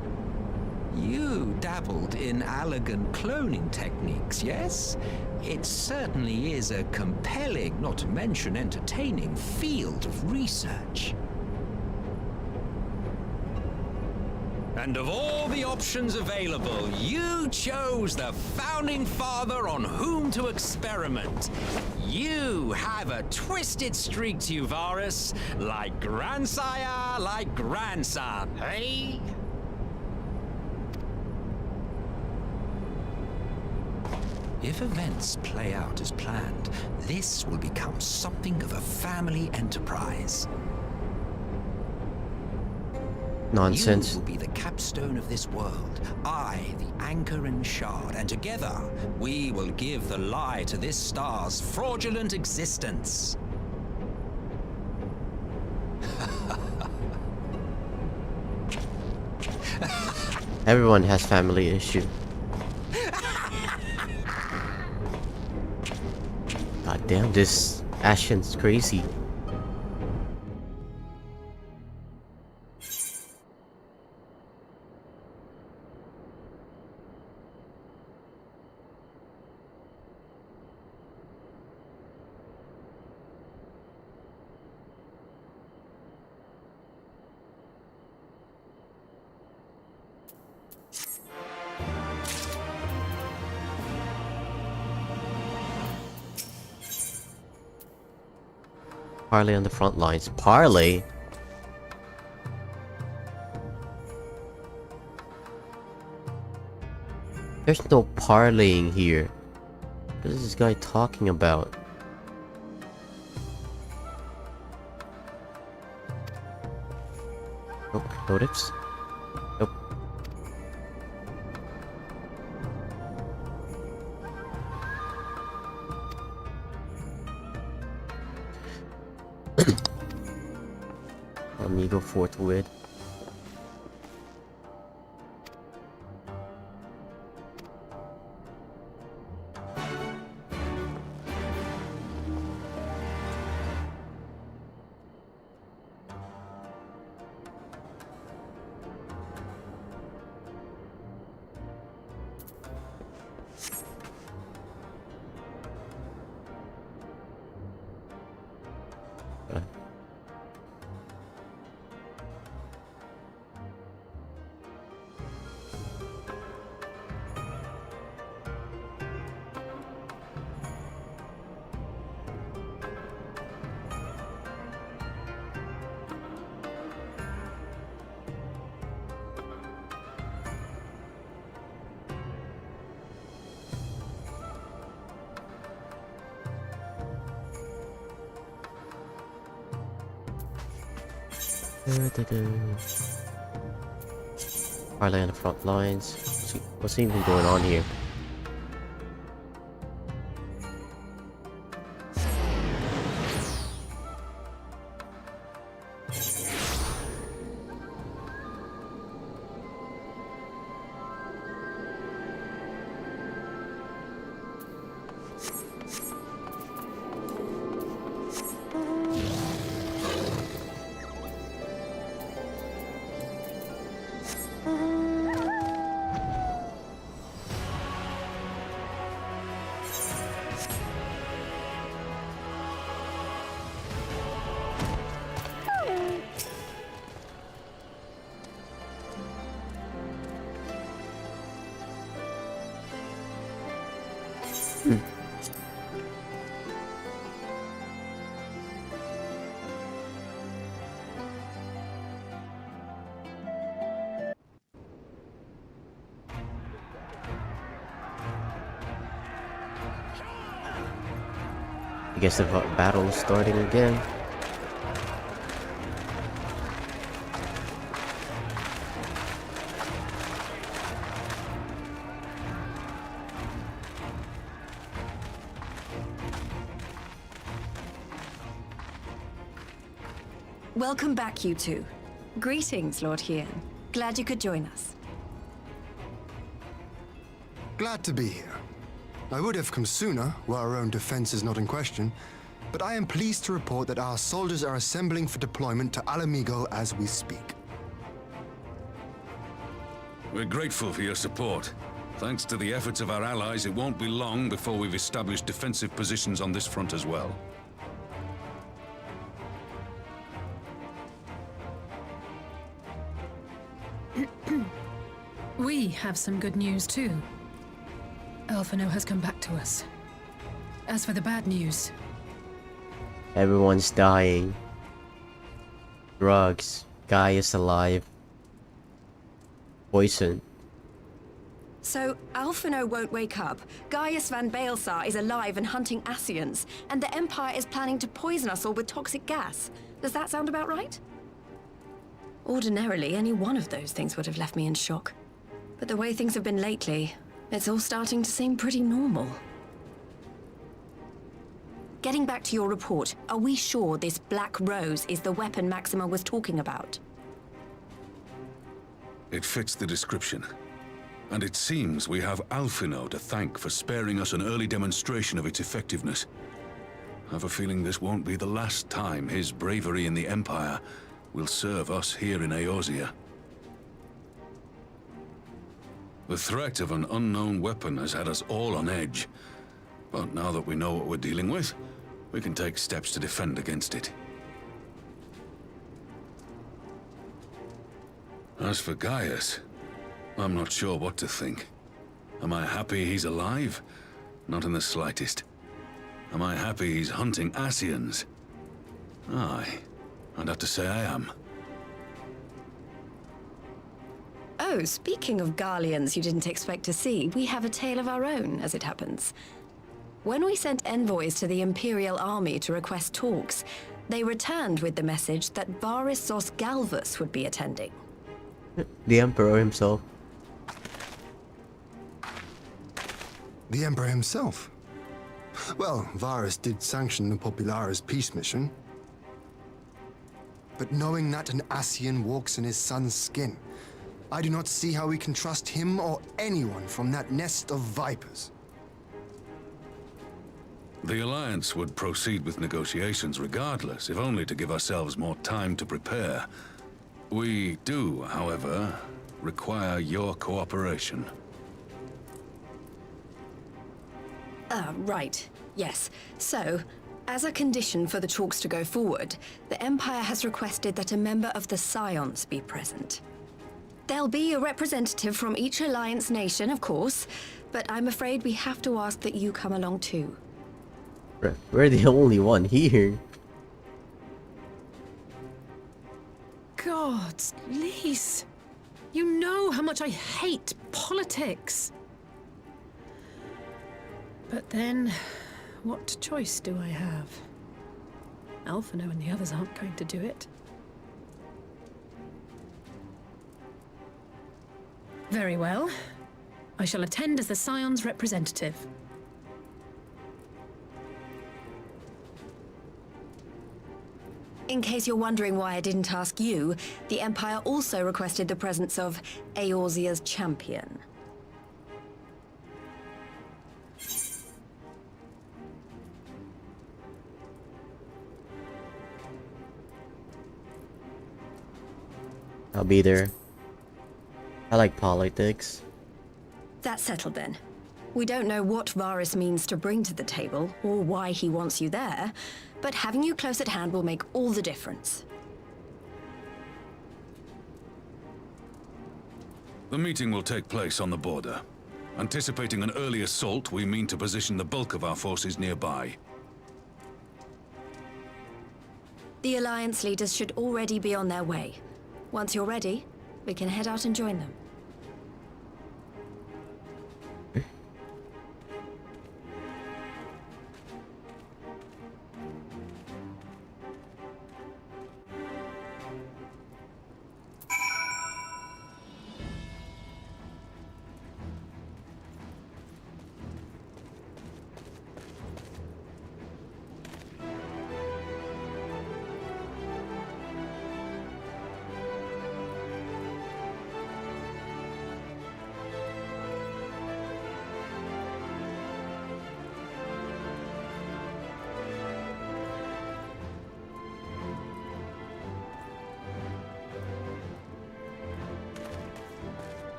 You dabbled in elegant cloning techniques, yes? It certainly is a compelling, not to mention entertaining, field of research. And of all the options available, you chose the Founding Father on whom to experiment. You have a twisted streak to you, Varus, like grandsire, like grandson, hey? If events play out as planned, this will become something of a family enterprise. Nonsense. You will be the capstone of this world, I the anchor and shard, and together we will give the lie to this star's fraudulent existence. Everyone has family issue. God damn, this Ashen's crazy. Parley on the front lines. Parley? There's no parleying here. What is this guy talking about? Nope, motives? Nope. Amigo forthwith. Parlay on the front lines. What's even going on here? I guess the battle is starting again. Welcome back, you two. Greetings, Lord Hien. Glad you could join us. Glad to be here. I would have come sooner, were our own defense is not in question, but I am pleased to report that our soldiers are assembling for deployment to Alamigo as we speak. We're grateful for your support. Thanks to the efforts of our allies, it won't be long before we've established defensive positions on this front as well. We have some good news too. Alphino has come back to us. As for the bad news... Everyone's dying. Drugs. Guy is alive. Poison. So, Alphino won't wake up, Gaius van Baelsar is alive and hunting Ascians, and the Empire is planning to poison us all with toxic gas. Does that sound about right? Ordinarily, any one of those things would have left me in shock. But the way things have been lately, it's all starting to seem pretty normal. Getting back to your report, are we sure this Black Rose is the weapon Maxima was talking about? It fits the description. And it seems we have Alphino to thank for sparing us an early demonstration of its effectiveness. I have a feeling this won't be the last time his bravery in the Empire will serve us here in Eorzea. The threat of an unknown weapon has had us all on edge. But now that we know what we're dealing with, we can take steps to defend against it. As for Gaius, I'm not sure what to think. Am I happy he's alive? Not in the slightest. Am I happy he's hunting Ascians? Aye, I'd have to say I am. Oh, speaking of Garleans you didn't expect to see, we have a tale of our own, as it happens. When we sent envoys to the Imperial Army to request talks, they returned with the message that Varys Zos Galvus would be attending. The Emperor himself. The Emperor himself? Well, Varys did sanction the Popularis peace mission. But knowing that an Ascian walks in his son's skin, I do not see how we can trust him or anyone from that nest of vipers. The Alliance would proceed with negotiations regardless, if only to give ourselves more time to prepare. We do, however, require your cooperation. Right. Yes. So, as a condition for the talks to go forward, the Empire has requested that a member of the Scions be present. There'll be a representative from each Alliance nation, of course, but I'm afraid we have to ask that you come along too. We're the only one here. Gods, Lise. You know how much I hate politics. But then, what choice do I have? Alphino and the others aren't going to do it. Very well. I shall attend as the Scion's representative. In case you're wondering why I didn't ask you, the Empire also requested the presence of Eorzea's champion. I'll be there. I like politics. That's settled then. We don't know what Varys means to bring to the table, or why he wants you there, but having you close at hand will make all the difference. The meeting will take place on the border. Anticipating an early assault, we mean to position the bulk of our forces nearby. The Alliance leaders should already be on their way. Once you're ready, we can head out and join them.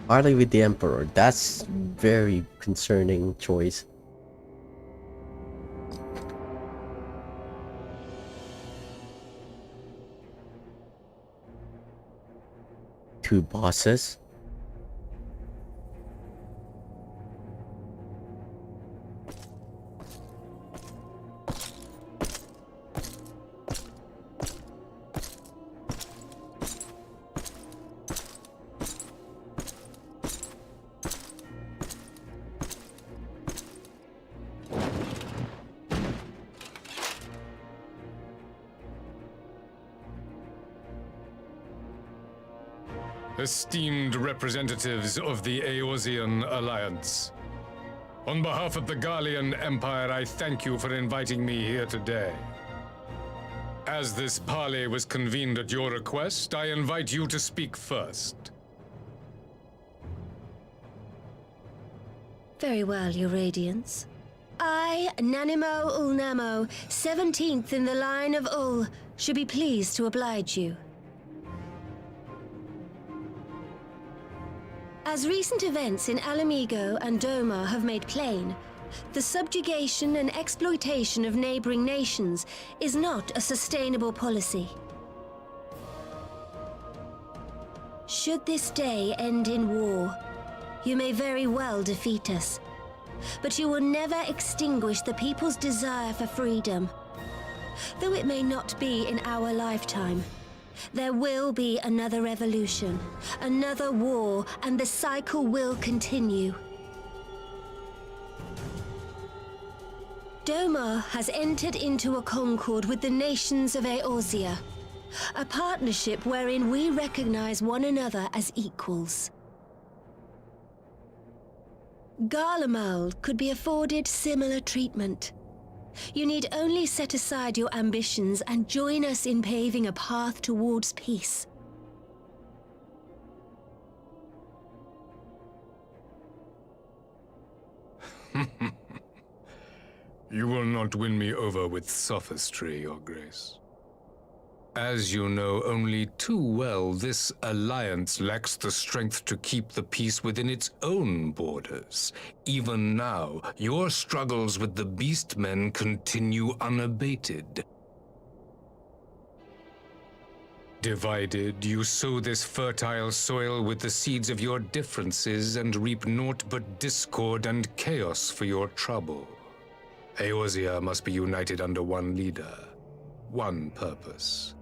Partly with the Emperor. That's very concerning choice. Two bosses. Esteemed representatives of the Eorzean Alliance, on behalf of the Gallian Empire, I thank you for inviting me here today. As this parley was convened at your request, I invite you to speak first. Very well, Your Radiance. I, Nanimo Ulnamo, 17th in the line of Ul, should be pleased to oblige you. As recent events in Alamigo and Doma have made plain, the subjugation and exploitation of neighboring nations is not a sustainable policy. Should this day end in war, You may very well defeat us, but you will never extinguish the people's desire for freedom. Though it may not be in our lifetime, there will be another revolution, another war, and the cycle will continue. Doma has entered into a concord with the nations of Eorzea, a partnership wherein we recognize one another as equals. Garlemald could be afforded similar treatment. You need only set aside your ambitions and join us in paving a path towards peace. You will not win me over with sophistry, Your Grace. As you know only too well, this alliance lacks the strength to keep the peace within its own borders. Even now, your struggles with the Beastmen continue unabated. Divided, you sow this fertile soil with the seeds of your differences and reap naught but discord and chaos for your trouble. Eorzea must be united under one leader, one purpose.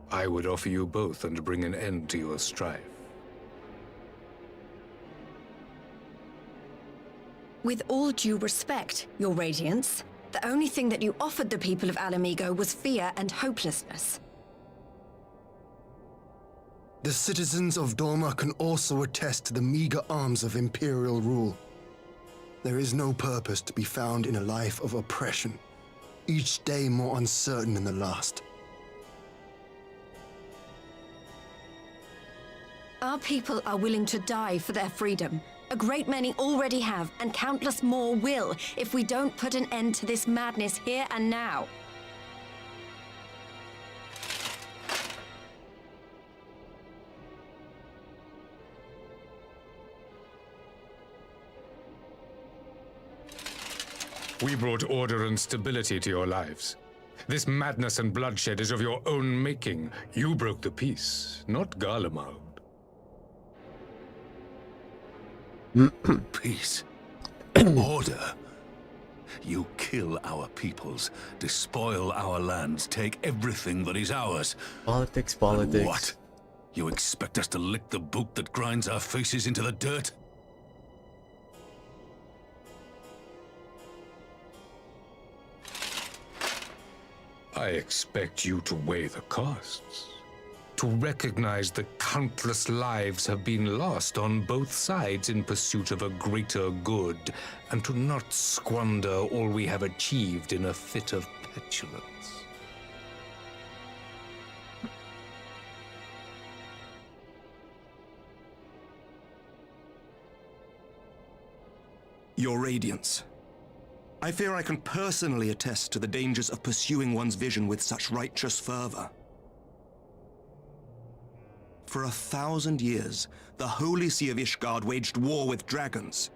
I would offer you both and bring an end to your strife. With all due respect, Your Radiance, the only thing that you offered the people of Alamigo was fear and hopelessness. The citizens of Doma can also attest to the meager arms of Imperial rule. There is no purpose to be found in a life of oppression, each day more uncertain than the last. Our people are willing to die for their freedom. A great many already have, and countless more will, if we don't put an end to this madness here and now. We brought order and stability to your lives. This madness and bloodshed is of your own making. You broke the peace, not Garlemald. Peace. Order. You kill our peoples, despoil our lands, take everything that is ours. Politics. And what? You expect us to lick the boot that grinds our faces into the dirt? I expect you to weigh the costs. To recognize the countless lives have been lost on both sides in pursuit of a greater good, and to not squander all we have achieved in a fit of petulance. Your Radiance, I fear I can personally attest to the dangers of pursuing one's vision with such righteous fervor. For 1,000 years, the Holy See of Ishgard waged war with dragons.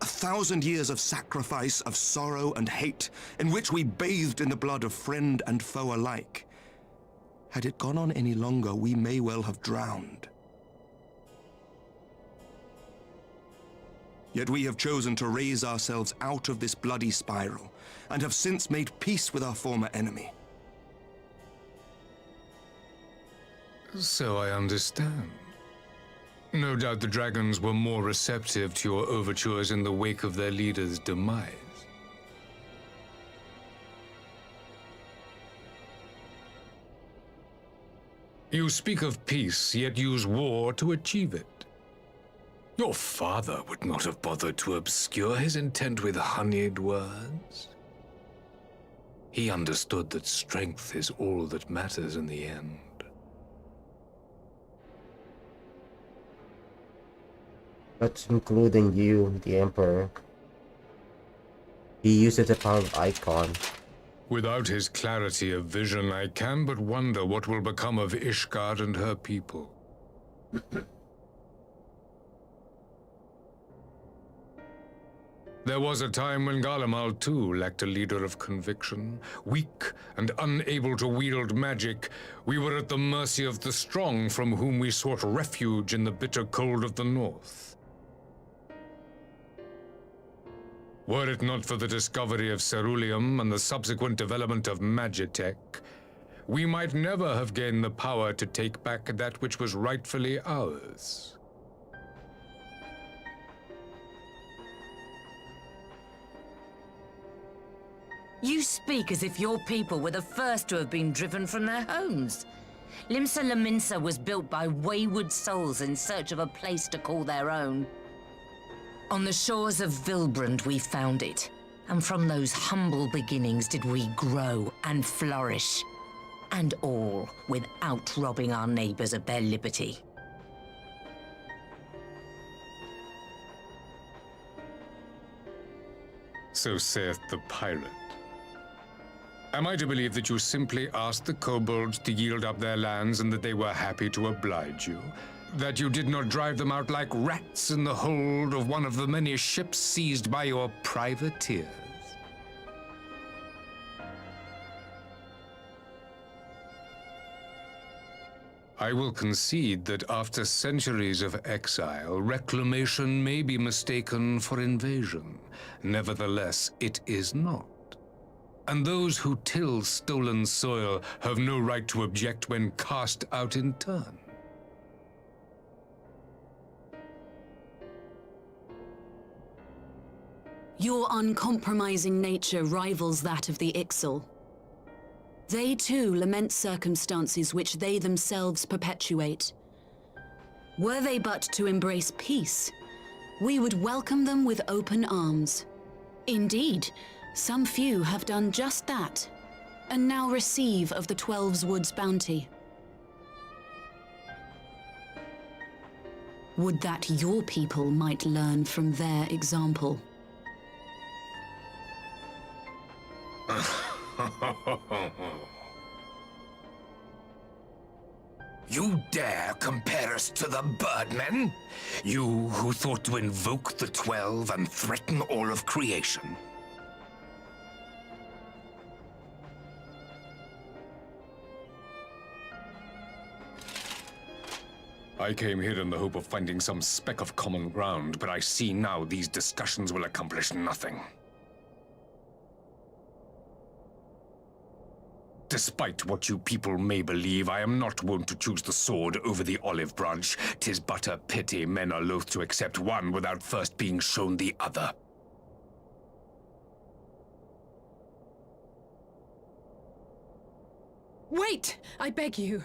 A 1,000 years of sacrifice, of sorrow and hate, in which we bathed in the blood of friend and foe alike. Had it gone on any longer, we may well have drowned. Yet we have chosen to raise ourselves out of this bloody spiral, and have since made peace with our former enemy. So I understand. No doubt the dragons were more receptive to your overtures in the wake of their leader's demise. You speak of peace, yet use war to achieve it. Your father would not have bothered to obscure his intent with honeyed words. He understood that strength is all that matters in the end. That's including you, the Emperor. He uses the power of Icon. Without his clarity of vision, I can but wonder what will become of Ishgard and her people. There was a time when Garlemald too lacked a leader of conviction. Weak and unable to wield magic, we were at the mercy of the strong from whom we sought refuge in the bitter cold of the north. Were it not for the discovery of ceruleum and the subsequent development of Magitech, we might never have gained the power to take back that which was rightfully ours. You speak as if your people were the first to have been driven from their homes. Limsa Lominsa was built by wayward souls in search of a place to call their own. On the shores of Vilbrand we found it, and from those humble beginnings did we grow and flourish. And all without robbing our neighbors of their liberty. So saith the pirate. Am I to believe that you simply asked the kobolds to yield up their lands and that they were happy to oblige you? That you did not drive them out like rats in the hold of one of the many ships seized by your privateers? I will concede that after centuries of exile, reclamation may be mistaken for invasion. Nevertheless, it is not. And those who till stolen soil have no right to object when cast out in turn. Your uncompromising nature rivals that of the Ixal. They too lament circumstances which they themselves perpetuate. Were they but to embrace peace, we would welcome them with open arms. Indeed, some few have done just that, and now receive of the Twelve's Wood's bounty. Would that your people might learn from their example. You dare compare us to the Birdmen? You who thought to invoke the 12 and threaten all of creation? I came here in the hope of finding some speck of common ground, but I see now these discussions will accomplish nothing. Despite what you people may believe, I am not wont to choose the sword over the olive branch. 'Tis but a pity men are loath to accept one without first being shown the other. Wait! I beg you.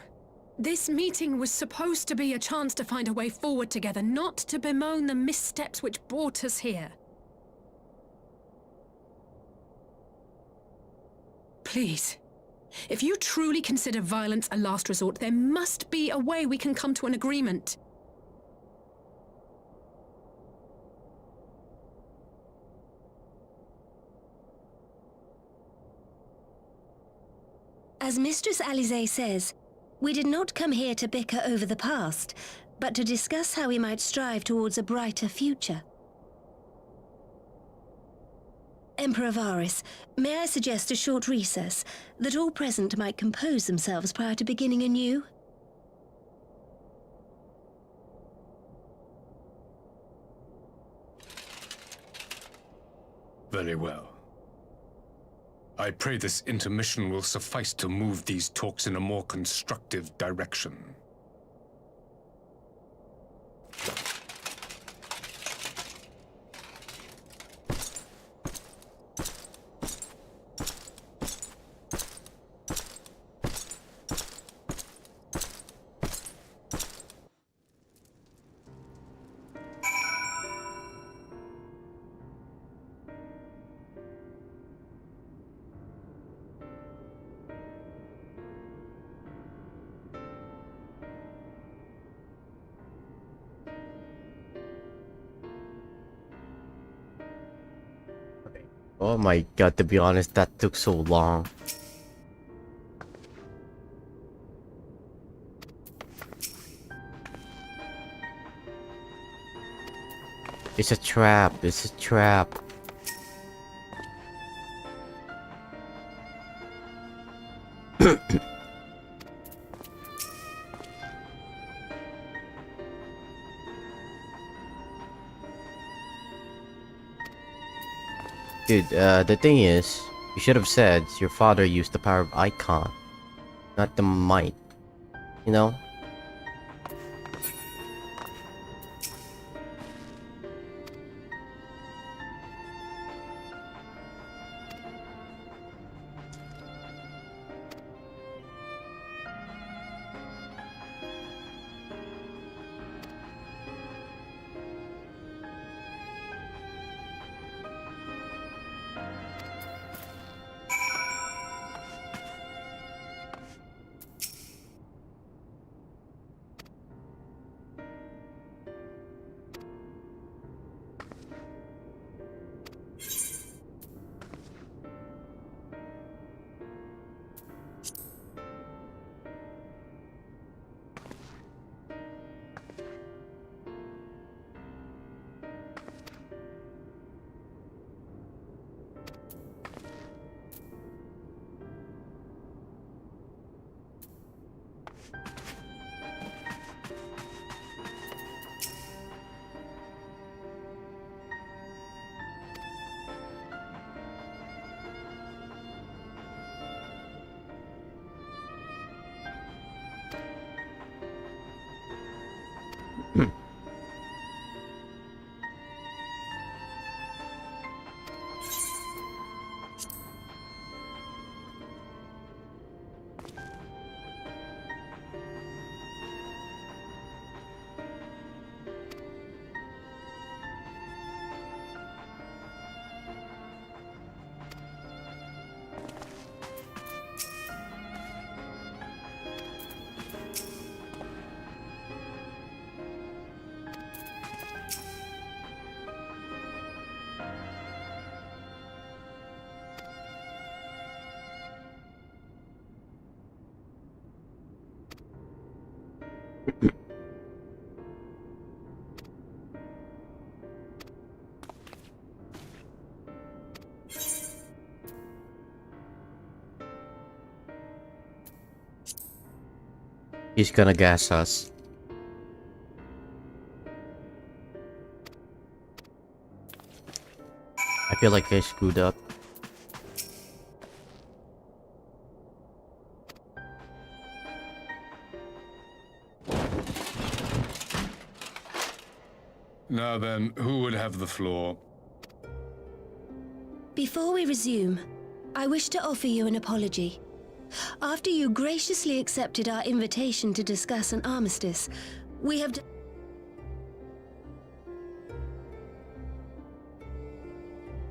This meeting was supposed to be a chance to find a way forward together, not to bemoan the missteps which brought us here. Please. If you truly consider violence a last resort, there must be a way we can come to an agreement. As Mistress Alisaie says, we did not come here to bicker over the past, but to discuss how we might strive towards a brighter future. Emperor Varys, may I suggest a short recess, that all present might compose themselves prior to beginning anew? Very well. I pray this intermission will suffice to move these talks in a more constructive direction. Oh my god, to be honest, that took so long. It's a trap, it's a trap. Dude, the thing is, you should have said your father used the power of icon, not the might. You know? He's gonna gas us. I feel like I screwed up. Now then, who would have the floor? Before we resume, I wish to offer you an apology. After you graciously accepted our invitation to discuss an armistice, we have...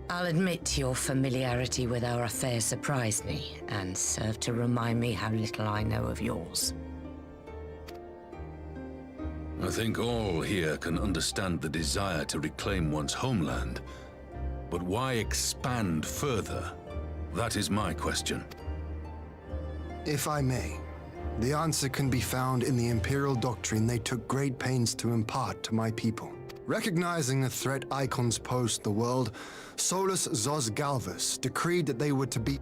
I'll admit your familiarity with our affairs surprised me, and served to remind me how little I know of yours. I think all here can understand the desire to reclaim one's homeland. But why expand further? That is my question. If I may, the answer can be found in the Imperial doctrine they took great pains to impart to my people. Recognizing the threat icons pose to the world, Solus Zos Galvus decreed that they were to be...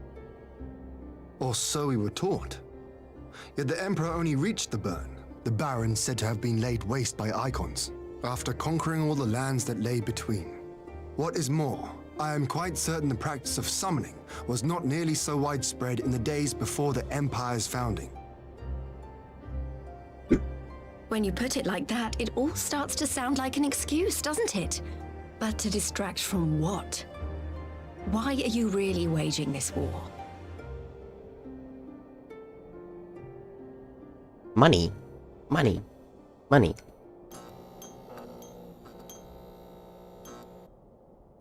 Or so we were taught. Yet the Emperor only reached the burn, the Baron said to have been laid waste by icons, after conquering all the lands that lay between. What is more, I am quite certain the practice of summoning was not nearly so widespread in the days before the Empire's founding. When you put it like that, it all starts to sound like an excuse, doesn't it? But to distract from what? Why are you really waging this war? Money. Money. Money.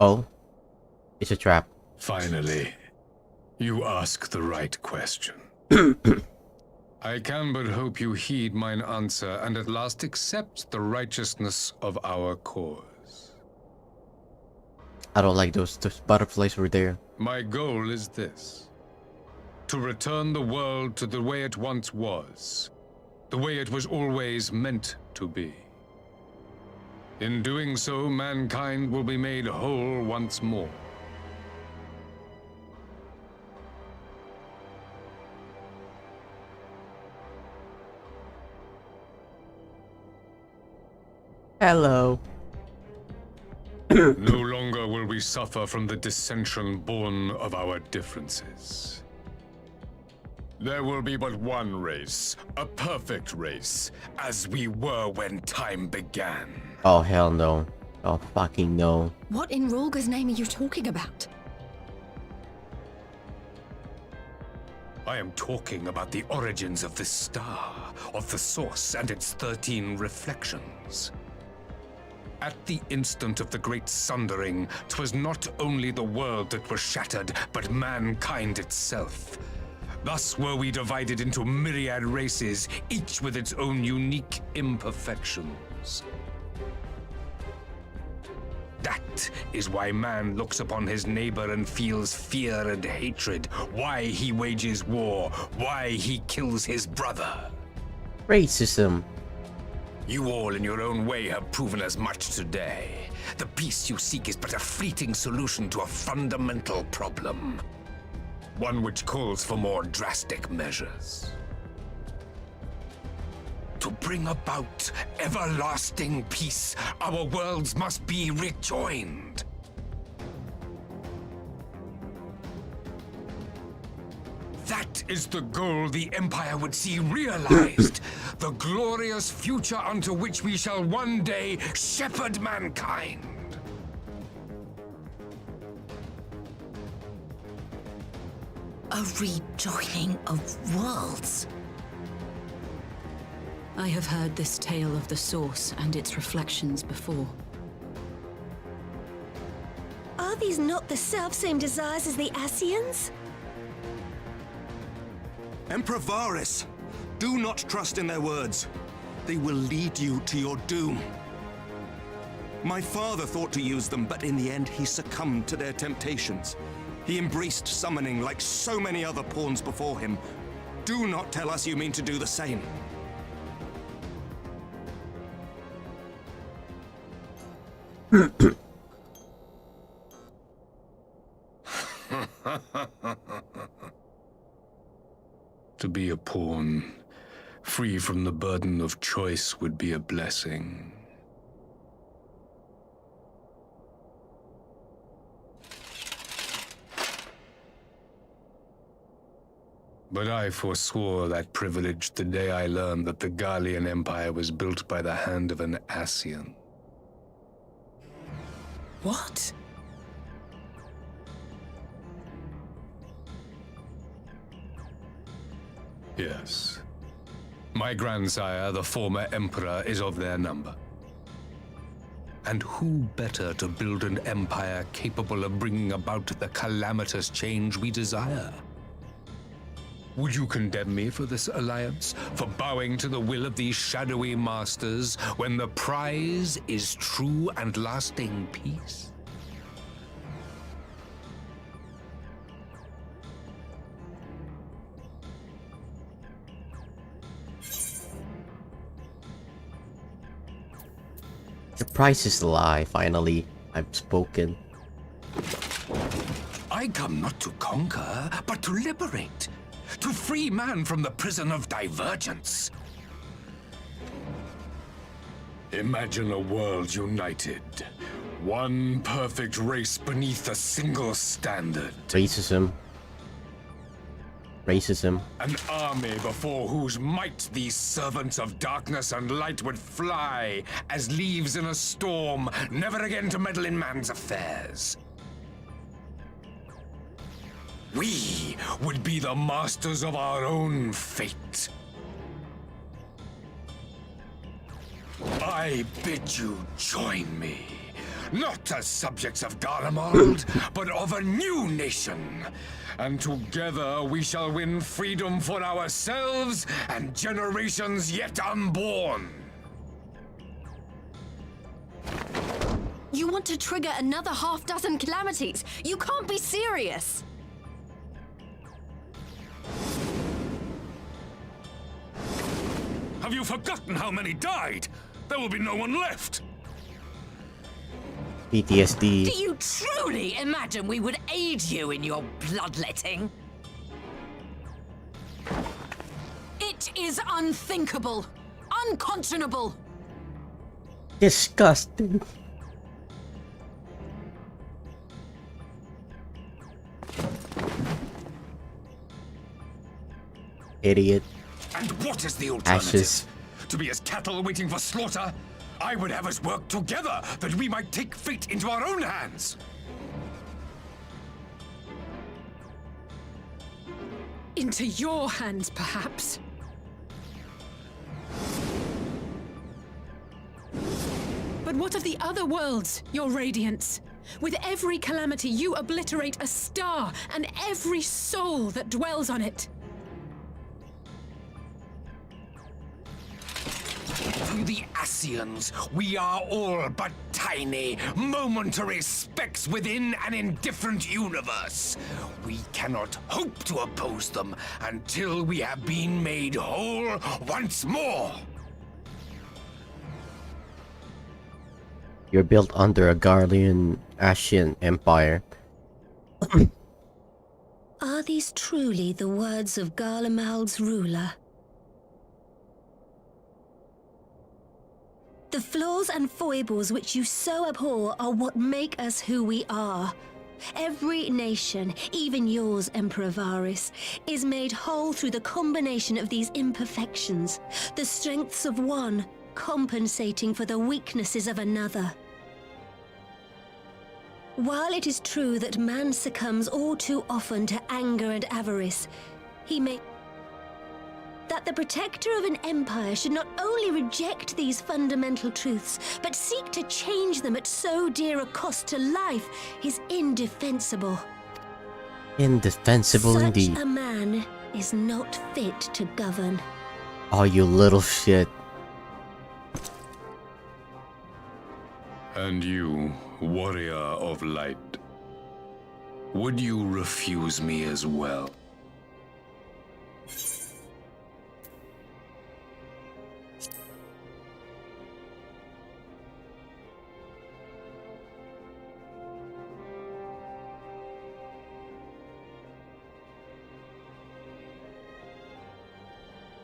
Oh. It's a trap. Finally, you ask the right question. I can but hope you heed mine answer and at last accept the righteousness of our cause. I don't like those butterflies over there. My goal is this: to return the world to the way it once was, the way it was always meant to be. In doing so, mankind will be made whole once more. Hello. No longer will we suffer from the dissension born of our differences. There will be but one race, a perfect race, as we were when time began. Oh, hell no. Oh, fucking no. What in Rulga's name are you talking about? I am talking about the origins of this star, of the source and its 13 reflections. At the instant of the great sundering, 'twas not only the world that was shattered, but mankind itself. Thus were we divided into myriad races, each with its own unique imperfections. That is why man looks upon his neighbor and feels fear and hatred, why he wages war, why he kills his brother. Racism. You all in your own way have proven as much today. The peace you seek is but a fleeting solution to a fundamental problem. One which calls for more drastic measures. To bring about everlasting peace, our worlds must be rejoined. That is the goal the Empire would see realized. The glorious future unto which we shall one day shepherd mankind. A rejoining of worlds. I have heard this tale of the source and its reflections before. Are these not the self-same desires as the Ascians? Emperor Varys, do not trust in their words. They will lead you to your doom. My father thought to use them, but in the end he succumbed to their temptations. He embraced summoning like so many other pawns before him. Do not tell us you mean to do the same. To be a pawn, free from the burden of choice, would be a blessing. But I forswore that privilege the day I learned that the Gallian Empire was built by the hand of an Ascian. What? Yes. My grandsire, the former emperor, is of their number. And who better to build an empire capable of bringing about the calamitous change we desire? Would you condemn me for this alliance, for bowing to the will of these shadowy masters, when the prize is true and lasting peace? The price is a lie, finally. I've spoken. I come not to conquer, but to liberate. To free man from the prison of divergence. Imagine a world united. One perfect race beneath a single standard. Racism. Racism. An army before whose might these servants of darkness and light would fly as leaves in a storm, never again to meddle in man's affairs. We would be the masters of our own fate. I bid you join me, not as subjects of Garlemald, but of a new nation. And together we shall win freedom for ourselves and generations yet unborn. You want to trigger another half-dozen calamities? You can't be serious! Have you forgotten how many died? There will be no one left. PTSD. Do you truly imagine we would aid you in your bloodletting? It is unthinkable, unconscionable. Disgusting. Idiot. And what is the alternative? Ashes. To be as cattle waiting for slaughter? I would have us work together, that we might take fate into our own hands. Into your hands, perhaps. But what of the other worlds, your radiance? With every calamity, you obliterate a star and every soul that dwells on it. To the Ascians, we are all but tiny, momentary specks within an indifferent universe. We cannot hope to oppose them until we have been made whole once more. You're built under a Garlean Ascian empire. Are these truly the words of Garlemald's ruler? The flaws and foibles which you so abhor are what make us who we are. Every nation, even yours, Emperor Varys, is made whole through the combination of these imperfections, the strengths of one compensating for the weaknesses of another. While it is true that man succumbs all too often to anger and avarice, he may... that the protector of an empire should not only reject these fundamental truths, but seek to change them at so dear a cost to life is indefensible. Indefensible indeed. Such a man is not fit to govern. Oh, you little shit. And you, warrior of light, would you refuse me as well?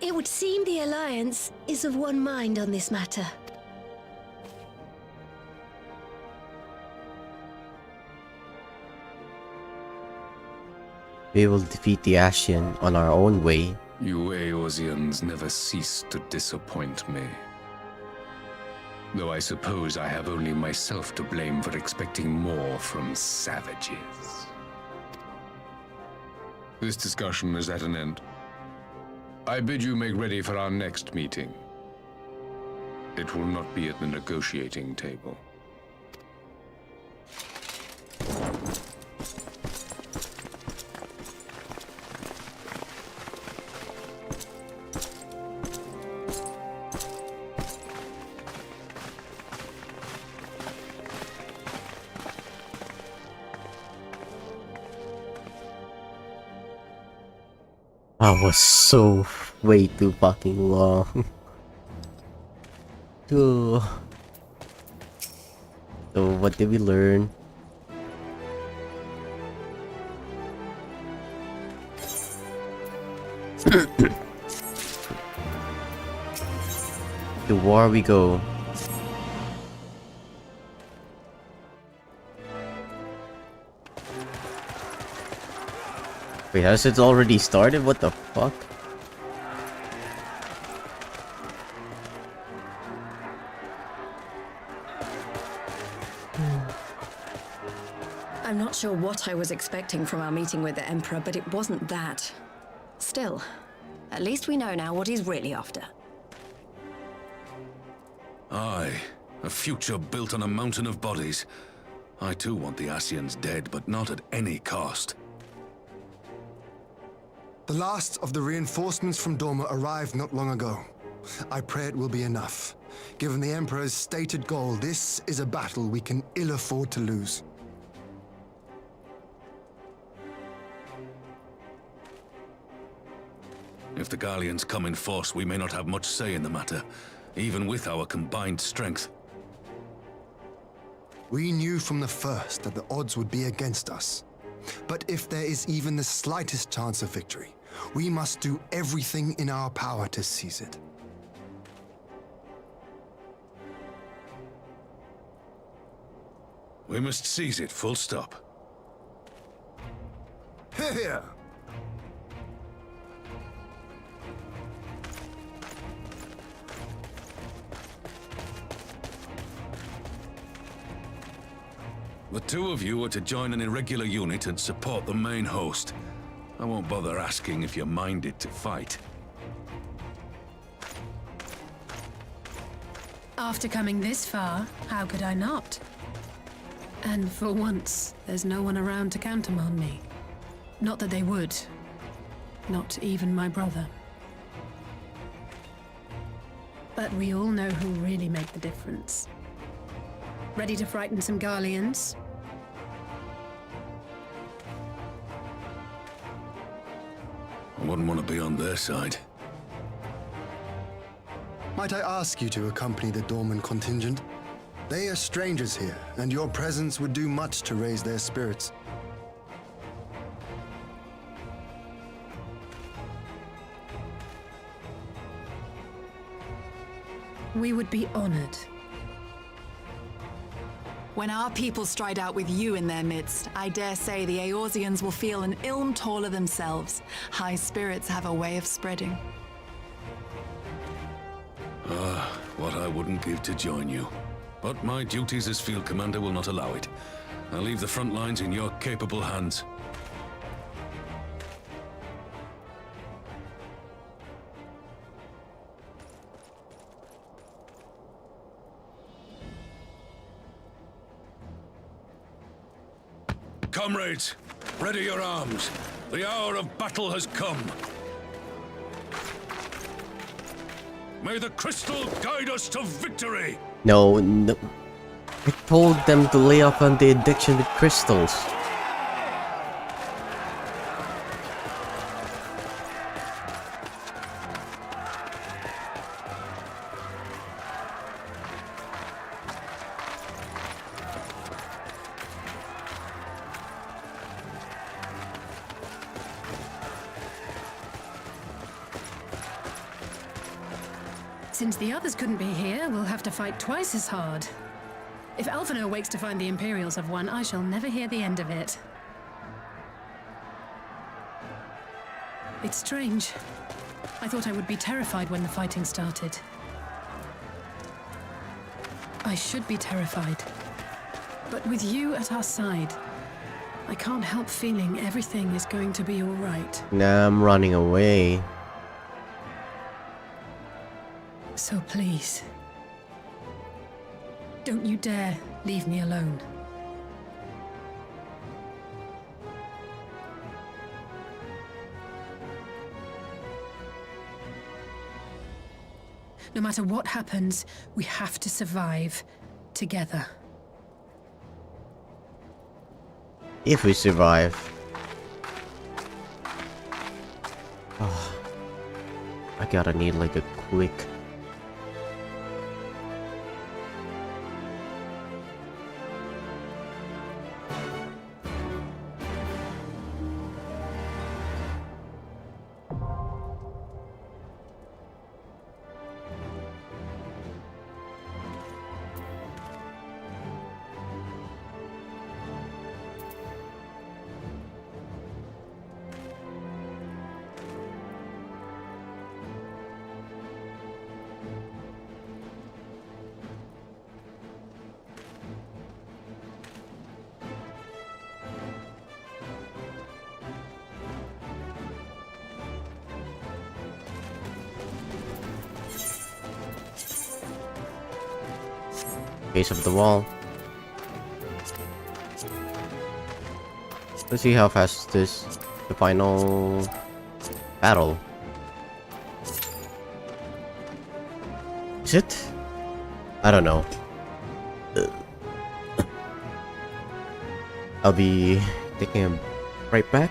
It would seem the Alliance is of one mind on this matter. We will defeat the Ascian on our own way. You Eorzeans never cease to disappoint me. Though I suppose I have only myself to blame for expecting more from savages. This discussion is at an end. I bid you make ready for our next meeting. It will not be at the negotiating table. That was so way too fucking long. So what did we learn? To war we go. Wait, has it already started? What the fuck? I'm not sure what I was expecting from our meeting with the Emperor, but it wasn't that. Still, at least we know now what he's really after. Aye, a future built on a mountain of bodies. I too want the Ascians dead, but not at any cost. The last of the reinforcements from Dorma arrived not long ago. I pray it will be enough. Given the Emperor's stated goal, this is a battle we can ill afford to lose. If the Garleans come in force, we may not have much say in the matter, even with our combined strength. We knew from the first that the odds would be against us. But if there is even the slightest chance of victory, we must do everything in our power to seize it. We must seize it, full stop. Hear, hear! The two of you are to join an irregular unit and support the main host. I won't bother asking if you're minded to fight. After coming this far, how could I not? And for once, there's no one around to countermand me. Not that they would. Not even my brother. But we all know who really make the difference. Ready to frighten some Garleans? I wouldn't want to be on their side. Might I ask you to accompany the Dorman contingent? They are strangers here, and your presence would do much to raise their spirits. We would be honored. When our people stride out with you in their midst, I dare say the Eorzeans will feel an ilm taller themselves. High spirits have a way of spreading. Ah, what I wouldn't give to join you. But my duties as field commander will not allow it. I'll leave the front lines in your capable hands. Comrades, ready your arms. The hour of battle has come. May the crystal guide us to victory! No. I told them to lay off on the addiction with crystals. Since the others couldn't be here, we'll have to fight twice as hard. If Alphinaud wakes to find the Imperials have won, I shall never hear the end of it. It's strange. I thought I would be terrified when the fighting started. I should be terrified. But with you at our side, I can't help feeling everything is going to be all right. Nah, I'm running away. So please, don't you dare leave me alone. No matter what happens, we have to survive together. If we survive. Oh, I gotta need like a quick. Base of the wall. Let's see how fast this the final battle. Is it? I don't know. I'll be taking a right back.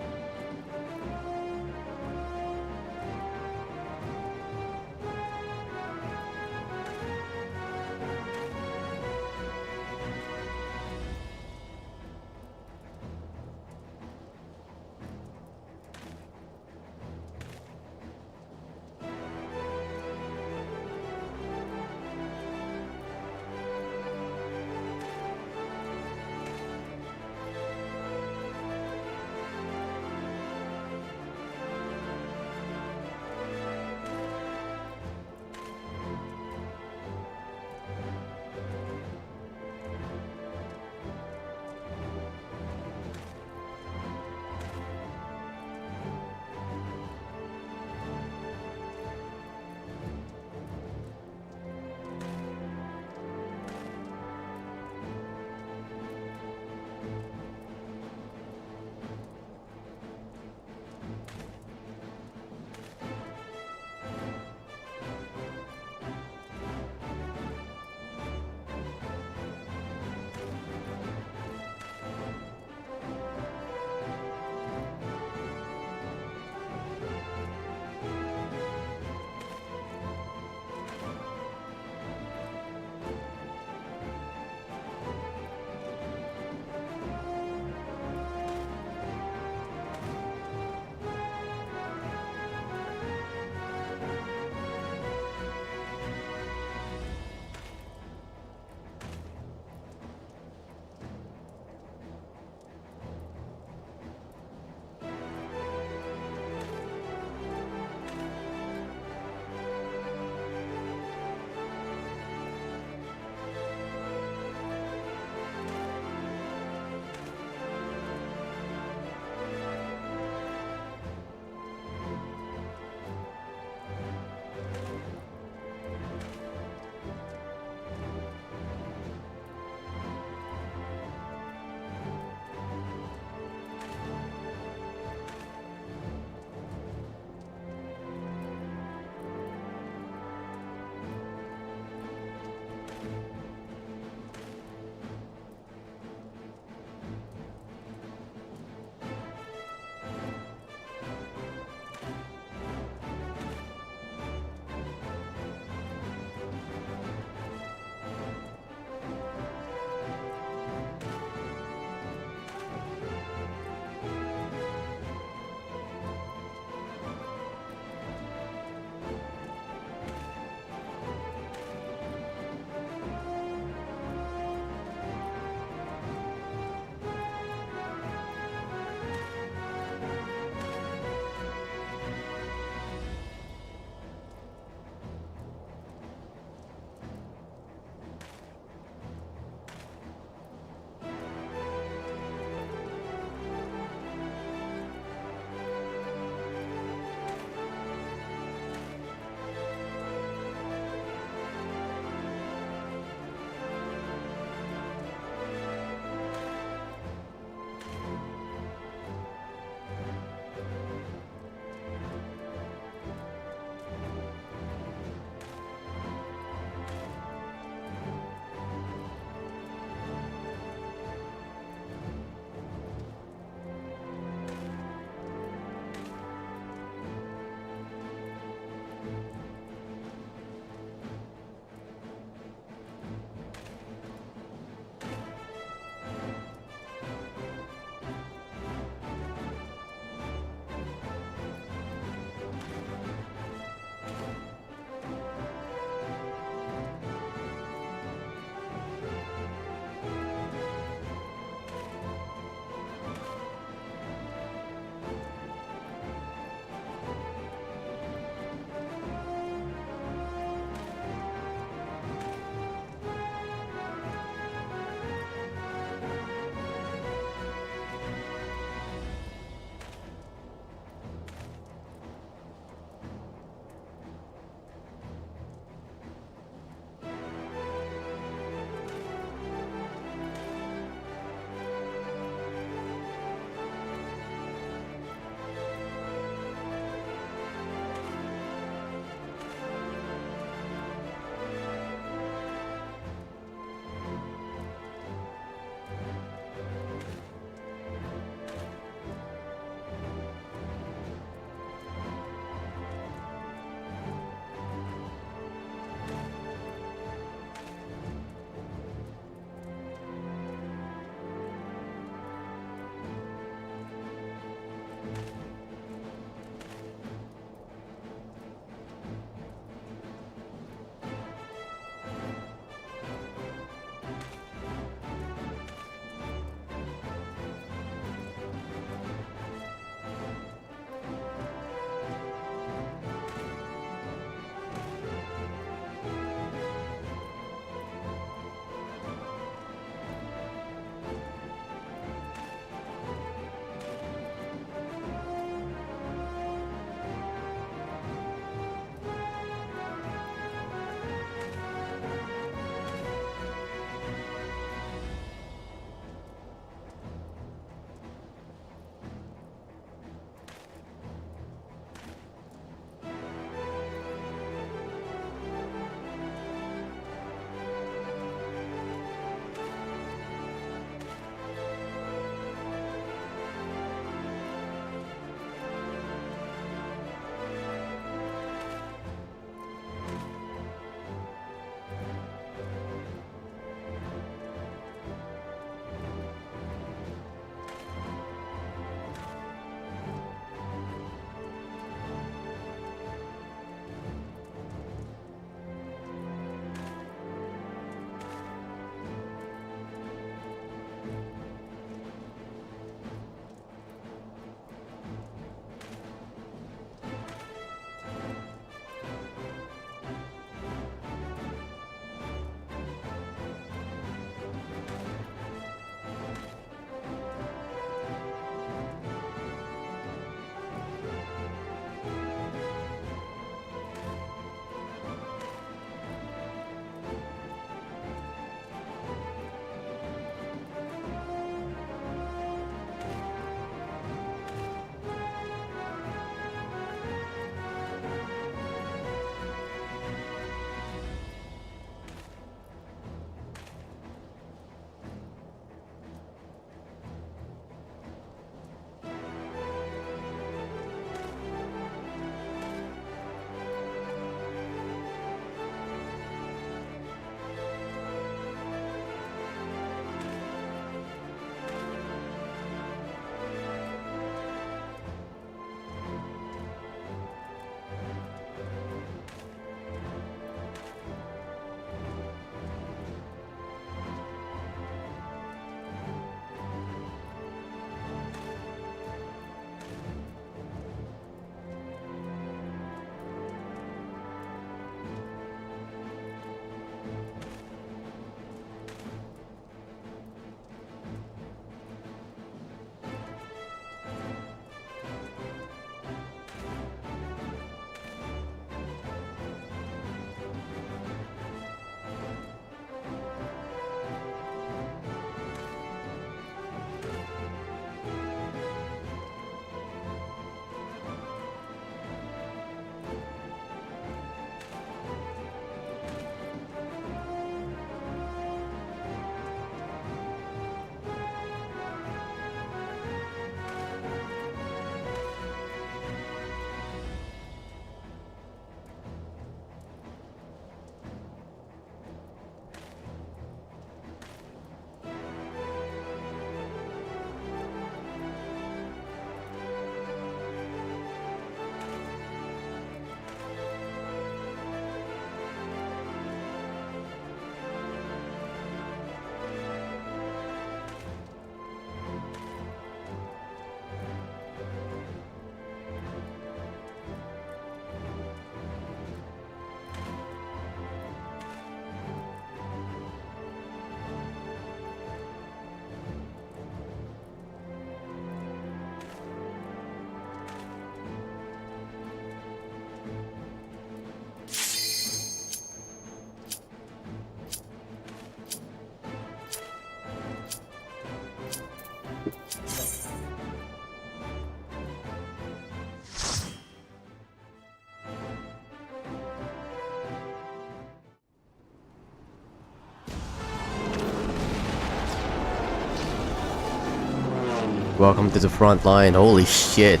Welcome to the front line. Holy shit.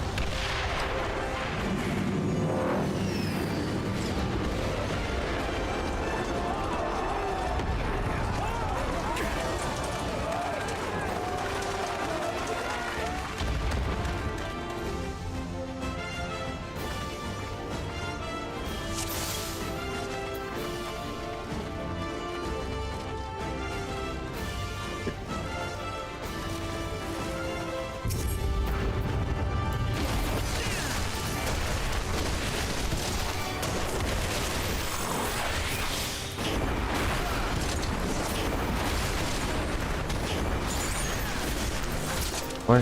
Or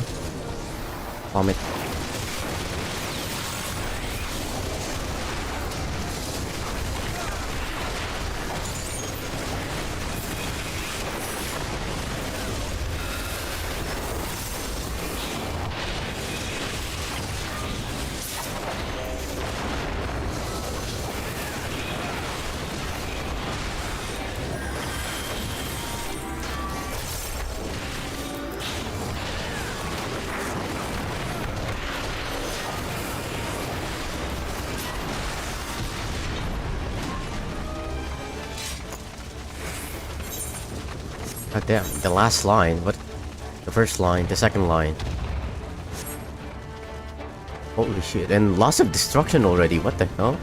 vomit. God damn, the last line. What? The first line, the second line. Holy shit. And loss of destruction already. What the hell?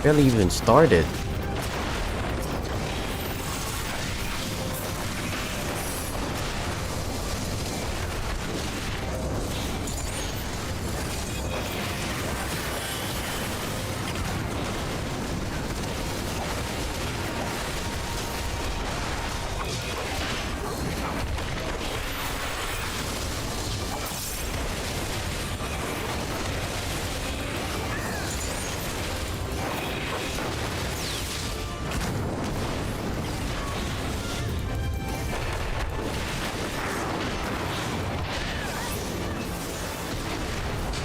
Barely even started.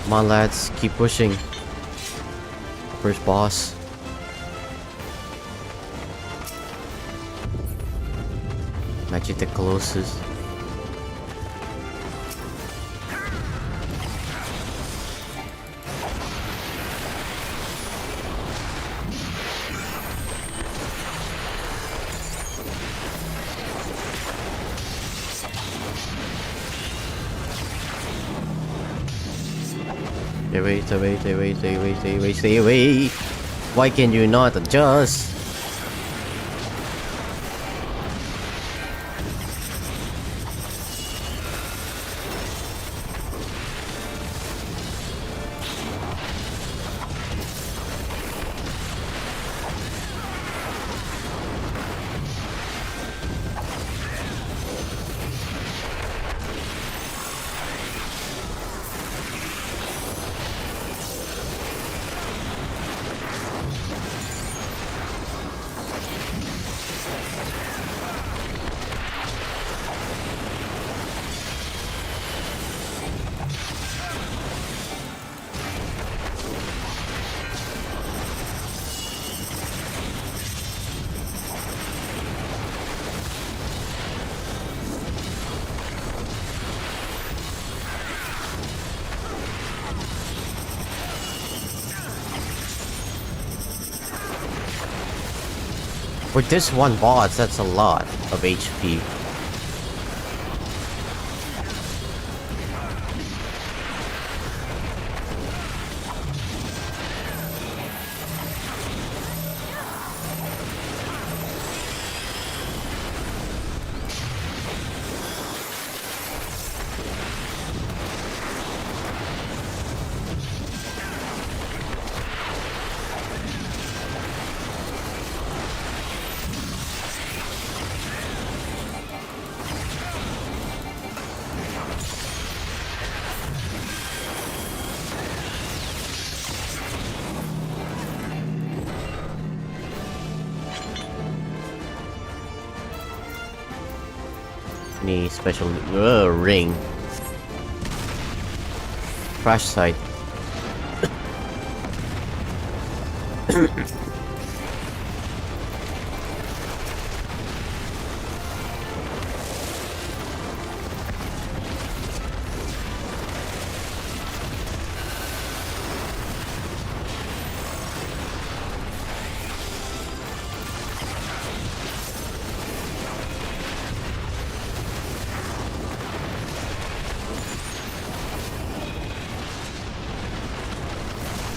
Come on, lads, keep pushing. First boss. Magic the Colossus. Stay away. Why can you not adjust? For this one boss, that's a lot of HP. Any special ring? crash site.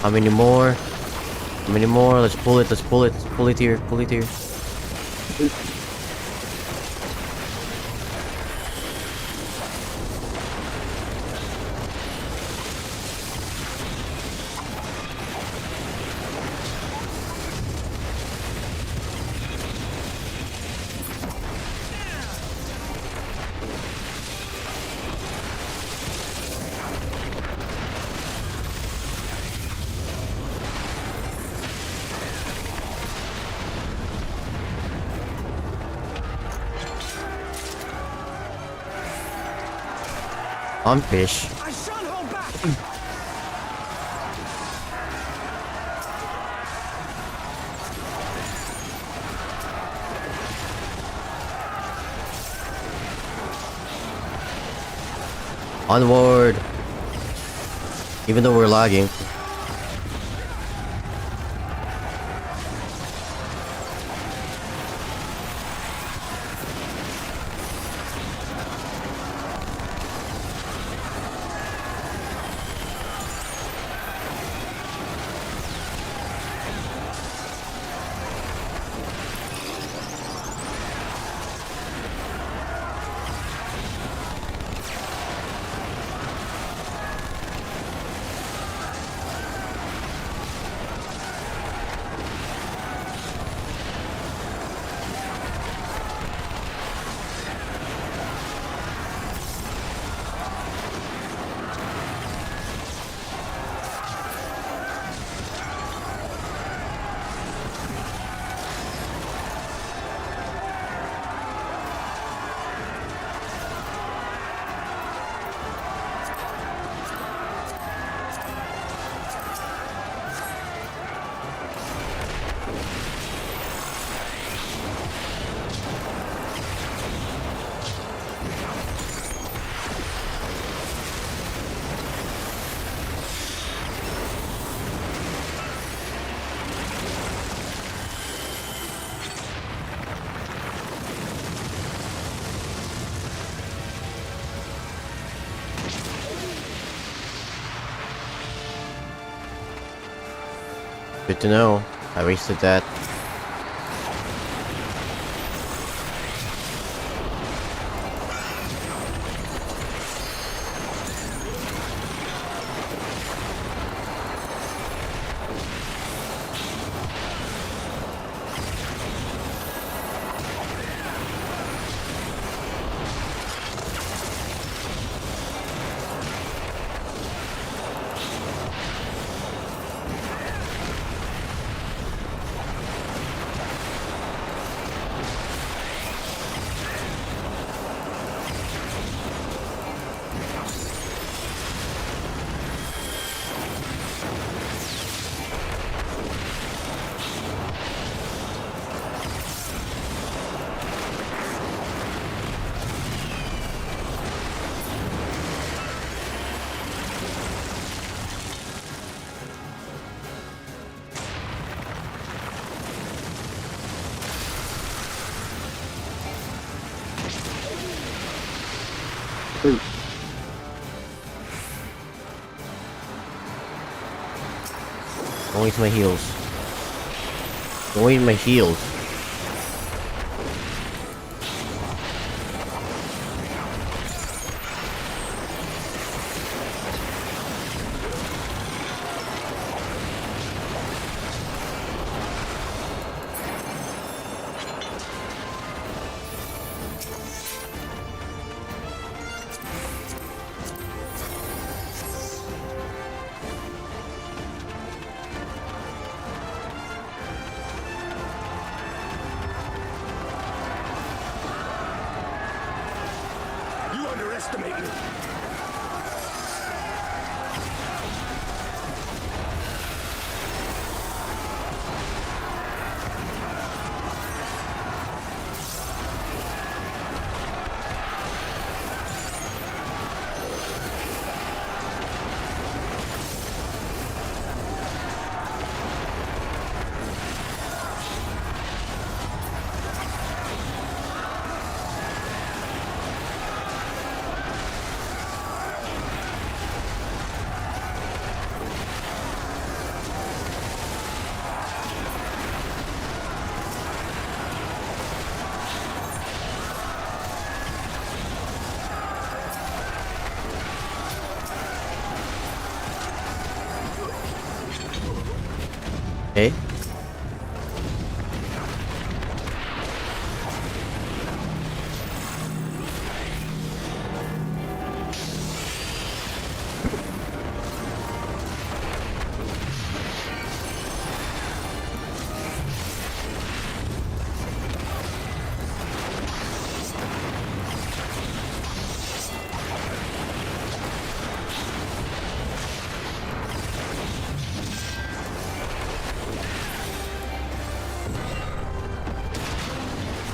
How many more? How many more? Let's pull it, let's pull it. Pull it here, pull it here. On fish. I shan't hold back. Onward. Even though we're lagging. Good to know. I wasted that. Going to my heels. Going to my heels. Okay.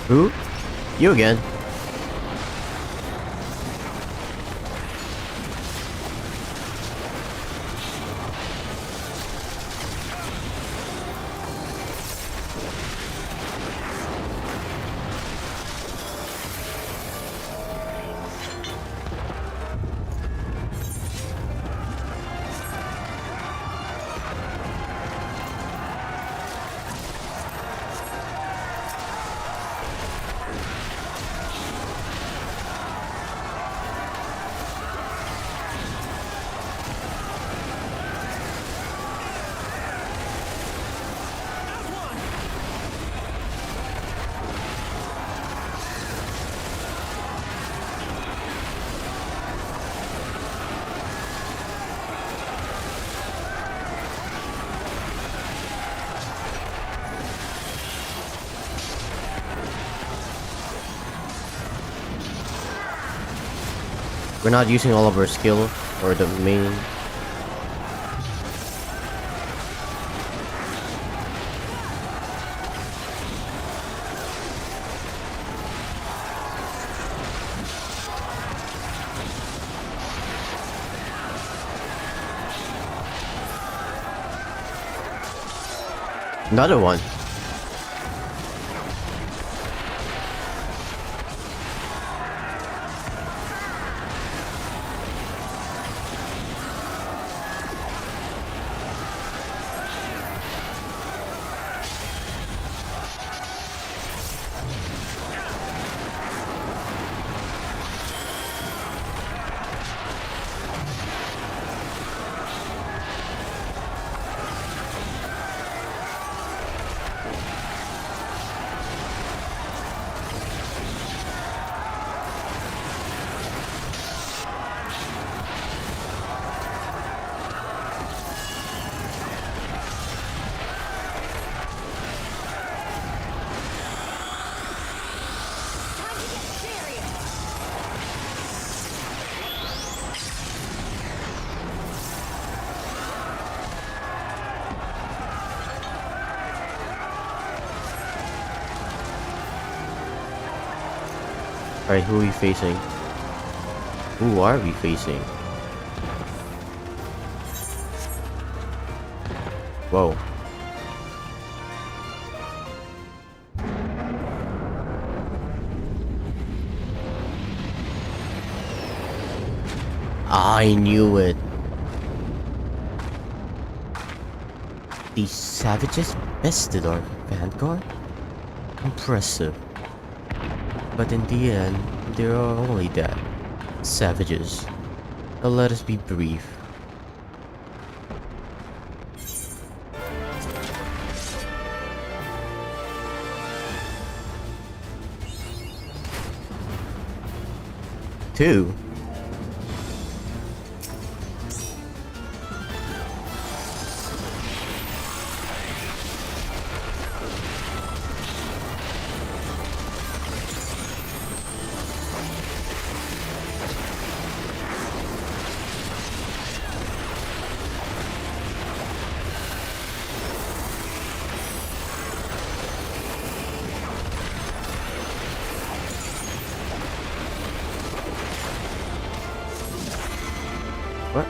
Who? You again? We're not using all of our skill or the main. Another one. Alright, who are we facing? Who are we facing? Whoa. I knew it. These savages bested our vanguard? Impressive. But in the end, they are only that. Savages. Now let us be brief. Two. What?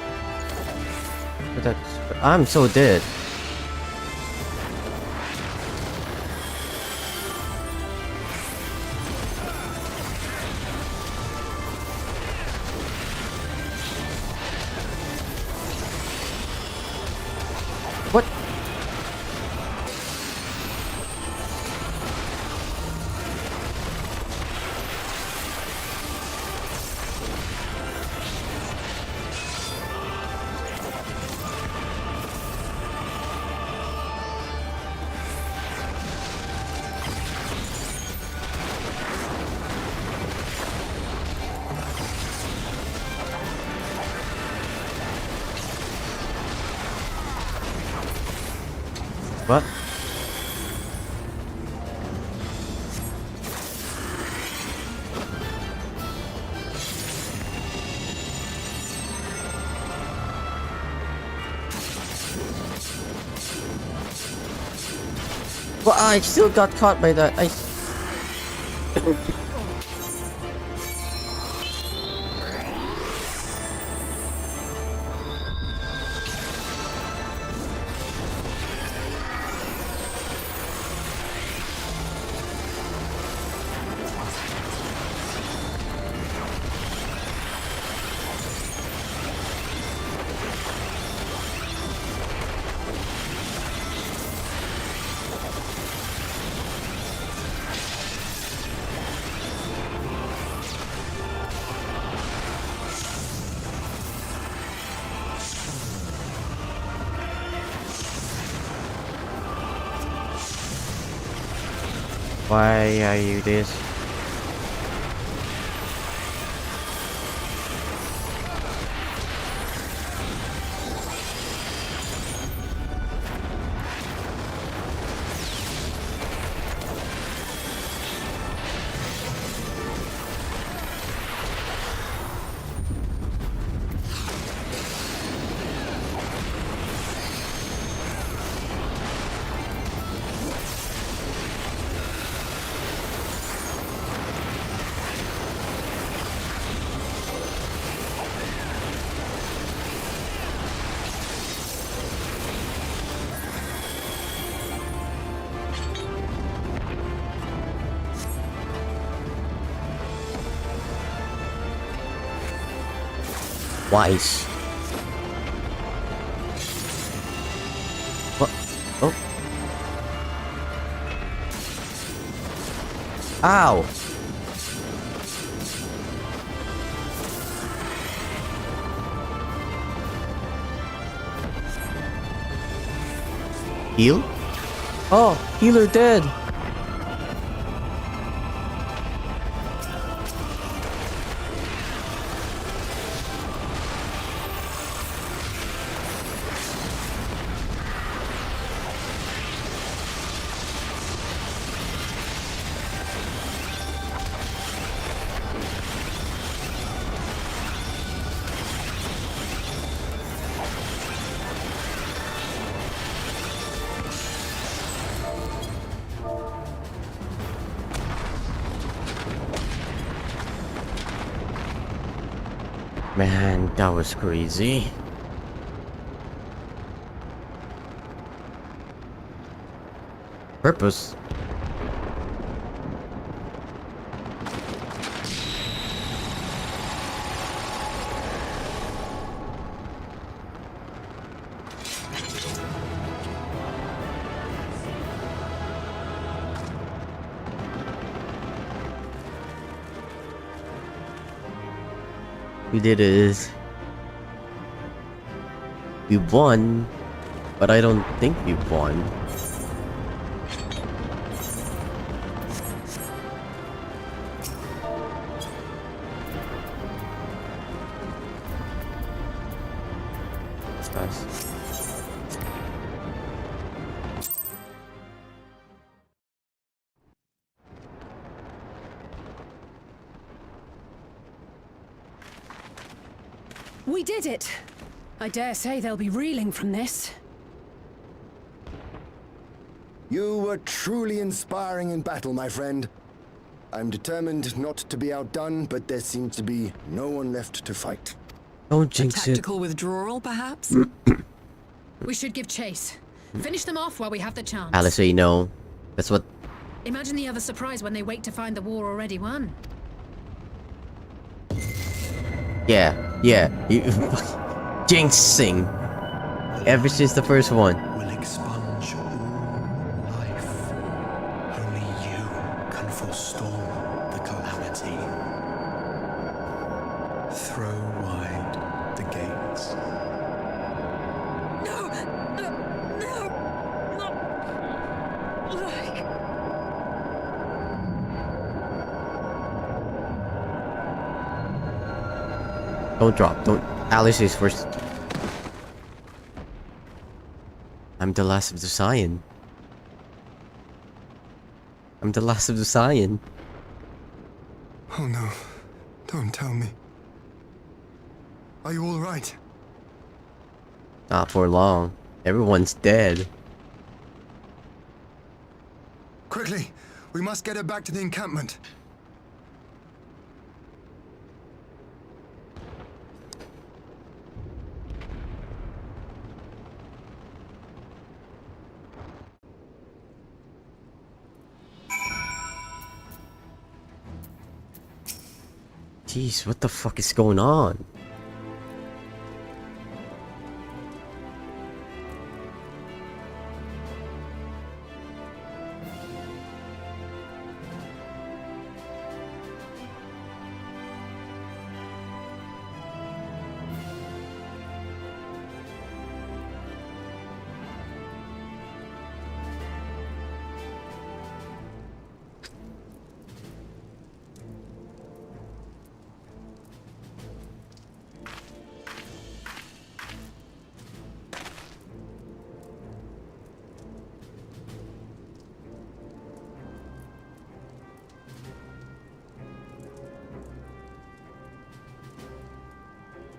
But that's... I'm so dead. What? What? Well, I still got caught by that. Why are you this? Twice. What? Oh. Ow! Heal? Oh, healer dead! Man, that was crazy. Purpose. We did is we won, but I don't think we won. That's nice. We did it! I dare say they'll be reeling from this. You were truly inspiring in battle, my friend. I'm determined not to be outdone, but there seems to be no one left to fight. Don't jinx it. Tactical withdrawal, perhaps? We should give chase. Finish them off while we have the chance. Alice, you know, that's what. Imagine the other surprise when they wait to find the war already won. Yeah, you jinxing. Ever since the first one. Will expunge all life. Only you can forestall the calamity. Throw wide the gates. No! Don't drop. Don't. Alice is first. I'm the last of the Scion. I'm the last of the Scion. Oh no. Don't tell me. Are you all right? Not for long. Everyone's dead. Quickly! We must get her back to the encampment. Jeez, what the fuck is going on?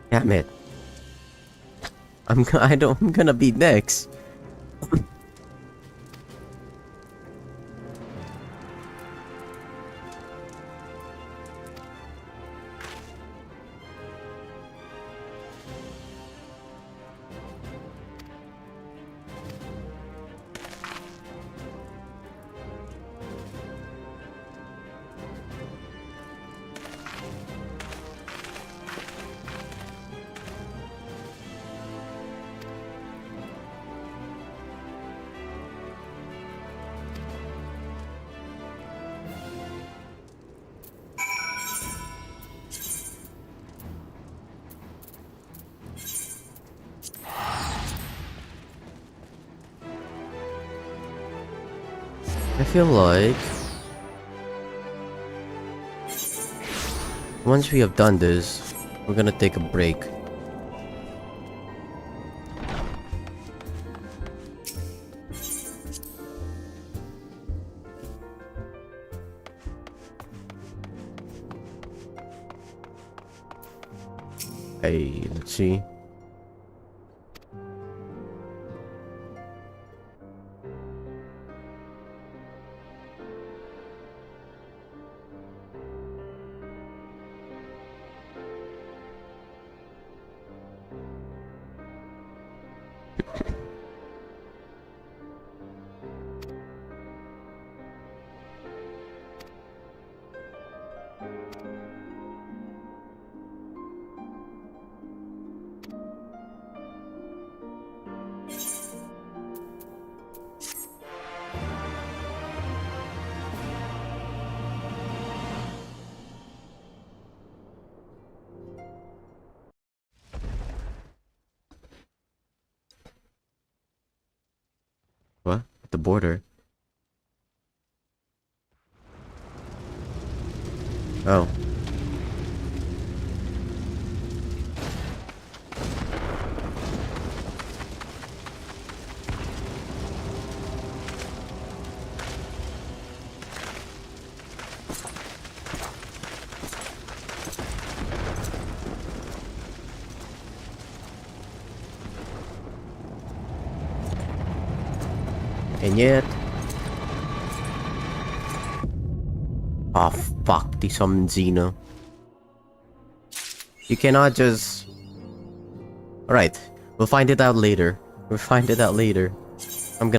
Damn it. I'm gonna be next. I feel like once we have done this, we're gonna take a break. Hey, let's see. What? At the border? Oh. And yet... Oh fuck, they summoned Xeno. You cannot just... Alright, we'll find it out later. We'll find it out later.